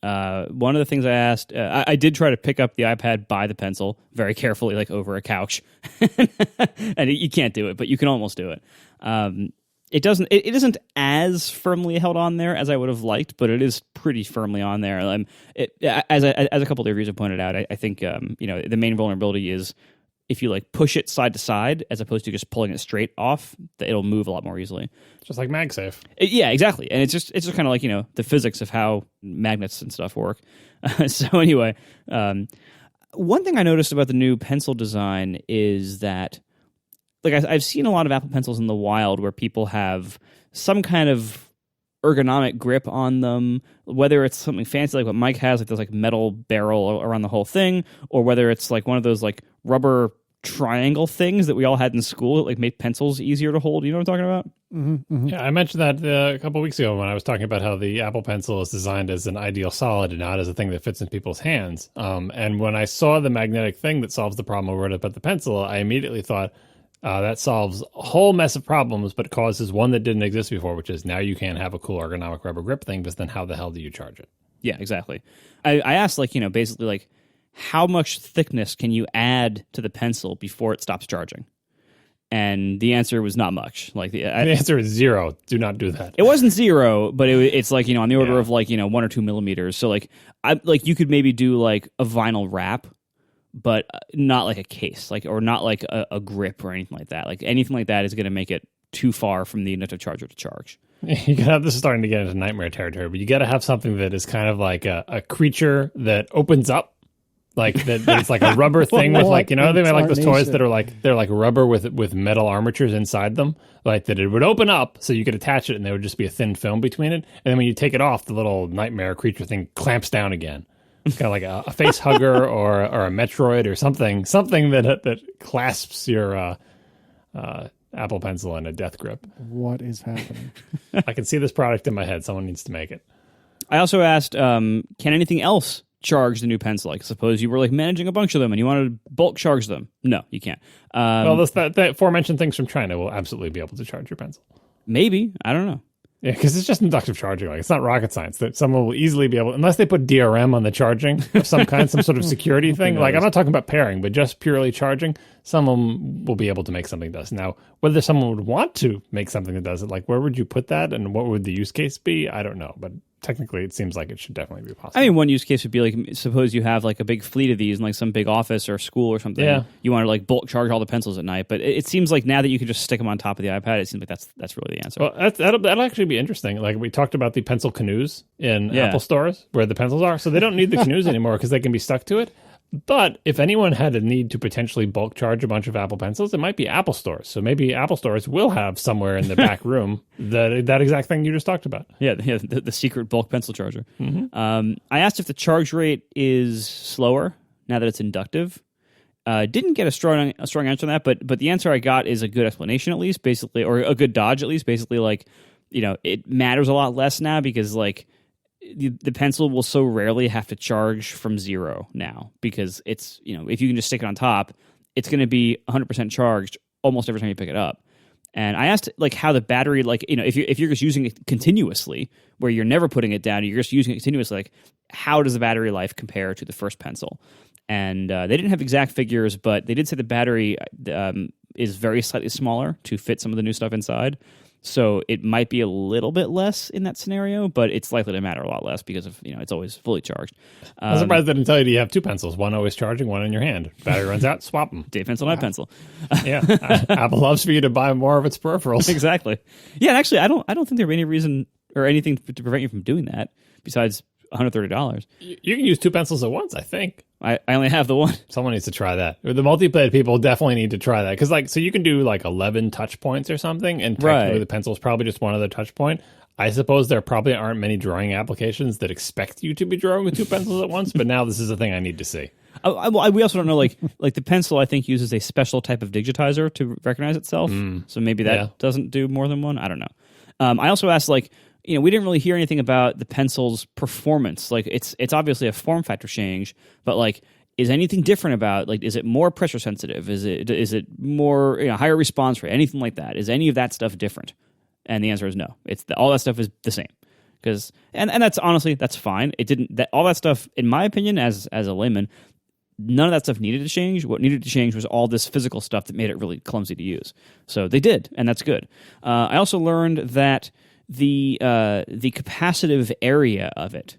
One of the things I asked, I did try to pick up the iPad by the pencil very carefully, like over a couch. And you can't do it, but you can almost do it. It isn't as firmly held on there as I would have liked, but it is pretty firmly on there. As a couple of reviews have pointed out, I think the main vulnerability is if you like push it side to side as opposed to just pulling it straight off, it'll move a lot more easily. Just like MagSafe. Yeah, exactly. And it's just kind of like the physics of how magnets and stuff work. So anyway, one thing I noticed about the new pencil design is that, like, I've seen a lot of Apple Pencils in the wild where people have some kind of ergonomic grip on them, whether it's something fancy like what Mike has, like this like metal barrel around the whole thing, or whether it's like one of those like rubber triangle things that we all had in school that like made pencils easier to hold. You know what I'm talking about? Mm-hmm, mm-hmm. Yeah, I mentioned that a couple of weeks ago when I was talking about how the Apple Pencil is designed as an ideal solid and not as a thing that fits in people's hands. And when I saw the magnetic thing that solves the problem over about the pencil, I immediately thought, that solves a whole mess of problems, but causes one that didn't exist before, which is now you can't have a cool ergonomic rubber grip thing, because then how the hell do you charge it? Yeah, exactly. I asked, like, basically, like, how much thickness can you add to the pencil before it stops charging? And the answer was not much. Like the answer is 0. Do not do that. It wasn't 0, but it's like, on the order of like, 1 or 2 millimeters. So like, you could maybe do like a vinyl wrap, but not like a case, like, or not like a grip or anything like that. Like anything like that is going to make it too far from the inductive charger to charge. You gotta have, this is starting to get into nightmare territory, but you got to have something that is kind of like a creature that opens up, like that. It's like a rubber thing with like, they make like those toys that are they're like rubber with metal armatures inside them, like that it would open up so you could attach it and there would just be a thin film between it. And then when you take it off, the little nightmare creature thing clamps down again. It's kind of like a face hugger or a Metroid or something that clasps your Apple Pencil in a death grip. What is happening? I can see this product in my head. Someone needs to make it. I also asked, can anything else charge the new pencil? Like, suppose you were like managing a bunch of them and you wanted to bulk charge them. No, you can't. Well, that aforementioned things from China will absolutely be able to charge your pencil. Maybe. I don't know. Yeah, because it's just inductive charging. Like, it's not rocket science that someone will easily be able, unless they put DRM on the charging of some kind, some sort of security thing. Like, I'm not talking about pairing, but just purely charging. Someone will be able to make something that does. Now, whether someone would want to make something that does it, like, where would you put that and what would the use case be? I don't know, but technically it seems like it should definitely be possible. I mean, one use case would be like, suppose you have like a big fleet of these in like some big office or school or something. Yeah. You want to like bulk charge all the pencils at night, but it seems like now that you can just stick them on top of the iPad, it seems like that's really the answer. Well, that'll actually be interesting. Like, we talked about the pencil canoes in Apple stores where the pencils are, so they don't need the canoes anymore because they can be stuck to it. But if anyone had a need to potentially bulk charge a bunch of Apple Pencils, it might be Apple stores. So maybe Apple stores will have somewhere in the back room that exact thing you just talked about. Yeah, the secret bulk pencil charger. Mm-hmm. I asked if the charge rate is slower now that it's inductive. Didn't get a strong answer on that, but the answer I got is a good explanation at least, basically, or a good dodge at least, basically. Like, it matters a lot less now because like the pencil will so rarely have to charge from 0 now because it's, if you can just stick it on top, it's going to be 100% charged almost every time you pick it up. And I asked like how the battery, like, if you're just using it continuously, where you're never putting it down, you're just using it continuously, like how does the battery life compare to the first pencil? And they didn't have exact figures, but they did say the battery is very slightly smaller to fit some of the new stuff inside. So it might be a little bit less in that scenario, but it's likely to matter a lot less because of it's always fully charged. I'm surprised they didn't tell you you have two pencils, one always charging, one in your hand. Battery runs out, swap them. Day pencil, night pencil. Yeah, Apple loves for you to buy more of its peripherals. Exactly. Yeah, and actually, I don't think there'd be any reason or anything to prevent you from doing that besides $130. You can use two pencils at once, I think. I only have the one. Someone needs to try that. The multiplayer people definitely need to try that. Because, so you can do, 11 touch points or something, and technically the pencil is probably just one other touch point. I suppose there probably aren't many drawing applications that expect you to be drawing with two pencils at once, but now this is a thing I need to see. We also don't know, like the pencil, I think, uses a special type of digitizer to recognize itself. So maybe that doesn't do more than one. I don't know. I also asked, we didn't really hear anything about the pencil's performance. It's obviously a form factor change, but is anything different about is it more pressure sensitive? Is it more higher response rate? Anything like that? Is any of that stuff different? And the answer is no. All that stuff is the same. Because and that's honestly that's fine. It didn't all that stuff, in my opinion, as a layman, none of that stuff needed to change. What needed to change was all this physical stuff that made it really clumsy to use. So they did, and that's good. I also learned that the capacitive area of it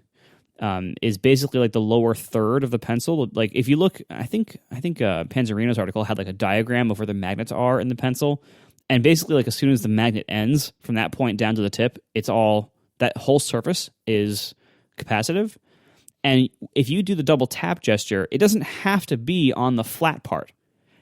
is basically the lower third of the pencil. If you look, I think Panzerino's article had a diagram of where the magnets are in the pencil, and basically as soon as the magnet ends from that point down to the tip, that whole surface is capacitive. And if you do the double tap gesture, it doesn't have to be on the flat part.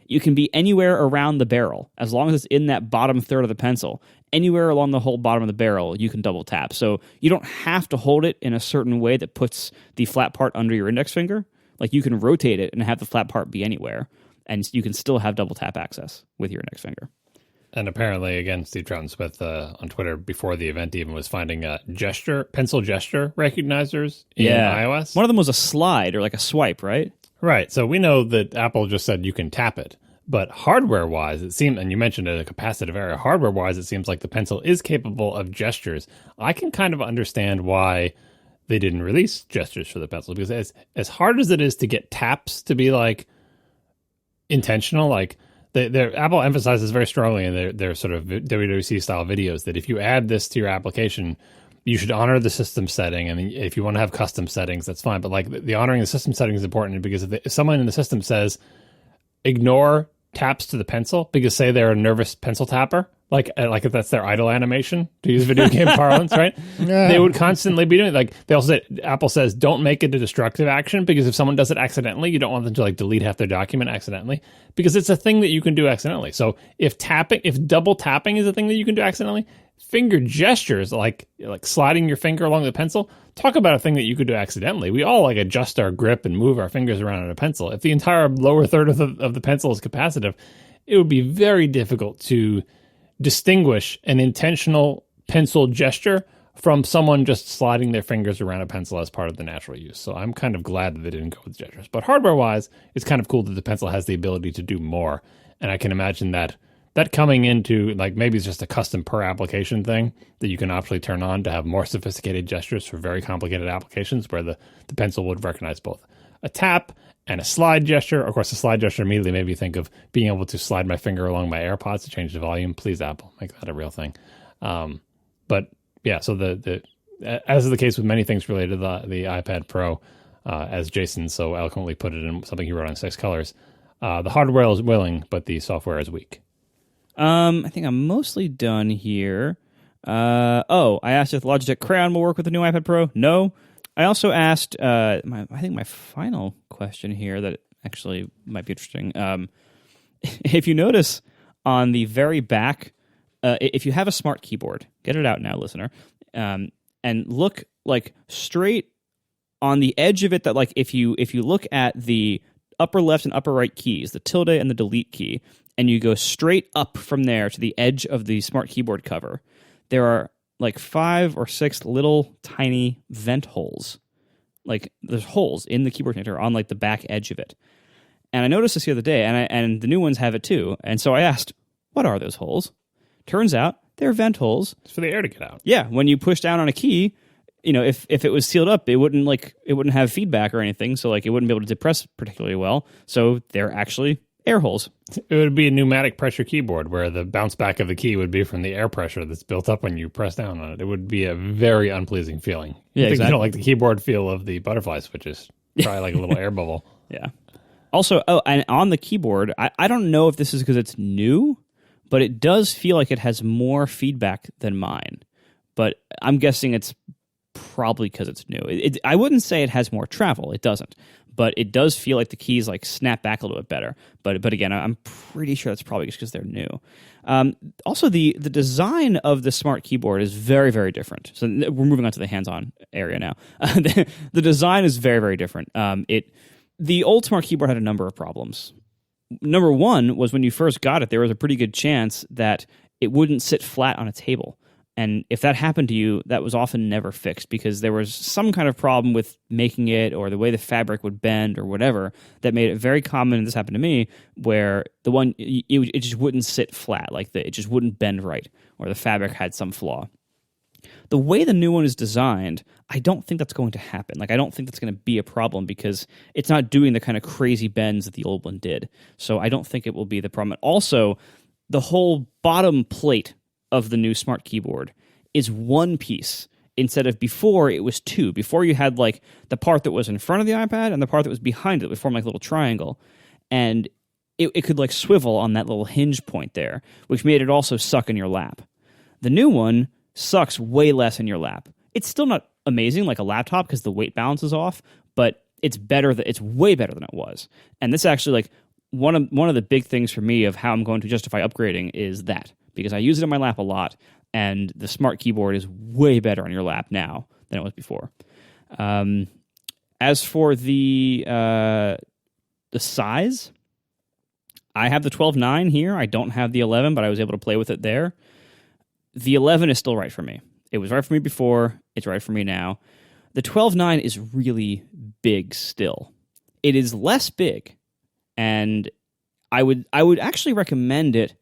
You can be anywhere around the barrel, as long as it's in that bottom third of the pencil. Anywhere along the whole bottom of the barrel, you can double tap. So you don't have to hold it in a certain way that puts the flat part under your index finger. You can rotate it and have the flat part be anywhere, and you can still have double tap access with your index finger. And apparently, again, Steve Troughton-Smith on Twitter before the event even was finding pencil gesture recognizers in iOS. One of them was a slide or a swipe, right? Right. So we know that Apple just said you can tap it. But hardware-wise, it seemed, and you mentioned a capacitive area, hardware-wise, it seems like the pencil is capable of gestures. I can kind of understand why they didn't release gestures for the pencil, because as hard as it is to get taps to be intentional, Apple emphasizes very strongly in their sort of WWDC-style videos that if you add this to your application, you should honor the system setting. And if you want to have custom settings, that's fine. But the honoring the system setting is important, because if someone in the system says, ignore taps to the pencil, because say they're a nervous pencil tapper, if that's their idle animation, to use video game parlance, right? Yeah. They would constantly be doing it. They also say, Apple says, don't make it a destructive action, because if someone does it accidentally, you don't want them to delete half their document accidentally, because it's a thing that you can do accidentally. So if double tapping is a thing that you can do accidentally, finger gestures, like sliding your finger along the pencil, talk about a thing that you could do accidentally. We all adjust our grip and move our fingers around on a pencil. If the entire lower third of the pencil is capacitive, it would be very difficult to distinguish an intentional pencil gesture from someone just sliding their fingers around a pencil as part of the natural use. So I'm kind of glad that they didn't go with gestures. But hardware-wise, it's kind of cool that the pencil has the ability to do more. And I can imagine that coming into, maybe it's just a custom per application thing that you can optionally turn on to have more sophisticated gestures for very complicated applications where the pencil would recognize both a tap and a slide gesture. Of course, the slide gesture immediately made me think of being able to slide my finger along my AirPods to change the volume. Please, Apple, make that a real thing. But yeah, so as is the case with many things related to the iPad Pro, as Jason so eloquently put it in something he wrote on 6 Colors, the hardware is willing, but the software is weak. I think I'm mostly done here. I asked if Logitech Crayon will work with the new iPad Pro. No. I also asked, I think my final question here that actually might be interesting. If you notice on the very back, if you have a smart keyboard, get it out now, listener, and look straight on the edge of it. That if you look at the upper left and upper right keys, the tilde and the delete key, and you go straight up from there to the edge of the smart keyboard cover, there are 5 or 6 little tiny vent holes. There's holes in the keyboard connector on the back edge of it. And I noticed this the other day, and the new ones have it too. And so I asked, what are those holes? Turns out they're vent holes. It's for the air to get out. Yeah, when you push down on a key, if it was sealed up, it wouldn't have feedback or anything, so like it wouldn't be able to depress particularly well. So they're actually air holes. It would be a pneumatic pressure keyboard where the bounce back of the key would be from the air pressure that's built up when you press down on it. It would be a very unpleasing feeling. Yeah, exactly. You don't like the keyboard feel of the butterfly switches. Try like a little air bubble. Yeah. Also, and on the keyboard, I don't know if this is because it's new, but it does feel like it has more feedback than mine. But I'm guessing it's probably because it's new. I wouldn't say it has more travel. It doesn't. But it does feel like the keys like snap back a little bit better. But again, I'm pretty sure that's probably just because they're new. Also, the design of the smart keyboard is very, very different. So we're moving on to the hands-on area now. The design is very, very different. The old smart keyboard had a number of problems. Number one was when you first got it, there was a pretty good chance that it wouldn't sit flat on a table. And if that happened to you, that was often never fixed because there was some kind of problem with making it or the way the fabric would bend or whatever that made it very common, and this happened to me, where it just wouldn't sit flat, like it just wouldn't bend right, or the fabric had some flaw. The way the new one is designed, I don't think that's going to happen. Like, I don't think that's going to be a problem because it's not doing the kind of crazy bends that the old one did. So I don't think it will be the problem. Also, the whole bottom plate of the new smart keyboard is one piece instead of before it was two. Before you had like the part that was in front of the iPad and the part that was behind it would form like a little triangle. And it could like swivel on that little hinge point there, which made it also suck in your lap. The new one sucks way less in your lap. It's still not amazing like a laptop because the weight balance is off, but it's way better than it was. And this actually like one of the big things for me of how I'm going to justify upgrading is that, because I use it in my lap a lot, and the smart keyboard is way better on your lap now than it was before. As for the size, I have the 12.9 here. I don't have the 11, but I was able to play with it there. The 11 is still right for me. It was right for me before. It's right for me now. The 12.9 is really big still. It is less big, and I would actually recommend it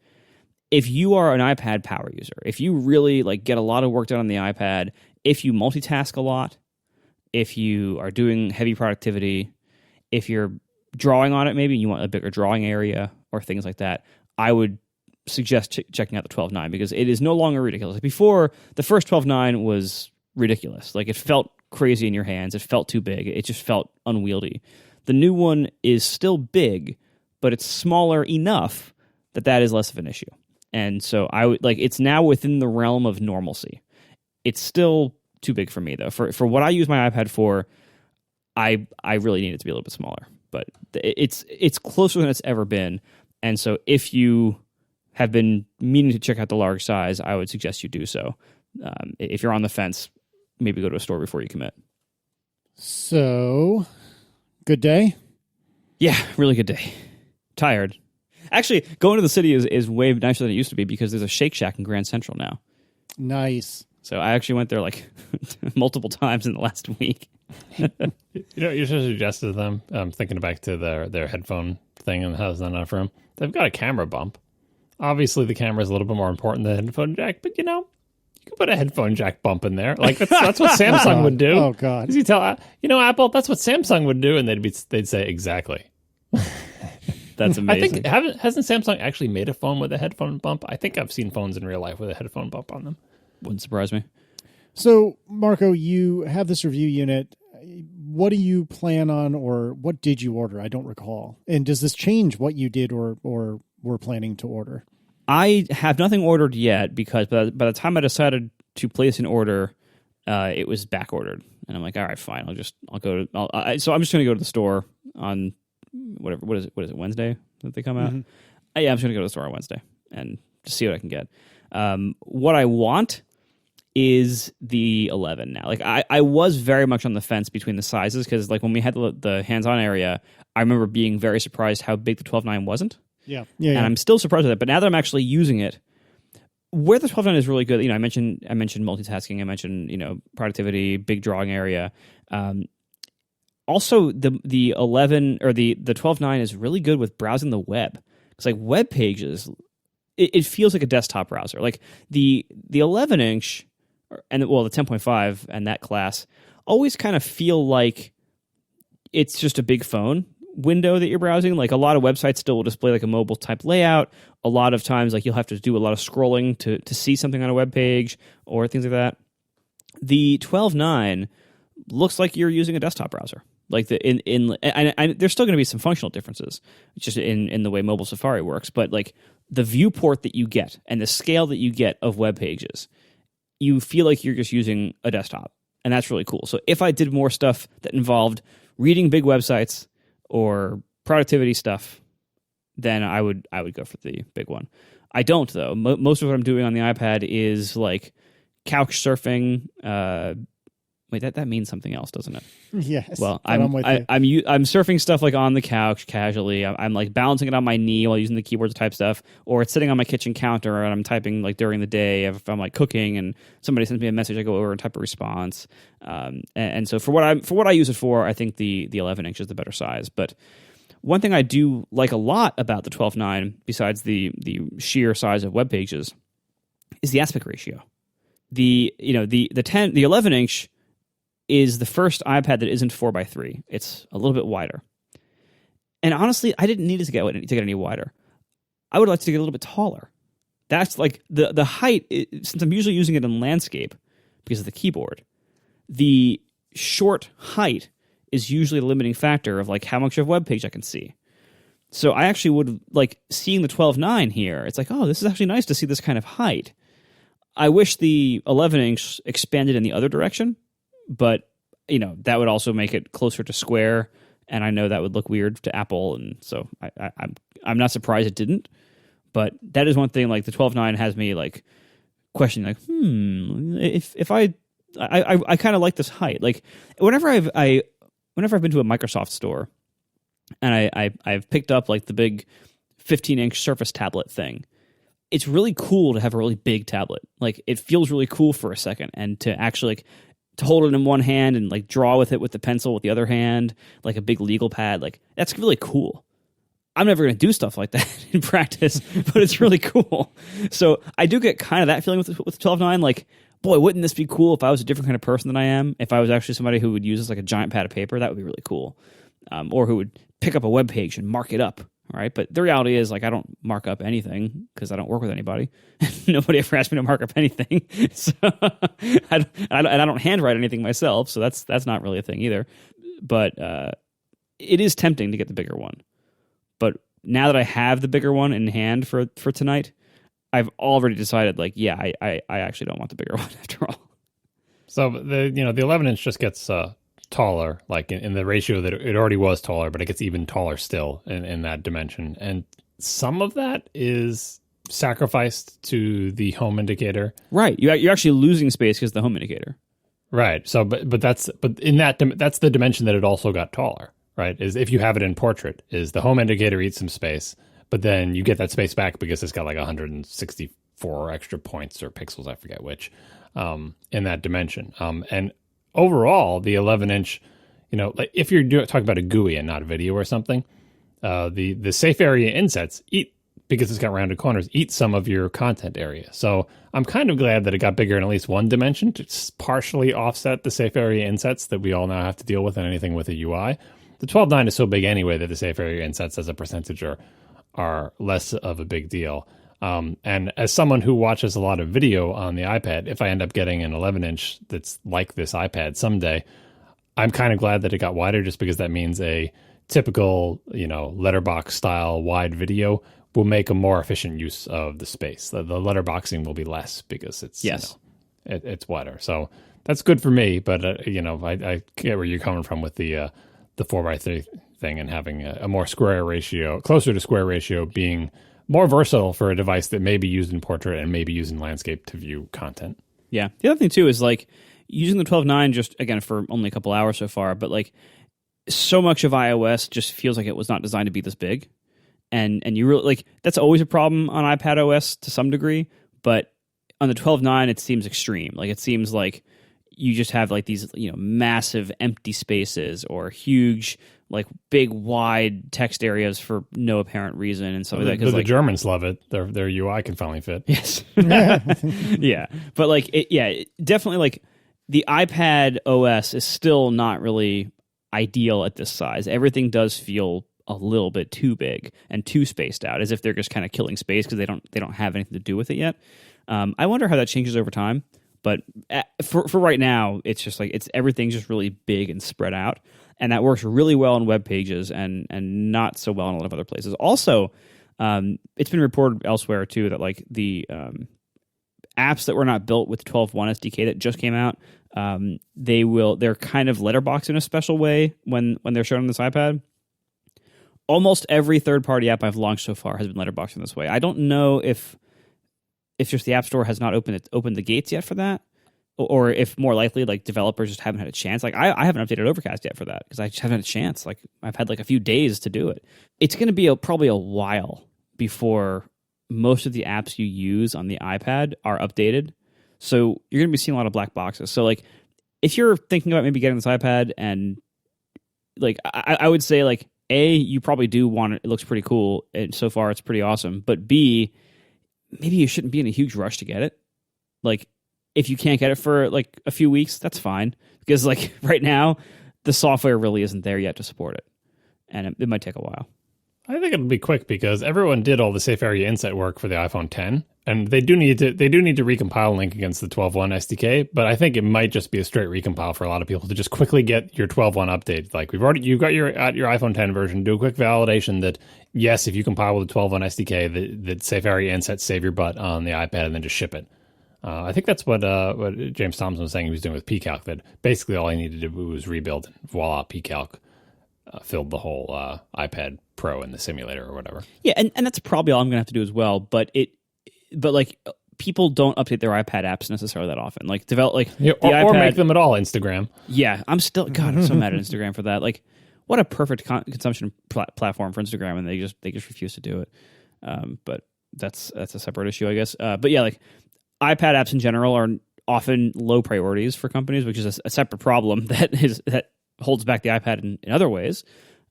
if you are an iPad power user. If you really like get a lot of work done on the iPad, if you multitask a lot, if you are doing heavy productivity, if you're drawing on it, maybe and you want a bigger drawing area or things like that, I would suggest checking out the 12.9 because it is no longer ridiculous. Before, the first 12.9 was ridiculous. Like, it felt crazy in your hands. It felt too big. It just felt unwieldy. The new one is still big, but it's smaller enough that is less of an issue. And so I would like, it's now within the realm of normalcy. It's still too big for me though. For what I use my iPad for, I really need it to be a little bit smaller. But it's closer than it's ever been. And so if you have been meaning to check out the large size, I would suggest you do so. If you're on the fence, maybe go to a store before you commit. So, good day? Yeah, really good day. Tired. Actually, going to the city is way nicer than it used to be because there's a Shake Shack in Grand Central now. Nice. So I actually went there like multiple times in the last week. You should suggest to them, thinking back to their headphone thing and how it's not enough room. They've got a camera bump. Obviously, the camera is a little bit more important than the headphone jack, but you can put a headphone jack bump in there. Like that's what Samsung would do. Oh God! You tell Apple that's what Samsung would do, and they'd say exactly. That's amazing. I think hasn't Samsung actually made a phone with a headphone bump? I think I've seen phones in real life with a headphone bump on them. Wouldn't surprise me. So, Marco, you have this review unit. What do you plan on, or what did you order? I don't recall. And does this change what you did or were planning to order? I have nothing ordered yet because by the time I decided to place an order, it was back ordered, and I'm like, all right, fine. So I'm just going to go to the store on whatever. What is it? Wednesday that they come out? Mm-hmm. Yeah, I'm just going to go to the store on Wednesday and just see what I can get. What I want is the 11 now. Like I was very much on the fence between the sizes because like when we had the hands-on area, I remember being very surprised how big the 12.9 wasn't. Yeah. And I'm still surprised at that. But now that I'm actually using it, where the 12.9 is really good, I mentioned multitasking, I mentioned, productivity, big drawing area. Also, the 11 or the 12.9 is really good with browsing the web. It's like web pages. It feels like a desktop browser. Like the 11-inch and the 10.5 and that class always kind of feel like it's just a big phone window that you're browsing. Like a lot of websites still will display like a mobile type layout. A lot of times, like you'll have to do a lot of scrolling to see something on a web page or things like that. The 12.9 looks like you're using a desktop browser. Like there's still going to be some functional differences just in the way mobile Safari works, but like the viewport that you get and the scale that you get of web pages, you feel like you're just using a desktop, and that's really cool. So if I did more stuff that involved reading big websites or productivity stuff, then I would go for the big one. I don't though. Most of what I'm doing on the iPad is like couch surfing. Wait, that means something else, doesn't it? Yes. Well, I'm surfing stuff like on the couch casually. I'm like balancing it on my knee while using the keyboard to type stuff, or it's sitting on my kitchen counter and I'm typing like during the day. If I'm like cooking and somebody sends me a message, I go over and type a response. And so for what I use it for, I think the 11-inch is the better size. But one thing I do like a lot about the 12.9, besides the sheer size of web pages, is the aspect ratio. The 11-inch is the first iPad that isn't 4:3. It's a little bit wider. And honestly, I didn't need it to get any wider. I would like to get a little bit taller. That's like the height, since I'm usually using it in landscape because of the keyboard, the short height is usually the limiting factor of like how much of a web page I can see. So I actually would like seeing the 12.9 here. It's like, oh, this is actually nice to see this kind of height. I wish the 11-inch expanded in the other direction, but that would also make it closer to square, and I know that would look weird to Apple, and so I'm not surprised it didn't. But that is one thing. Like the 12.9 has me like questioning, like, if I kind of like this height. Like whenever I've been to a Microsoft store, and I've picked up like the big 15-inch Surface tablet thing. It's really cool to have a really big tablet. Like it feels really cool for a second, and to actually like to hold it in one hand and like draw with it with the pencil with the other hand, like a big legal pad, like that's really cool. I'm never going to do stuff like that in practice, but it's really cool. So I do get kind of that feeling with 12.9. Like, boy, wouldn't this be cool if I was a different kind of person than I am? If I was actually somebody who would use this like a giant pad of paper, that would be really cool. Or who would pick up a web page and mark it up. All right, but the reality is, like, I don't mark up anything because I don't work with anybody. Nobody ever asked me to mark up anything, so I don't handwrite anything myself. So that's not really a thing either. But it is tempting to get the bigger one. But now that I have the bigger one in hand for tonight, I've already decided, like, yeah, I actually don't want the bigger one after all. So the 11-inch just gets taller, like in the ratio that it already was taller, but it gets even taller still in that dimension. And some of that is sacrificed to the home indicator. Right. You're actually losing space because of the home indicator. Right. So, but that's the dimension that it also got taller, right? Is if you have it in portrait, is the home indicator eats some space, but then you get that space back because it's got like 164 extra points or pixels, I forget which, in that dimension. And overall, the 11-inch, like if you're talking about a GUI and not a video or something, the safe area insets eat, because it's got rounded corners, eat some of your content area. So I'm kind of glad that it got bigger in at least one dimension to partially offset the safe area insets that we all now have to deal with in anything with a UI. The 12.9 is so big anyway that the safe area insets as a percentage are less of a big deal. And as someone who watches a lot of video on the iPad, if I end up getting an 11-inch that's like this iPad someday, I'm kind of glad that it got wider, just because that means a typical, letterbox style wide video will make a more efficient use of the space. The letterboxing will be less because it's it's wider. So that's good for me. But I get where you're coming from with the 4:3 thing and having a more square ratio, closer to square ratio, being more versatile for a device that may be used in portrait and may be used in landscape to view content. Yeah. The other thing too is like using the 12.9 just again for only a couple hours so far, but like so much of iOS just feels like it was not designed to be this big. And you really like that's always a problem on iPad OS to some degree, but on the 12.9 it seems extreme. Like it seems like you just have like these massive empty spaces or huge like big wide text areas for no apparent reason and stuff like that. Because the Germans love it. Their UI can finally fit. Yes. Yeah. But like, definitely like the iPad OS is still not really ideal at this size. Everything does feel a little bit too big and too spaced out, as if they're just kind of killing space because they don't have anything to do with it yet. I wonder how that changes over time. But for right now, it's just like everything's just really big and spread out, and that works really well on web pages and not so well in a lot of other places. Also, it's been reported elsewhere too that like the apps that were not built with 12.1 SDK that just came out, they're kind of letterboxed in a special way when they're shown on this iPad. Almost every third-party app I've launched so far has been letterboxed in this way. I don't know if just the App Store has not opened the gates yet for that, or if more likely like developers just haven't had a chance. Like I haven't updated Overcast yet for that because I just haven't had a chance. Like I've had like a few days to do it. It's going to be probably a while before most of the apps you use on the iPad are updated. So you're going to be seeing a lot of black boxes. So like if you're thinking about maybe getting this iPad, and like I would say like A, you probably do want it. It looks pretty cool, and so far it's pretty awesome. But B, maybe you shouldn't be in a huge rush to get it. Like, if you can't get it for like a few weeks, that's fine. Because like right now, the software really isn't there yet to support it. And it might take a while. I think it'll be quick because everyone did all the safe area inset work for the iPhone 10. And they do need to recompile and link against the 12.1 SDK, but I think it might just be a straight recompile for a lot of people to just quickly get your 12.1 update. Like you've got your iPhone 10 version, do a quick validation that yes, if you compile with the 12.1 SDK, that safe area insets save your butt on the iPad, and then just ship it. I think that's what James Thompson was saying he was doing with pCalc. That basically all he needed to do was rebuild, and voila, pCalc filled the whole iPad Pro in the simulator or whatever. Yeah, and that's probably all I'm going to have to do as well. But like people don't update their iPad apps necessarily that often. Like or iPad, make them at all Instagram. Yeah, I'm so mad at Instagram for that. Like, what a perfect consumption platform for Instagram, and they just refuse to do it. But that's a separate issue, I guess. But yeah, like iPad apps in general are often low priorities for companies, which is a separate problem that holds back the iPad in other ways.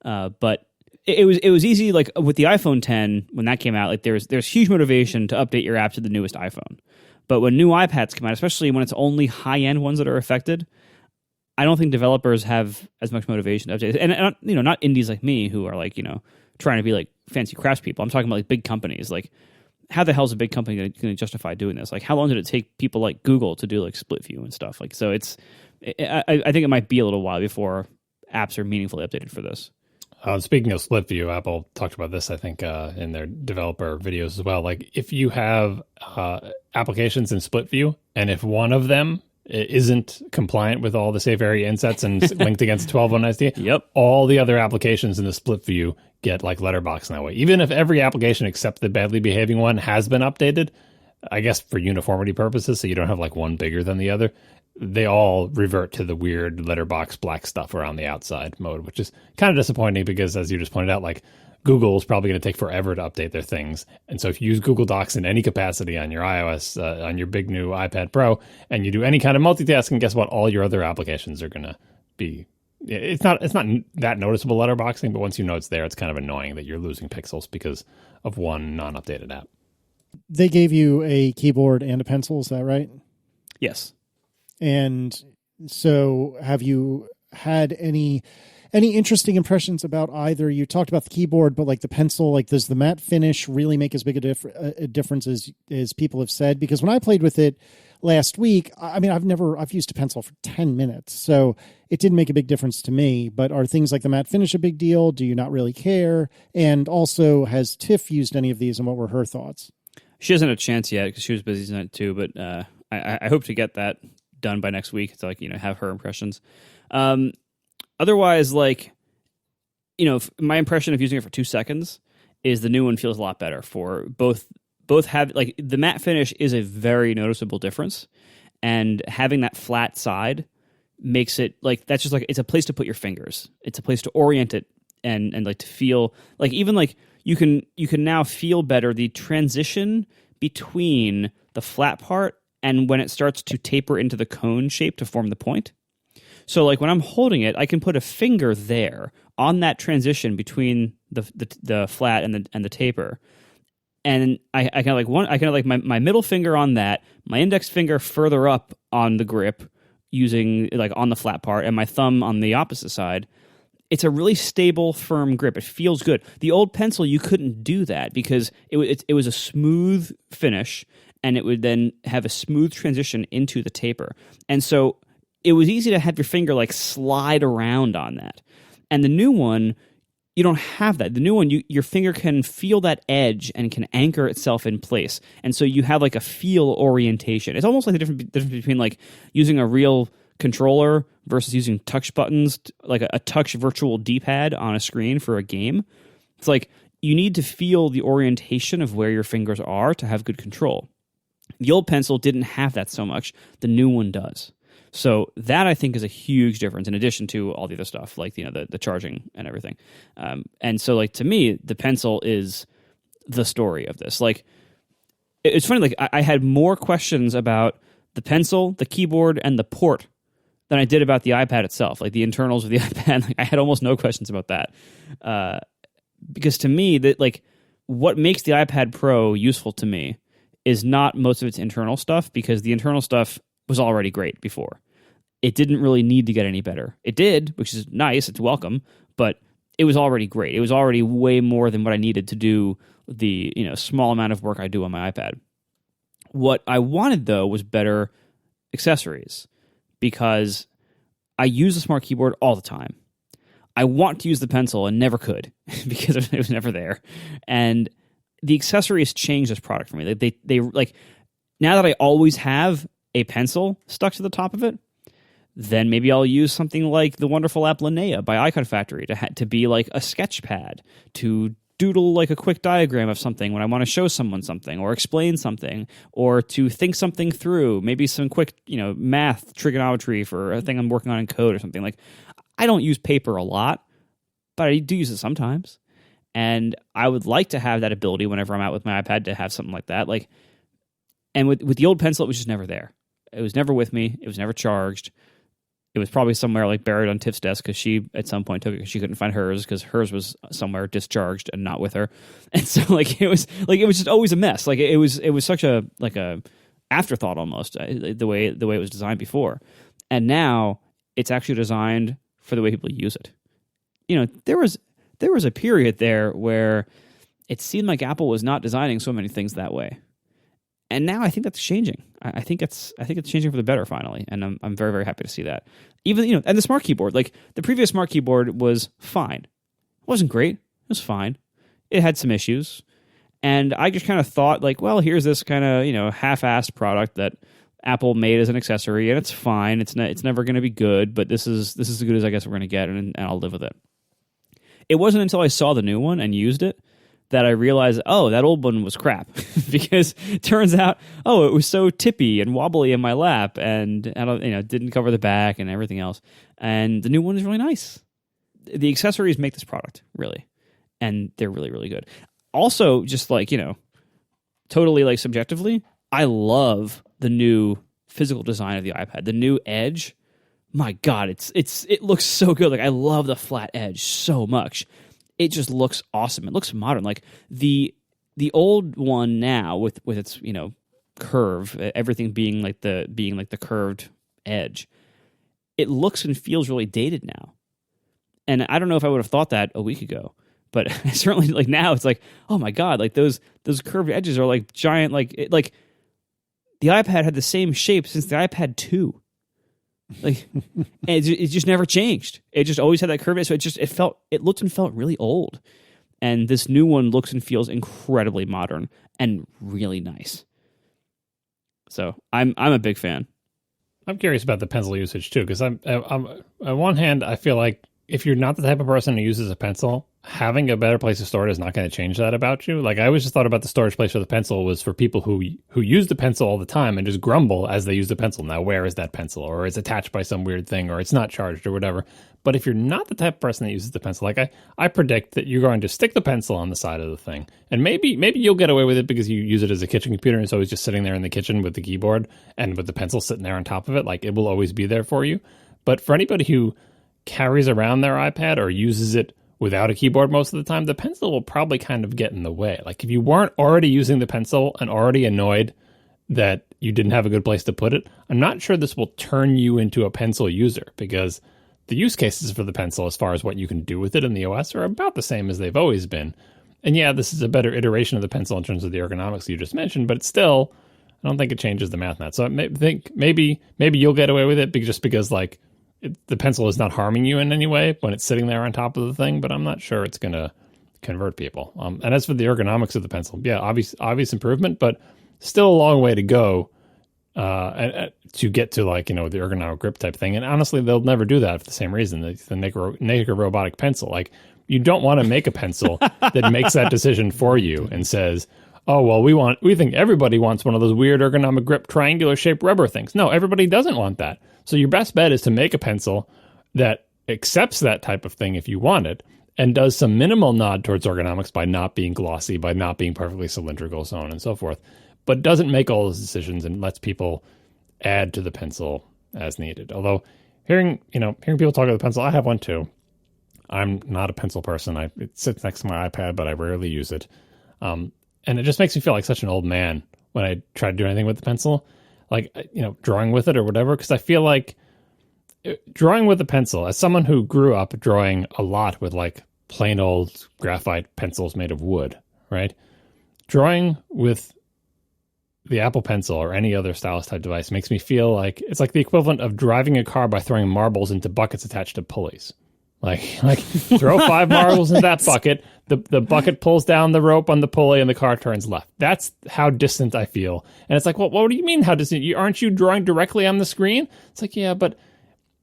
But it was easy, like with the iPhone 10 when that came out. Like there's huge motivation to update your app to the newest iPhone. But when new iPads come out, especially when it's only high end ones that are affected, I don't think developers have as much motivation to update. And not indies like me who are like trying to be like fancy craftspeople. I'm talking about like big companies. Like, how the hell is a big company going to justify doing this? Like, how long did it take people like Google to do like split view and stuff? Like, so I think it might be a little while before apps are meaningfully updated for this. Speaking of split view, Apple talked about this, I think, in their developer videos as well. Like, if you have applications in split view, and if one of them isn't compliant with all the safe area insets and linked against 12.1 SDK, yep, all the other applications in the split view get like letterbox in that way. Even if every application except the badly behaving one has been updated, I guess for uniformity purposes, so you don't have like one bigger than the other, they all revert to the weird letterbox black stuff around the outside mode, which is kind of disappointing because, as you just pointed out, like Google is probably going to take forever to update their things. And so if you use Google Docs in any capacity on your iOS, on your big new iPad Pro, and you do any kind of multitasking, guess what? All your other applications are going to be... It's not that noticeable letterboxing, but once you know it's there, it's kind of annoying that you're losing pixels because of one non-updated app. They gave you a keyboard and a pencil, is that right? Yes. And so have you had any interesting impressions about either? You talked about the keyboard, but like the pencil, like does the matte finish really make as big a difference as people have said? Because when I played with it last week, I mean, I've used a pencil for 10 minutes, so it didn't make a big difference to me. But are things like the matte finish a big deal? Do you not really care? And also, has Tiff used any of these, and what were her thoughts? She hasn't had a chance yet because she was busy tonight too, but I hope to get that done by next week to have her impressions. Otherwise, my impression of using it for 2 seconds is the new one feels a lot better for both have like the matte finish is a very noticeable difference, and having that flat side makes it like that's just like it's a place to put your fingers. It's a place to orient it and like to feel like even like you can now feel better the transition between the flat part and when it starts to taper into the cone shape to form the point. So like when I'm holding it, I can put a finger there on that transition between the flat and the taper. And I kind of like my middle finger on that, my index finger further up on the grip using like on the flat part, and my thumb on the opposite side. It's a really stable, firm grip. It feels good. The old pencil, you couldn't do that because it was a smooth finish, and it would then have a smooth transition into the taper. And so it was easy to have your finger like slide around on that. And the new one, you don't have that. The new one, your finger can feel that edge and can anchor itself in place. And so you have like a feel orientation. It's almost like the difference between like using a real controller versus using touch buttons, like a touch virtual D-pad on a screen for a game. It's like you need to feel the orientation of where your fingers are to have good control. The old pencil didn't have that so much. The new one does. So that I think is a huge difference in addition to all the other stuff like, the charging and everything. And so like to me, the pencil is the story of this. Like it's funny, like I had more questions about the pencil, the keyboard, and the port than I did about the iPad itself, like the internals of the iPad. Like I had almost no questions about that. Because to me, that like what makes the iPad Pro useful to me is not most of its internal stuff, because the internal stuff was already great before. It didn't really need to get any better. It did, which is nice. It's welcome, but it was already great. It was already way more than what I needed to do the small amount of work I do on my iPad. What I wanted, though, was better accessories, because I use the Smart Keyboard all the time. I want to use the pencil and never could because it was never there. And the accessories changed this product for me. They like now that I always have a pencil stuck to the top of it, then maybe I'll use something like the wonderful app Linnea by Icon Factory to be like a sketch pad, to doodle like a quick diagram of something when I want to show someone something or explain something, or to think something through, maybe some quick, math trigonometry for a thing I'm working on in code or something. Like I don't use paper a lot, but I do use it sometimes. And I would like to have that ability whenever I'm out with my iPad to have something like that. Like, and with the old pencil, it was just never there. It was never with me. It was never charged. It was probably somewhere like buried on Tiff's desk because she at some point took it because she couldn't find hers because hers was somewhere discharged and not with her. And so it was just always a mess. Like it was such a afterthought almost the way it was designed before. And now it's actually designed for the way people use it. There was a period there where it seemed like Apple was not designing so many things that way. And now I think that's changing. I think it's changing for the better finally, and I'm very, very happy to see that. Even and the Smart Keyboard, like the previous Smart Keyboard was fine. It wasn't great. It was fine. It had some issues, and I just kind of thought like, well, here's this kind of half-assed product that Apple made as an accessory, and it's fine. It's never going to be good, but this is as good as I guess we're going to get, and I'll live with it. It wasn't until I saw the new one and used it that I realized, oh, that old one was crap. Because it turns out, it was so tippy and wobbly in my lap, and I don't, didn't cover the back and everything else. And the new one is really nice. The accessories make this product, really. And they're really, really good. Also, just like, totally like subjectively, I love the new physical design of the iPad. The new edge, my God, it looks so good. Like I love the flat edge so much. It just looks awesome. It looks modern. Like the old one now with its curve, everything being like the curved edge, it looks and feels really dated now. And I don't know if I would have thought that a week ago, but certainly like now it's like, oh my God, like those curved edges are like giant. Like the iPad had the same shape since the iPad 2. Like it just never changed. It just always had that curve. So it looked and felt really old. And this new one looks and feels incredibly modern and really nice. So I'm a big fan. I'm curious about the pencil usage too, because I'm on one hand I feel like if you're not the type of person who uses a pencil, having a better place to store it is not going to change that about you. Like I always just thought about the storage place for the pencil was for people who use the pencil all the time and just grumble as they use the pencil. Now, where is that pencil? Or it's attached by some weird thing, or it's not charged or whatever. But if you're not the type of person that uses the pencil, like I predict that you're going to stick the pencil on the side of the thing. And maybe you'll get away with it because you use it as a kitchen computer and it's always just sitting there in the kitchen with the keyboard and with the pencil sitting there on top of it. Like it will always be there for you. But for anybody who carries around their iPad or uses it without a keyboard most of the time, the pencil will probably kind of get in the way. Like if you weren't already using the pencil and already annoyed that you didn't have a good place to put it, I'm not sure this will turn you into a pencil user, because the use cases for the pencil as far as what you can do with it in the OS are about the same as they've always been. And yeah, this is a better iteration of the pencil in terms of the ergonomics you just mentioned, but still, I don't think it changes the math net. So I think maybe you'll get away with it just because like the pencil is not harming you in any way when it's sitting there on top of the thing, but I'm not sure it's going to convert people. And as for the ergonomics of the pencil, yeah, obvious improvement, but still a long way to go to get to like, the ergonomic grip type thing. And honestly, they'll never do that for the same reason. They make a robotic pencil. Like you don't want to make a pencil that makes that decision for you and says, oh, well, we think everybody wants one of those weird ergonomic grip triangular shaped rubber things. No, everybody doesn't want that. So your best bet is to make a pencil that accepts that type of thing if you want it and does some minimal nod towards ergonomics by not being glossy, by not being perfectly cylindrical, so on and so forth, but doesn't make all those decisions and lets people add to the pencil as needed. Although hearing people talk about the pencil, I have one too. I'm not a pencil person. It sits next to my iPad, but I rarely use it. And it just makes me feel like such an old man when I try to do anything with the pencil, like, drawing with it or whatever. Because I feel like drawing with a pencil, as someone who grew up drawing a lot with like plain old graphite pencils made of wood, right? Drawing with the Apple Pencil or any other stylus type device makes me feel like it's like the equivalent of driving a car by throwing marbles into buckets attached to pulleys. Like throw 5 marbles in that bucket. The bucket pulls down the rope on the pulley and the car turns left. That's how distant I feel. And it's like, well, what do you mean how distant? Aren't you drawing directly on the screen? It's like, yeah, but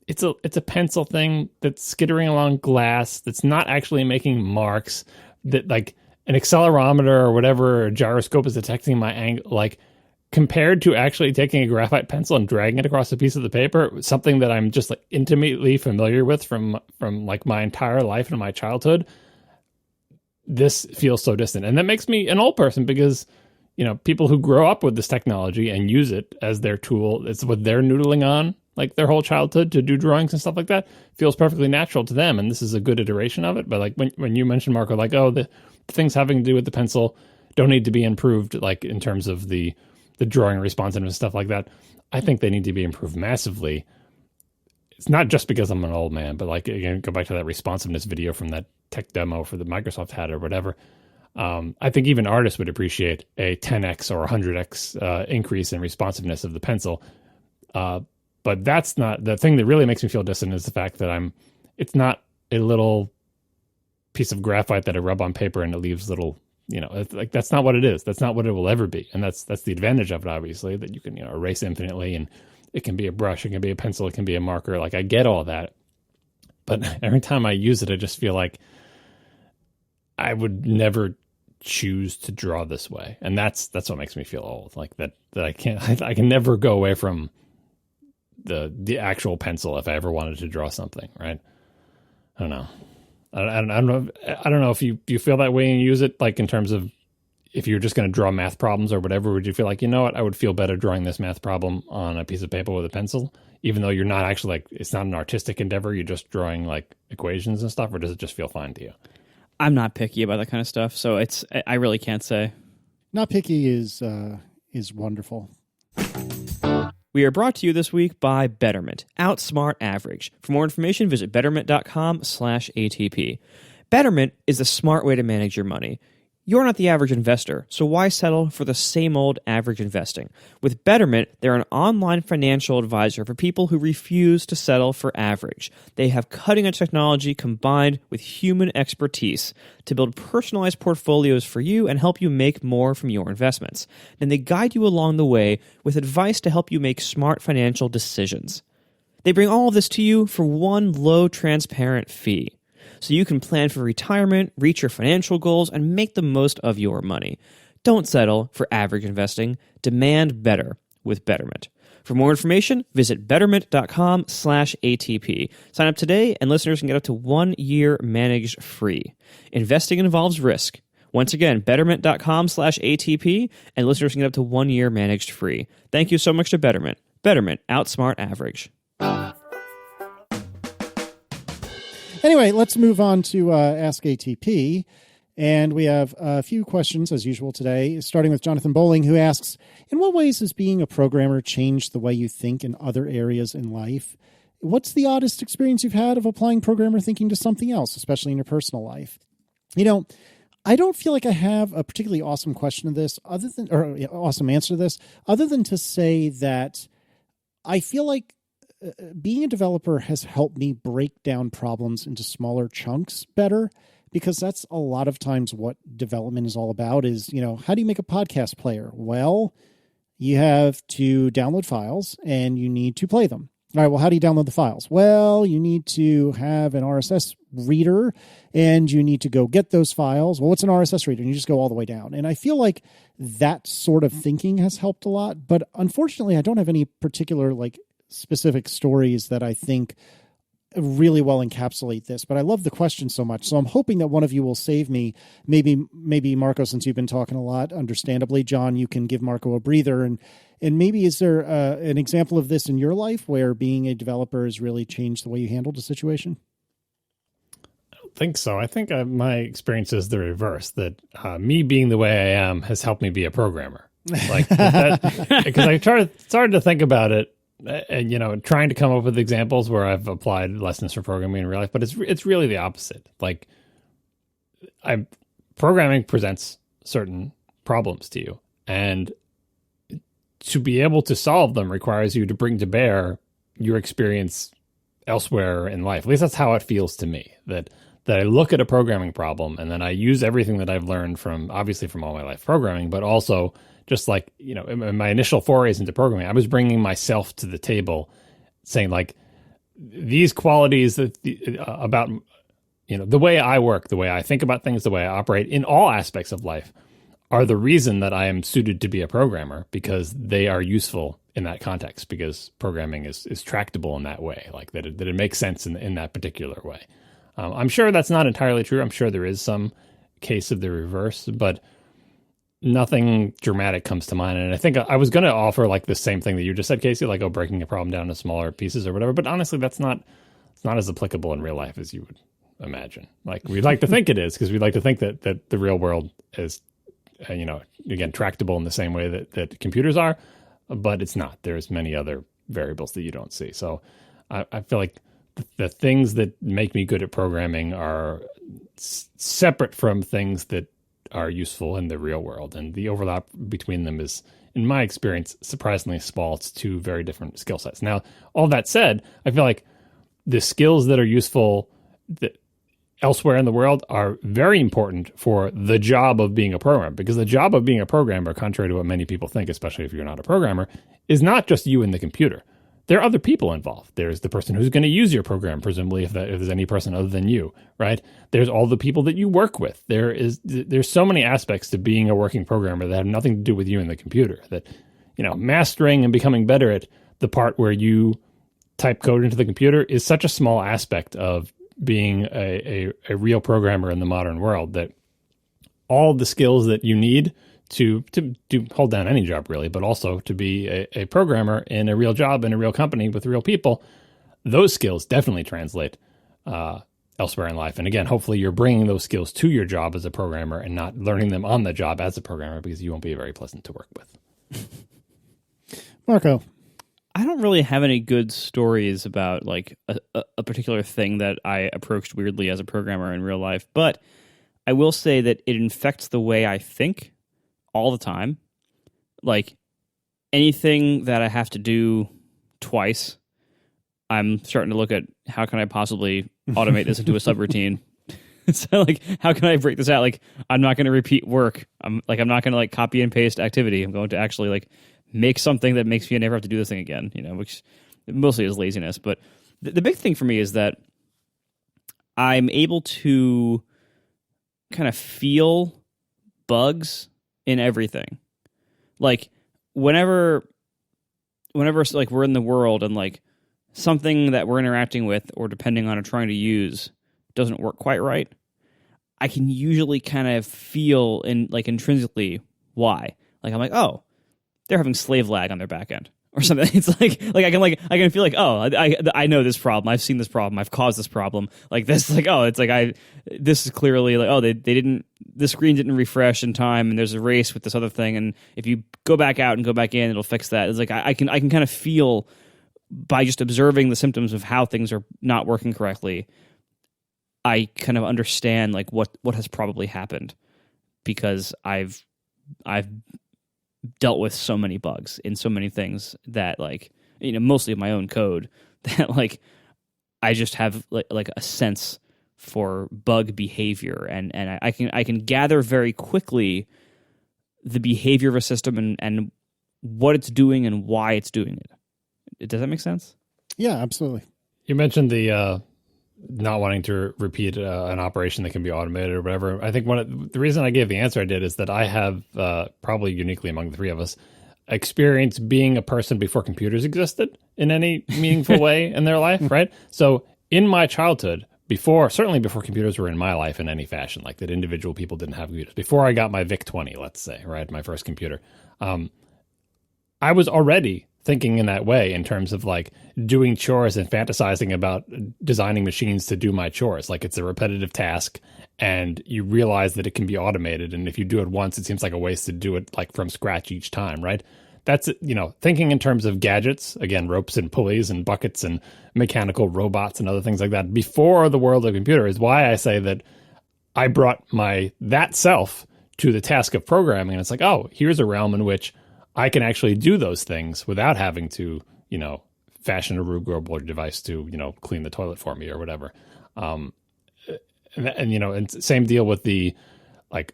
it's a pencil thing that's skittering along glass that's not actually making marks, that like an accelerometer or whatever, a gyroscope is detecting my angle. Like compared to actually taking a graphite pencil and dragging it across a piece of the paper, something that I'm just like intimately familiar with from like my entire life and my childhood, this feels so distant. And that makes me an old person because, people who grow up with this technology and use it as their tool, it's what they're noodling on like their whole childhood to do drawings and stuff like that, feels perfectly natural to them. And this is a good iteration of it. But like when you mentioned, Marco, like, oh, the things having to do with the pencil don't need to be improved, like in terms of the drawing responsiveness and stuff like that, I think they need to be improved massively. It's not just because I'm an old man, but like, again, go back to that responsiveness video from that tech demo for the Microsoft had or whatever. I think even artists would appreciate a 10x or 100x increase in responsiveness of the pencil. But that's not the thing that really makes me feel distant, is the fact that it's not a little piece of graphite that I rub on paper and it leaves little, like that's not what it is. That's not what it will ever be. And that's the advantage of it, obviously, that you can, erase infinitely, and it can be a brush, it can be a pencil, it can be a marker. Like I get all that. But every time I use it, I just feel like I would never choose to draw this way. And that's what makes me feel old. Like that I can never go away from the actual pencil if I ever wanted to draw something, right? I don't know. I don't know if you feel that way and use it, like in terms of if you're just going to draw math problems or whatever, would you feel like, I would feel better drawing this math problem on a piece of paper with a pencil, even though you're not actually like, it's not an artistic endeavor, you're just drawing like equations and stuff, or does it just feel fine to you? I'm not picky about that kind of stuff, so I really can't say. Not picky is wonderful. We are brought to you this week by Betterment. Outsmart average. For more information, visit betterment.com/ATP. Betterment is the smart way to manage your money. You're not the average investor, so why settle for the same old average investing? With Betterment, they're an online financial advisor for people who refuse to settle for average. They have cutting-edge technology combined with human expertise to build personalized portfolios for you and help you make more from your investments. Then they guide you along the way with advice to help you make smart financial decisions. They bring all of this to you for one low, transparent fee, so you can plan for retirement, reach your financial goals, and make the most of your money. Don't settle for average investing. Demand better with Betterment. For more information, visit betterment.com/ATP. Sign up today, and listeners can get up to 1 year managed free. Investing involves risk. Once again, betterment.com/ATP, and listeners can get up to 1 year managed free. Thank you so much to Betterment. Betterment, outsmart average. Anyway, let's move on to Ask ATP. And we have a few questions, as usual, today, starting with Jonathan Bowling, who asks, in what ways has being a programmer changed the way you think in other areas in life? What's the oddest experience you've had of applying programmer thinking to something else, especially in your personal life? I don't feel like I have a particularly awesome question to this, awesome answer to this, other than to say that I feel like being a developer has helped me break down problems into smaller chunks better, because that's a lot of times what development is all about is, how do you make a podcast player? Well, you have to download files and you need to play them. All right, well, how do you download the files? Well, you need to have an RSS reader and you need to go get those files. Well, what's an RSS reader? And you just go all the way down. And I feel like that sort of thinking has helped a lot. But unfortunately, I don't have any particular specific stories that I think really well encapsulate this. But I love the question so much. So I'm hoping that one of you will save me. Maybe Marco, since you've been talking a lot, understandably, John, you can give Marco a breather. And maybe is there an example of this in your life where being a developer has really changed the way you handled a situation? I don't think so. I think my experience is the reverse, that me being the way I am has helped me be a programmer. Because I started to think about it and, trying to come up with examples where I've applied lessons from programming in real life, but it's really the opposite. Programming presents certain problems to you, and to be able to solve them requires you to bring to bear your experience elsewhere in life. At least that's how it feels to me, that I look at a programming problem and then I use everything that I've learned from all my life programming, but also just in my initial forays into programming, I was bringing myself to the table, saying these qualities about the way I work, the way I think about things, the way I operate in all aspects of life are the reason that I am suited to be a programmer, because they are useful in that context, because programming is tractable in that way, that it makes sense in that particular way. I'm sure that's not entirely true. I'm sure there is some case of the reverse, but nothing dramatic comes to mind. And I think I was going to offer the same thing that you just said, Casey, breaking a problem down into smaller pieces or whatever. But honestly, it's not as applicable in real life as you would imagine. We'd like to think it is, because we'd like to think that the real world is, again, tractable in the same way that computers are, but it's not. There's many other variables that you don't see. So I feel like the things that make me good at programming are separate from things that are useful in the real world. And the overlap between them is, in my experience, surprisingly small. It's two very different skill sets. Now, all that said, I feel like the skills that are useful elsewhere in the world are very important for the job of being a programmer, because the job of being a programmer, contrary to what many people think, especially if you're not a programmer, is not just you and the computer. There are other people involved. There's the person who's going to use your program, presumably, if there's any person other than you, right? There's all the people that you work with. There's so many aspects to being a working programmer that have nothing to do with you and the computer, that, mastering and becoming better at the part where you type code into the computer is such a small aspect of being a real programmer in the modern world, that all the skills that you need to hold down any job, really, but also to be a programmer in a real job in a real company with real people, those skills definitely translate elsewhere in life. And again, hopefully you're bringing those skills to your job as a programmer and not learning them on the job as a programmer, because you won't be very pleasant to work with. Marco. I don't really have any good stories about a particular thing that I approached weirdly as a programmer in real life, but I will say that it infects the way I think all the time. Anything that I have to do twice, I'm starting to look at how can I possibly automate this into a subroutine. So how can I break this out? I'm not going to repeat work. I'm not going to copy and paste activity. I'm going to actually make something that makes me never have to do this thing again, which mostly is laziness. But the big thing for me is that I'm able to kind of feel bugs in everything. Whenever we're in the world and something that we're interacting with or depending on or trying to use doesn't work quite right, I can usually kind of feel intrinsically why. I'm oh, they're having slave lag on their back end. or something. It's I can feel like, oh, I know this problem. I've seen this problem. I've caused this problem. Like this, like, oh, it's like this is clearly like, oh, they didn't, the screen didn't refresh in time, and there's a race with this other thing, and if you go back out and go back in, it'll fix that. It's like I can kind of feel by just observing the symptoms of how things are not working correctly. I kind of understand like what has probably happened, because I've dealt with so many bugs in so many things that, like, you know, mostly of my own code, that like I just have like a sense for bug behavior, and I can gather very quickly the behavior of a system and what it's doing and why it's doing it. Does that make sense? Yeah, absolutely. You mentioned the not wanting to repeat an operation that can be automated or whatever. I think the reason I gave the answer I did is that I have, probably uniquely among the three of us, experienced being a person before computers existed in any meaningful way in their life, right? So in my childhood, certainly before computers were in my life in any fashion, like that individual people didn't have computers. Before I got my VIC-20, let's say, right, my first computer, I was already thinking in that way in terms of like doing chores and fantasizing about designing machines to do my chores. Like it's a repetitive task and you realize that it can be automated. And if you do it once, it seems like a waste to do it like from scratch each time, right? That's, you know, thinking in terms of gadgets, again, ropes and pulleys and buckets and mechanical robots and other things like that before the world of computer is why I say that I brought that self to the task of programming. And it's like, oh, here's a realm in which I can actually do those things without having to, you know, fashion a Rube Goldberg device to, you know, clean the toilet for me or whatever. And you know, and same deal with the, like,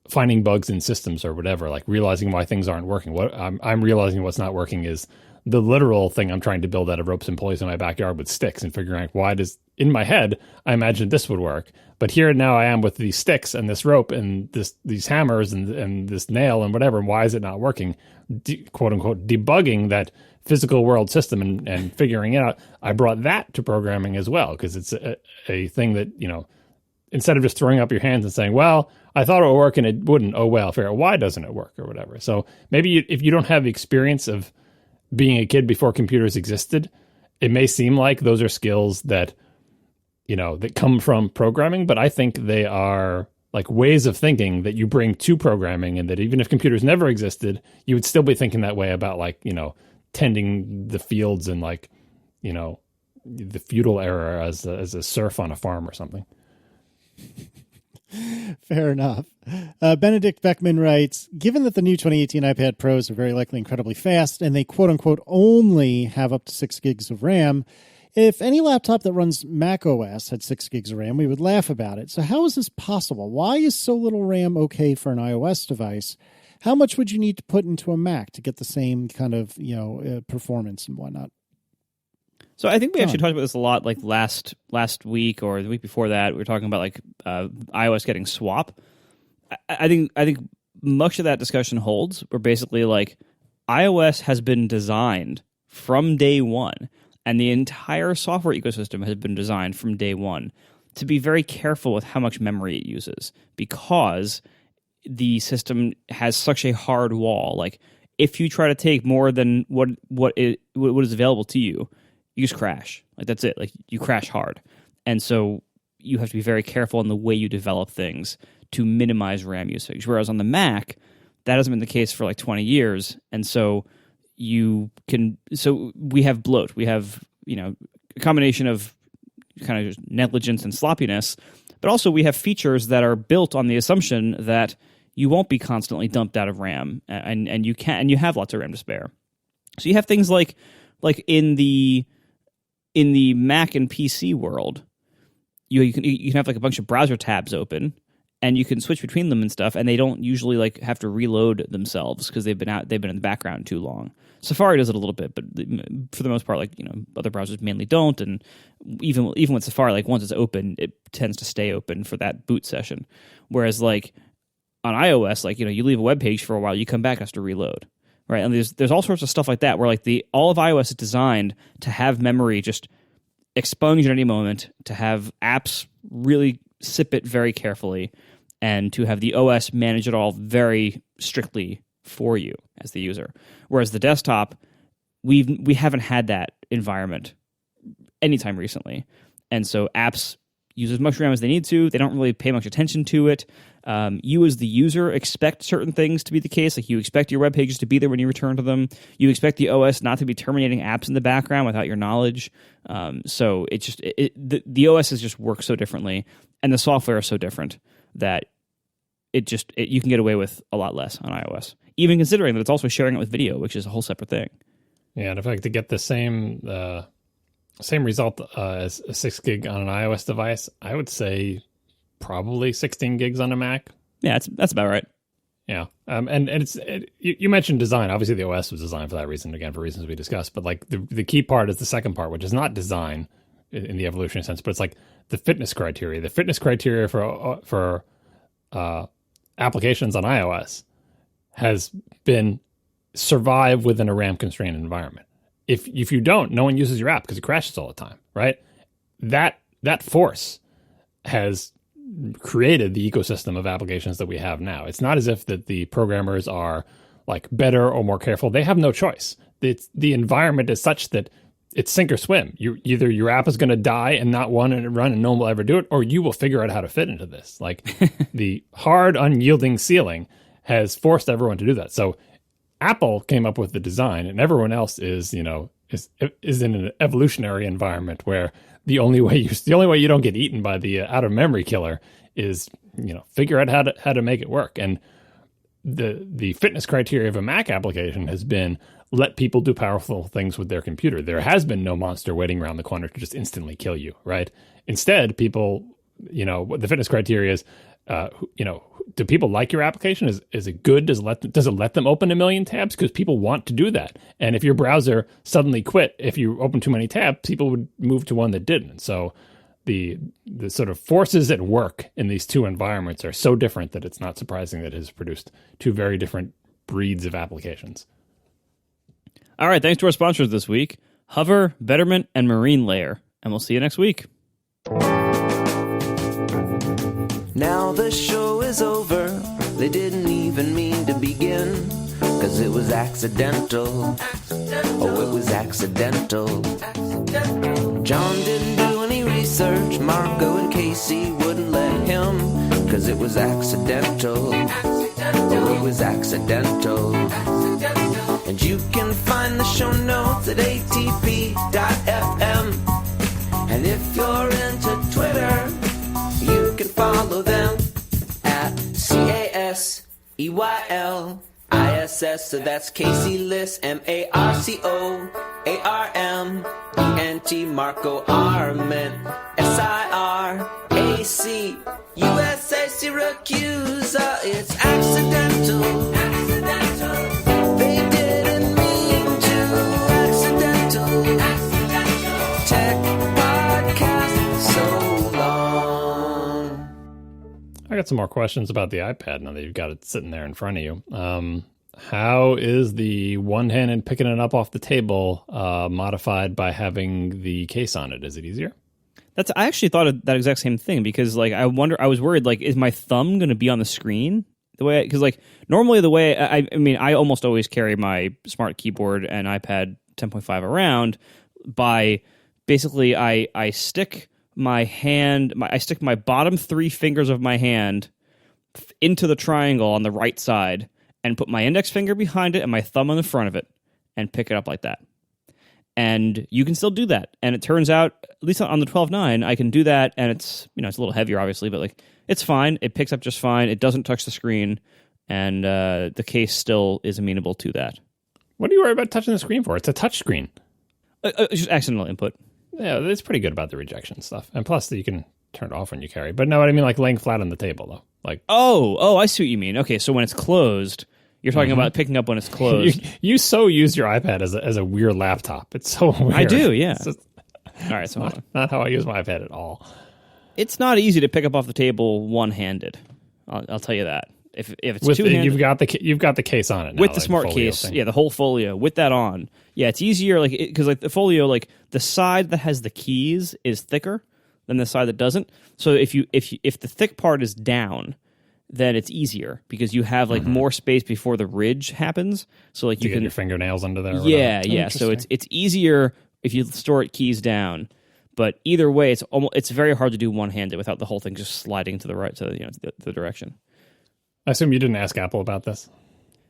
finding bugs in systems or whatever, like realizing why things aren't working. What I'm realizing what's not working is the literal thing I'm trying to build out of ropes and pulleys in my backyard with sticks, and figuring out in my head, I imagined this would work. But here now I am with these sticks and this rope and these hammers and this nail and whatever. And why is it not working? Quote unquote, debugging that physical world system and figuring it out. I brought that to programming as well, because it's a thing that, you know, instead of just throwing up your hands and saying, well, I thought it would work and it wouldn't. Oh, well, figure out why doesn't it work or whatever. So maybe if you don't have the experience of being a kid before computers existed, it may seem like those are skills that, you know, that come from programming, but I think they are like ways of thinking that you bring to programming, and that even if computers never existed, you would still be thinking that way about, like, you know, tending the fields and, like, you know, the feudal era as a serf on a farm or something. Fair enough. Benedict Beckman writes, given that the new 2018 iPad Pros are very likely incredibly fast and they quote unquote only have up to 6 gigs of RAM, if any laptop that runs macOS had 6 gigs of RAM, we would laugh about it. So how is this possible? Why is so little RAM okay for an iOS device? How much would you need to put into a Mac to get the same kind of, you know, performance and whatnot? So I think we actually talked about this a lot, like last week or the week before that. We were talking about like iOS getting swap. I think much of that discussion holds. Where basically like iOS has been designed from day one, and the entire software ecosystem has been designed from day one to be very careful with how much memory it uses, because the system has such a hard wall. Like if you try to take more than what is available to you, you just crash. Like that's it. Like you crash hard. And so you have to be very careful in the way you develop things to minimize RAM usage. Whereas on the Mac, that hasn't been the case for like 20 years. And so we have bloat. We have, you know, a combination of kind of just negligence and sloppiness, but also we have features that are built on the assumption that you won't be constantly dumped out of RAM, and you have lots of RAM to spare. So you have things like in the Mac and PC world, you can have like a bunch of browser tabs open, and you can switch between them and stuff, and they don't usually like have to reload themselves because they've been in the background too long. Safari does it a little bit, but for the most part, like, you know, other browsers mainly don't. And even with Safari, like once it's open, it tends to stay open for that boot session. Whereas like on iOS, like, you know, you leave a web page for a while, you come back, it has to reload. Right, and there's all sorts of stuff like that where like all of iOS is designed to have memory just expunged at any moment, to have apps really sip it very carefully, and to have the OS manage it all very strictly for you as the user. Whereas the desktop, we haven't had that environment anytime recently. And so apps use as much RAM as they need to. They don't really pay much attention to it. You as the user expect certain things to be the case. Like you expect your web pages to be there when you return to them. You expect the OS not to be terminating apps in the background without your knowledge. So it just the OS has just worked so differently, and the software is so different that you can get away with a lot less on iOS. Even considering that it's also sharing it with video, which is a whole separate thing. Yeah, and in fact, to get the same result as a 6 gig on an iOS device, I would say probably 16 gigs on a Mac. Yeah, that's about right. Yeah, and you mentioned design. Obviously, the OS was designed for that reason. Again, for reasons we discussed. But like the key part is the second part, which is not design in the evolutionary sense, but it's like the fitness criteria. The fitness criteria for applications on iOS has been survive within a RAM constrained environment. If you don't, no one uses your app because it crashes all the time, right? That force has created the ecosystem of applications that we have now. It's not as if that the programmers are like better or more careful. They have no choice. The environment is such that it's sink or swim. Either your app is going to die and not want to run and no one will ever do it, or you will figure out how to fit into this. Like the hard, unyielding ceiling has forced everyone to do that. So Apple came up with the design, and everyone else is in an evolutionary environment where the only way you don't get eaten by the out of memory killer is figure out how to make it work. And the fitness criteria of a Mac application has been let people do powerful things with their computer. There has been no monster waiting around the corner to just instantly kill you, right? Instead, people, the fitness criteria is, do people like your application? Is it good? Does it let them open a million tabs? Because people want to do that. And if your browser suddenly quit, if you open too many tabs, people would move to one that didn't. So the sort of forces at work in these two environments are so different that it's not surprising that it has produced two very different breeds of applications. All right, thanks to our sponsors this week, Hover, Betterment, and Marine Layer. And we'll see you next week. Now the show is over. They didn't even mean to begin, 'cause it was accidental. Oh, it was accidental. John didn't do any research. Marco and Casey wouldn't let him, 'cause it was accidental. Oh, it was accidental. And you can find the show notes at atp.fm. And if you're into Twitter, you can follow them at CASEYLISS. So that's Casey Liss, MARCOARMENT, Marco Arment, SIRAC, USA Syracuse. It's accidental. They didn't mean to. Accidental. Tech podcast so long. I got some more questions about the iPad now that you've got it sitting there in front of you. How is the one-handed picking it up off the table modified by having the case on it? Is it easier? I actually thought of that exact same thing, because I was worried, is my thumb going to be on the screen? Because normally the way, I almost always carry my smart keyboard and iPad 10.5 around by basically I stick my hand, I stick my bottom three fingers of my hand into the triangle on the right side and put my index finger behind it and my thumb on the front of it and pick it up like that. And you can still do that. And it turns out, at least on the 12.9, I can do that, and it's it's a little heavier, obviously, but it's fine. It picks up just fine. It doesn't touch the screen, and the case still is amenable to that. What do you worry about touching the screen for? It's a touch screen. Just accidental input. Yeah, it's pretty good about the rejection stuff. And plus, you can turn it off when you carry. But no, what I mean, laying flat on the table, though. Oh, I see what you mean. Okay, so when it's closed, you're talking about picking up when it's closed. You so use your iPad as a weird laptop. It's so weird. I do, yeah. All right, so not how I use my iPad at all. It's not easy to pick up off the table one-handed. I'll tell you that. If it's two-handed, you've got the case on it now, with the smart case, thing. Yeah, the whole folio with that on. Yeah, it's easier, because the folio, the side that has the keys is thicker than the side that doesn't. So if the thick part is down, then it's easier because you have like more space before the ridge happens. So like you get can your fingernails under there. Yeah. So it's easier if you store it keys down. But either way, it's very hard to do one-handed without the whole thing just sliding to the right to the direction. I assume you didn't ask Apple about this.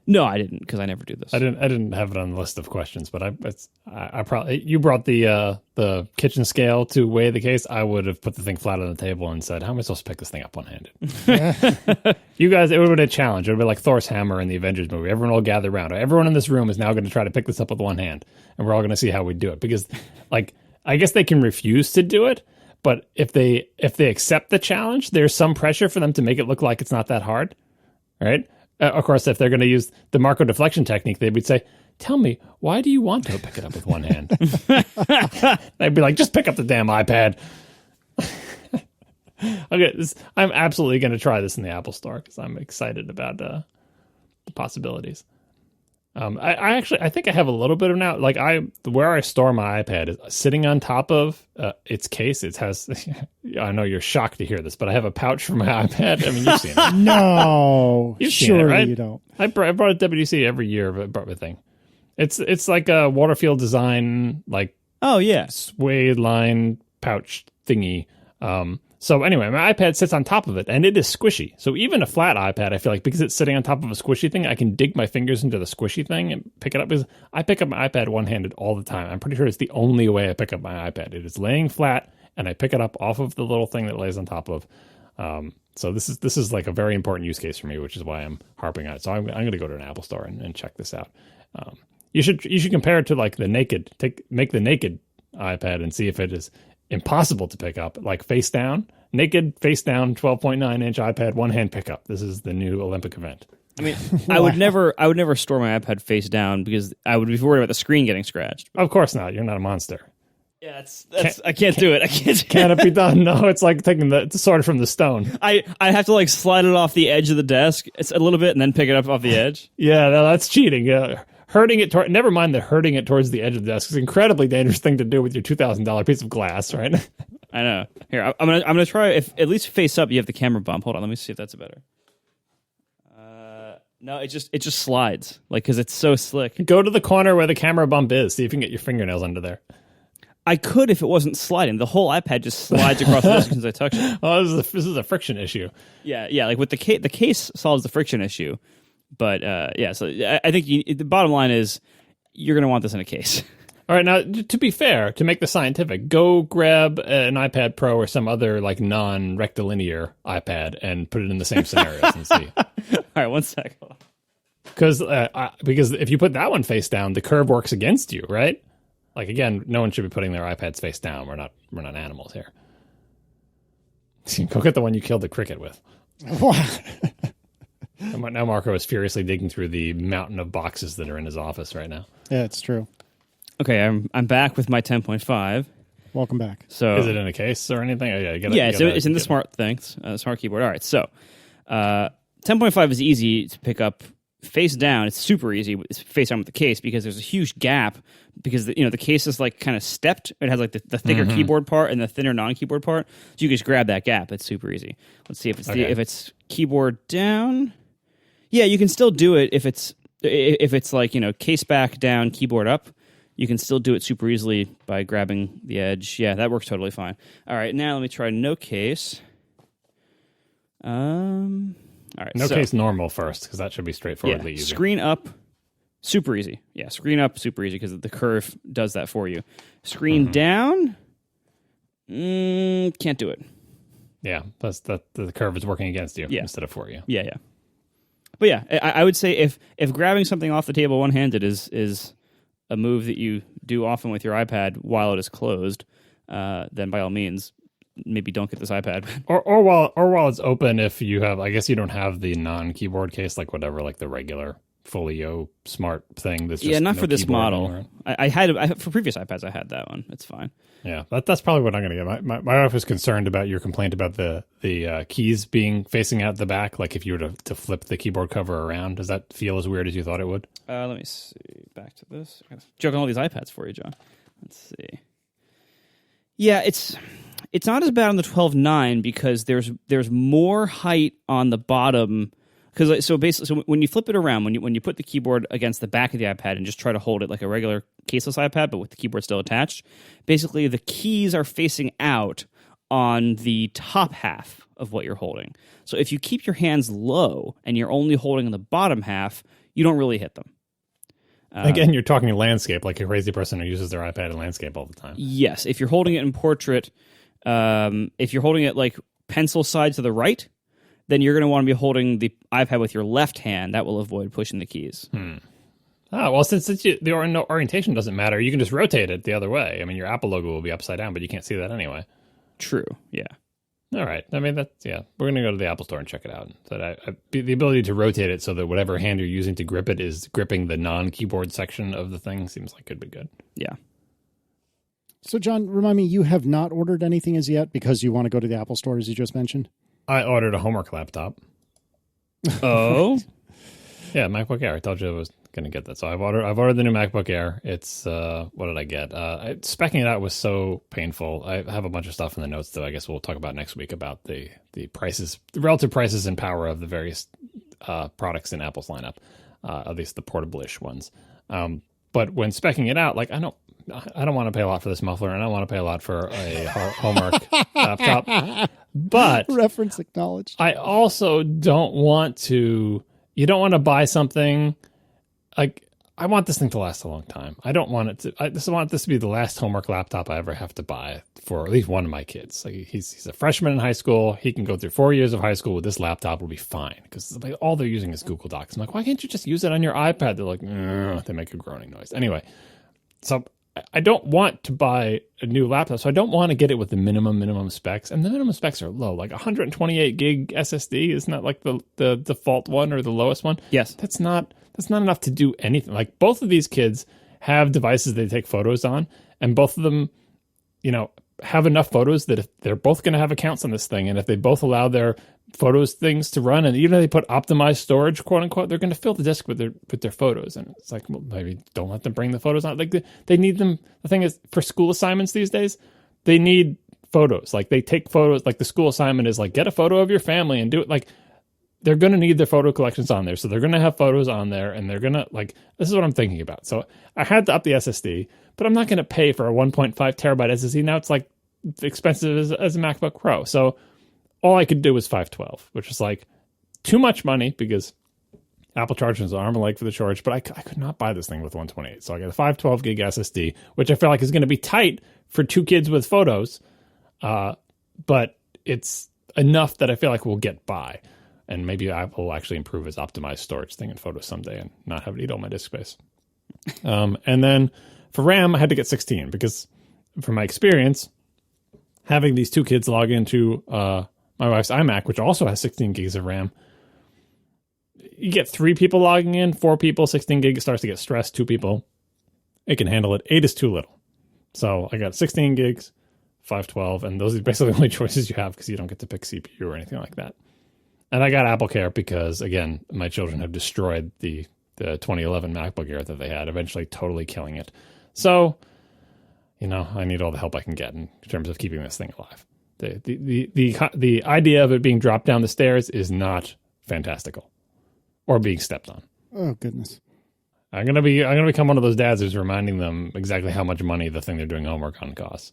No, I didn't because I never do this. I didn't have it on the list of questions, but I probably you brought the kitchen scale to weigh the case. I would have put the thing flat on the table and said, "How am I supposed to pick this thing up one-handed?" You guys, it would have been a challenge. It would have been like Thor's hammer in the Avengers movie. Everyone will gather around. Everyone in this room is now going to try to pick this up with one hand, and we're all going to see how we do it. Because, like, I guess they can refuse to do it, but if they accept the challenge, there's some pressure for them to make it look like it's not that hard, right? Of course, if they're going to use the Marco deflection technique, they would say, "Tell me, why do you want to pick it up with one hand?" They'd be like, "Just pick up the damn iPad." Okay, I'm absolutely going to try this in the Apple Store because I'm excited about the possibilities. I think I have a little bit of now. Like where I store my iPad is sitting on top of its case. It has. I know you're shocked to hear this, but I have a pouch for my iPad. I mean, you've seen it. No, you've surely seen it, right? You don't. I brought a WC every year. I brought my thing. It's like a Waterfield design, like suede line pouch thingy. So anyway, my iPad sits on top of it, and it is squishy. So even a flat iPad, I feel like, because it's sitting on top of a squishy thing, I can dig my fingers into the squishy thing and pick it up. Because I pick up my iPad one-handed all the time. I'm pretty sure it's the only way I pick up my iPad. It is laying flat, and I pick it up off of the little thing that it lays on top of. So this is like a very important use case for me, which is why I'm harping on it. So I'm going to go to an Apple Store and check this out. You should compare it to like make the naked iPad and see if it is impossible to pick up, like face down, naked, face down, 12.9-inch iPad, one-hand pickup. This is the new Olympic event. I mean, I would never store my iPad face down because I would be worried about the screen getting scratched. Of course not. You're not a monster. Yeah, I can't do it. Can it be done? No, it's like taking the sword from the stone. I have to like slide it off the edge of the desk. It's a little bit and then pick it up off the edge. Yeah, no, that's cheating. Hurting it never mind that hurting it towards the edge of the desk is an incredibly dangerous thing to do with your $2,000 piece of glass, right? I know. Here, I'm gonna try. If at least face up, you have the camera bump. Hold on, let me see if that's better. No, it just slides because it's so slick. Go to the corner where the camera bump is. See if you can get your fingernails under there. I could if it wasn't sliding. The whole iPad just slides across the desk as soon as I touch it. Oh, this is a friction issue. Yeah. Like with the case solves the friction issue. But so I think the bottom line is you're going to want this in a case. All right, now to be fair, to make this scientific, go grab an iPad Pro or some other like non-rectilinear iPad and put it in the same scenarios and see. All right, 1 sec. Because if you put that one face down, the curve works against you, right? Like again, no one should be putting their iPads face down. We're not animals here. Go get the one you killed the cricket with. Now Marco is furiously digging through the mountain of boxes that are in his office right now. Yeah, it's true. Okay, I'm back with my 10.5. Welcome back. So is it in a case or anything? It's in the smart things, smart keyboard. All right, so 10.5 is easy to pick up face down. It's super easy face down with the case because there's a huge gap because the case is like kind of stepped. It has like the thicker keyboard part and the thinner non-keyboard part. So you just grab that gap. It's super easy. Let's see if it's keyboard down. Yeah, you can still do it if it's like case back down, keyboard up. You can still do it super easily by grabbing the edge. Yeah, that works totally fine. All right, now let me try no case. All right, no case normal first because that should be straightforwardly easy. Screen up, super easy. Yeah, screen up, super easy because the curve does that for you. Screen down, can't do it. Yeah, that's the curve is working against you instead of for you. Yeah. But yeah, I would say if grabbing something off the table one-handed is a move that you do often with your iPad while it is closed, then by all means, maybe don't get this iPad. or while it's open, if you have, I guess you don't have the non-keyboard case, like whatever, like the regular Folio Smart thing. That's just not no for this model. Anymore. I had for previous iPads. I had that one. It's fine. Yeah, that's probably what I'm going to get. My wife was concerned about your complaint about the keys being facing out the back. Like if you were to flip the keyboard cover around, does that feel as weird as you thought it would? Let me see. Back to this. I'm joking all these iPads for you, John. Let's see. Yeah, It's not as bad on the 12.9 because there's more height on the bottom. So basically, when you flip it around, when you put the keyboard against the back of the iPad and just try to hold it like a regular caseless iPad, but with the keyboard still attached, basically the keys are facing out on the top half of what you're holding. So if you keep your hands low and you're only holding the bottom half, you don't really hit them. Again, you're talking landscape, like a crazy person who uses their iPad in landscape all the time. Yes, if you're holding it in portrait, if you're holding it like pencil side to the right, then you're going to want to be holding the iPad with your left hand. That will avoid pushing the keys. Oh, well, since the orientation doesn't matter, you can just rotate it the other way. I mean, your Apple logo will be upside down, but you can't see that anyway. True, yeah. All right. I mean, we're going to go to the Apple Store and check it out. So the ability to rotate it so that whatever hand you're using to grip it is gripping the non-keyboard section of the thing seems like could be good. Yeah. So, John, remind me, you have not ordered anything as yet because you want to go to the Apple Store, as you just mentioned? I ordered a homework laptop. Oh? Yeah, MacBook Air. I told you I was going to get that. So I've ordered the new MacBook Air. It's, what did I get? Specing it out was so painful. I have a bunch of stuff in the notes that I guess we'll talk about next week about the prices, the relative prices and power of the various products in Apple's lineup, at least the portable-ish ones. But when speccing it out, like I don't want to pay a lot for this muffler, and I don't want to pay a lot for a homework laptop. But reference acknowledged. I also don't want to. You don't want to buy something like I want this thing to last a long time. I don't want it to. I just want this to be the last homework laptop I ever have to buy for at least one of my kids. Like he's a freshman in high school. He can go through 4 years of high school with this laptop. Will be fine because all they're using is Google Docs. I'm like, why can't you just use it on your iPad? They're like, they make a groaning noise. Anyway, so I don't want to buy a new laptop, so I don't want to get it with the minimum specs. And the minimum specs are low, like 128 gig SSD is not like the default one or the lowest one. Yes, that's not enough to do anything. Like both of these kids have devices they take photos on, and both of them, have enough photos that if they're both going to have accounts on this thing, and if they both allow their photos things to run, and even if they put optimized storage, quote unquote, they're going to fill the disk with their photos. And it's like, well, maybe don't let them bring the photos on. Like they need them. The thing is, for school assignments these days, they need photos. Like they take photos. Like the school assignment is like, get a photo of your family and do it. Like they're going to need their photo collections on there, so they're going to have photos on there, and they're going to this is what I'm thinking about. So I had to up the SSD, but I'm not going to pay for a 1.5 terabyte SSD. Now it's like expensive as a MacBook Pro. So all I could do was 512, which is like too much money because Apple charges an arm and leg for the charge, but I could not buy this thing with 128. So I got a 512 gig SSD, which I feel like is going to be tight for two kids with photos, but it's enough that I feel like we'll get by. And maybe Apple will actually improve its optimized storage thing in photos someday and not have it eat all my disk space. And then for RAM, I had to get 16 because from my experience, having these two kids log into my wife's iMac, which also has 16 gigs of RAM, you get 3 people logging in, 4 people, 16 gigs starts to get stressed, 2 people. It can handle it. 8 is too little. So I got 16 gigs, 512, and those are basically the only choices you have because you don't get to pick CPU or anything like that. And I got AppleCare because, again, my children have destroyed the 2011 MacBook Air that they had, eventually totally killing it. So, I need all the help I can get in terms of keeping this thing alive. The idea of it being dropped down the stairs is not fantastical or being stepped on. Oh, goodness. I'm gonna become one of those dads who's reminding them exactly how much money the thing they're doing homework on costs.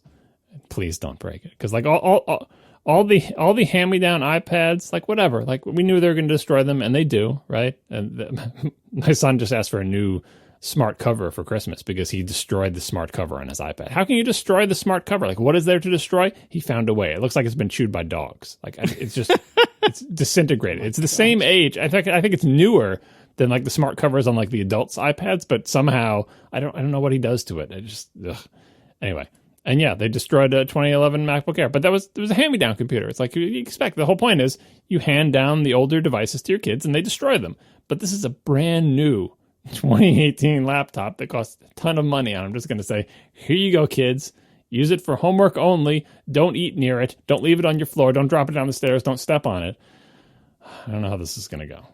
Please don't break it, because like all the hand-me-down iPads, like whatever, like we knew they were going to destroy them, and they do, right? And my son just asked for a new smart cover for Christmas because he destroyed the smart cover on his iPad. How can you destroy the smart cover? Like, what is there to destroy? He found a way. It looks like it's been chewed by dogs. Like, it's just it's disintegrated. It's the same age. I think it's newer than like the smart covers on like the adults' iPads, but somehow I don't know what he does to it. It just anyway. And yeah, they destroyed a 2011 MacBook Air, but it was a hand-me-down computer. It's like you expect. The whole point is you hand down the older devices to your kids and they destroy them. But this is a brand new 2018 laptop that costs a ton of money. And I'm just going to say, here you go, kids. Use it for homework only. Don't eat near it. Don't leave it on your floor. Don't drop it down the stairs. Don't step on it. I don't know how this is going to go.